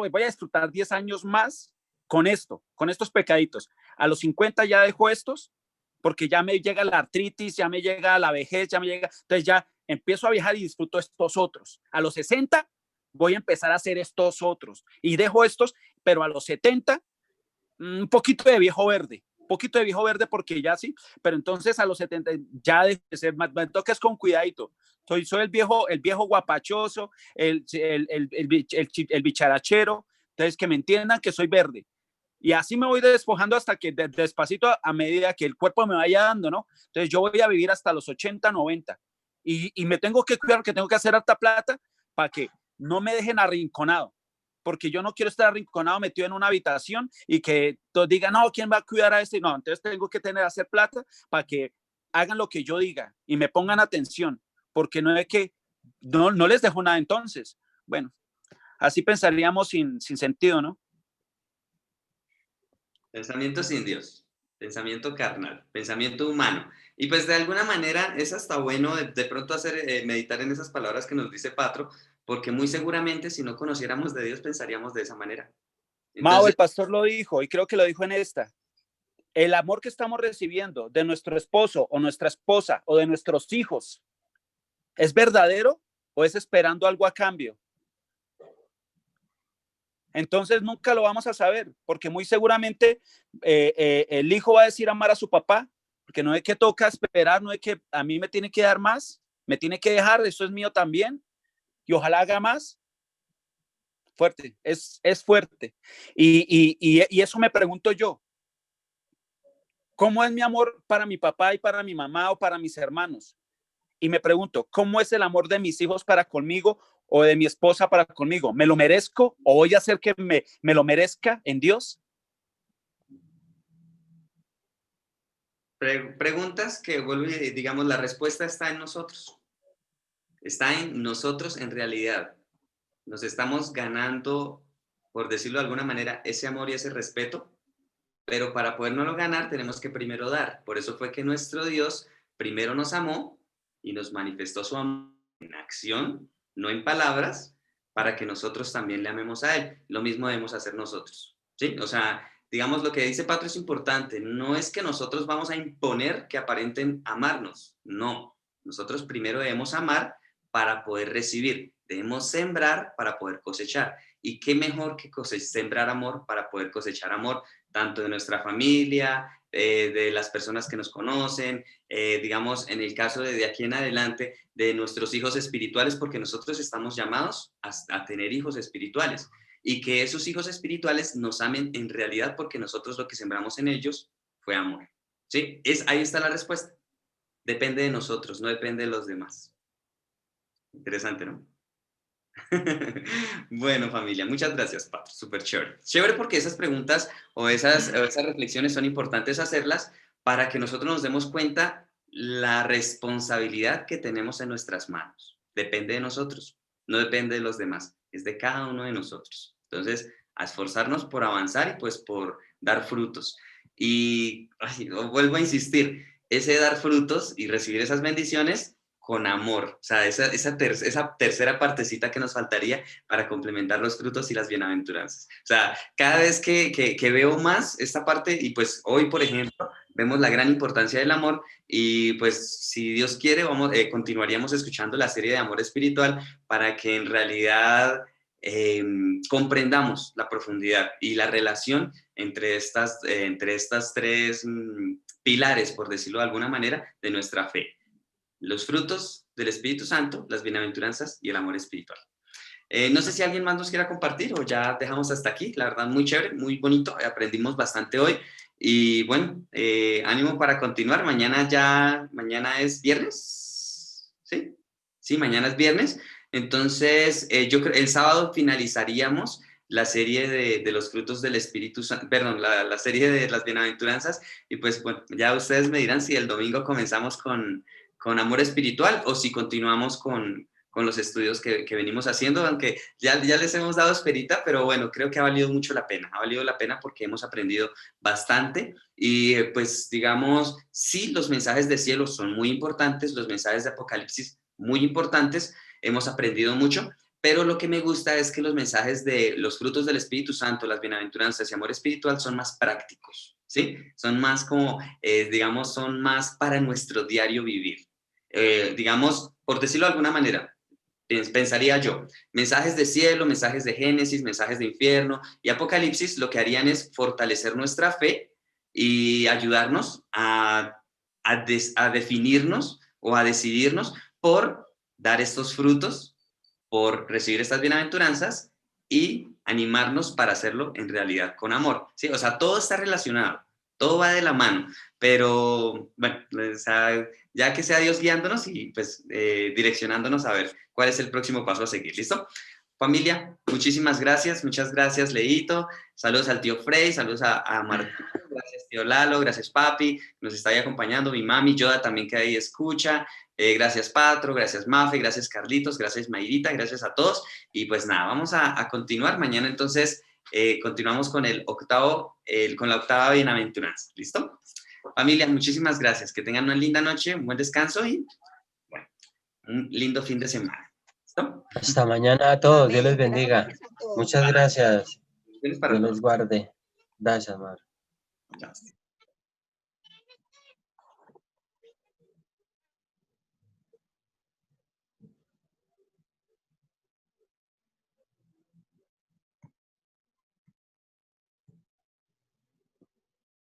voy a disfrutar 10 años más con estos pecaditos. A los 50 ya dejo estos, porque ya me llega la artritis, ya me llega la vejez, entonces ya empiezo a viajar y disfruto estos otros. A los 60 voy a empezar a hacer estos otros y dejo estos, pero a los 70 un poquito de viejo verde, poquito de viejo verde porque ya sí, pero entonces a los 70 ya de ser, me toca es con cuidadito. Soy el viejo guapachoso, el bicharachero, entonces que me entiendan que soy verde. Y así me voy despojando hasta que despacito a medida que el cuerpo me vaya dando, ¿no? Entonces yo voy a vivir hasta los 80, 90 y me tengo que cuidar, que tengo que hacer harta plata para que no me dejen arrinconado, porque yo no quiero estar arrinconado metido en una habitación y que todos digan, no, ¿quién va a cuidar a este? No, entonces tengo que hacer plata para que hagan lo que yo diga y me pongan atención, porque no es que no les dejo nada entonces. Bueno, así pensaríamos sin sentido, ¿no? Pensamiento sin Dios, pensamiento carnal, pensamiento humano. Y pues de alguna manera es hasta bueno de pronto hacer, meditar en esas palabras que nos dice Patro, porque muy seguramente si no conociéramos de Dios pensaríamos de esa manera. Mao, el Entonces, pastor lo dijo y creo que lo dijo en esta. El amor que estamos recibiendo de nuestro esposo o nuestra esposa o de nuestros hijos, ¿es verdadero o es esperando algo a cambio? Entonces nunca lo vamos a saber, porque muy seguramente el hijo va a decir amar a su papá, porque no es que toca esperar, no es que a mí me tiene que dar más, me tiene que dejar, eso es mío también, y ojalá haga más. Fuerte, es fuerte. Y eso me pregunto yo, ¿cómo es mi amor para mi papá y para mi mamá o para mis hermanos? Y me pregunto, ¿cómo es el amor de mis hijos para conmigo o de mi esposa para conmigo? ¿Me lo merezco o voy a hacer que me lo merezca en Dios? preguntas que vuelve, digamos, la respuesta está en nosotros. Está en nosotros en realidad. Nos estamos ganando, por decirlo de alguna manera, ese amor y ese respeto, pero para podernoslo ganar tenemos que primero dar. Por eso fue que nuestro Dios primero nos amó y nos manifestó su amor en acción, no en palabras, para que nosotros también le amemos a Él. Lo mismo debemos hacer nosotros, ¿sí? O sea, digamos, lo que dice Patro es importante. No es que nosotros vamos a imponer que aparenten amarnos, no. Nosotros primero debemos amar para poder recibir. Debemos sembrar para poder cosechar. ¿Y qué mejor que sembrar amor para poder cosechar amor? Tanto de nuestra familia, de las personas que nos conocen, digamos, en el caso de aquí en adelante, de nuestros hijos espirituales, porque nosotros estamos llamados a tener hijos espirituales y que esos hijos espirituales nos amen en realidad porque nosotros lo que sembramos en ellos fue amor. ¿Sí? Ahí está la respuesta. Depende de nosotros, no depende de los demás. Interesante, ¿no? Bueno, familia, muchas gracias, Patro. Súper chévere. Chévere porque esas preguntas o esas reflexiones son importantes hacerlas para que nosotros nos demos cuenta la responsabilidad que tenemos en nuestras manos. Depende de nosotros, no depende de los demás, es de cada uno de nosotros. Entonces, a esforzarnos por avanzar y pues por dar frutos. Y vuelvo a insistir, ese dar frutos y recibir esas bendiciones con amor, o sea, esa tercera partecita que nos faltaría para complementar los frutos y las bienaventuranzas. O sea, cada vez que veo más esta parte, y pues hoy, por ejemplo, vemos la gran importancia del amor, y pues si Dios quiere, continuaríamos escuchando la serie de amor espiritual para que en realidad comprendamos la profundidad y la relación entre estas tres pilares, por decirlo de alguna manera, de nuestra fe. Los frutos del Espíritu Santo, las bienaventuranzas y el amor espiritual. No sé si alguien más nos quiera compartir o ya dejamos hasta aquí. La verdad, muy chévere, muy bonito. Aprendimos bastante hoy. Y bueno, ánimo para continuar. Mañana es viernes. ¿Sí? Sí, mañana es viernes. Entonces, yo creo el sábado finalizaríamos la serie de los frutos del Espíritu Santo, perdón, la serie de las bienaventuranzas. Y pues, bueno, ya ustedes me dirán si el domingo comenzamos con amor espiritual o si continuamos con los estudios que venimos haciendo, aunque ya les hemos dado esperita, pero bueno, creo que ha valido mucho la pena, porque hemos aprendido bastante y pues digamos, sí, los mensajes de cielo son muy importantes, los mensajes de Apocalipsis muy importantes, hemos aprendido mucho, pero lo que me gusta es que los mensajes de los frutos del Espíritu Santo, las bienaventuranzas y amor espiritual son más prácticos, ¿sí? Son más como, digamos, son más para nuestro diario vivir. Digamos, por decirlo de alguna manera, pensaría yo, mensajes de cielo, mensajes de Génesis, mensajes de infierno y Apocalipsis lo que harían es fortalecer nuestra fe y ayudarnos a definirnos o a decidirnos por dar estos frutos, por recibir estas bienaventuranzas y animarnos para hacerlo en realidad con amor, ¿sí? O sea, todo está relacionado, todo va de la mano, pero bueno, o sea, ya que sea Dios guiándonos y pues direccionándonos a ver cuál es el próximo paso a seguir, ¿listo? Familia, muchísimas gracias, muchas gracias, Leito, saludos al tío Frey, saludos a Martín, gracias tío Lalo, gracias papi, nos está ahí acompañando, mi mami, Yoda también que ahí escucha, gracias Patro, gracias Mafe, gracias Carlitos, gracias Mayrita, gracias a todos, y pues nada, vamos a continuar, mañana entonces continuamos con con la octava bienaventuranza, ¿listo? Familia, muchísimas gracias, que tengan una linda noche, un buen descanso y bueno, un lindo fin de semana. ¿Listo? Hasta mañana a todos. Dios les Amén. bendiga. Gracias a todos. Muchas gracias. Bendiciones para Dios todos. les guarde. Gracias, Mar. Gracias.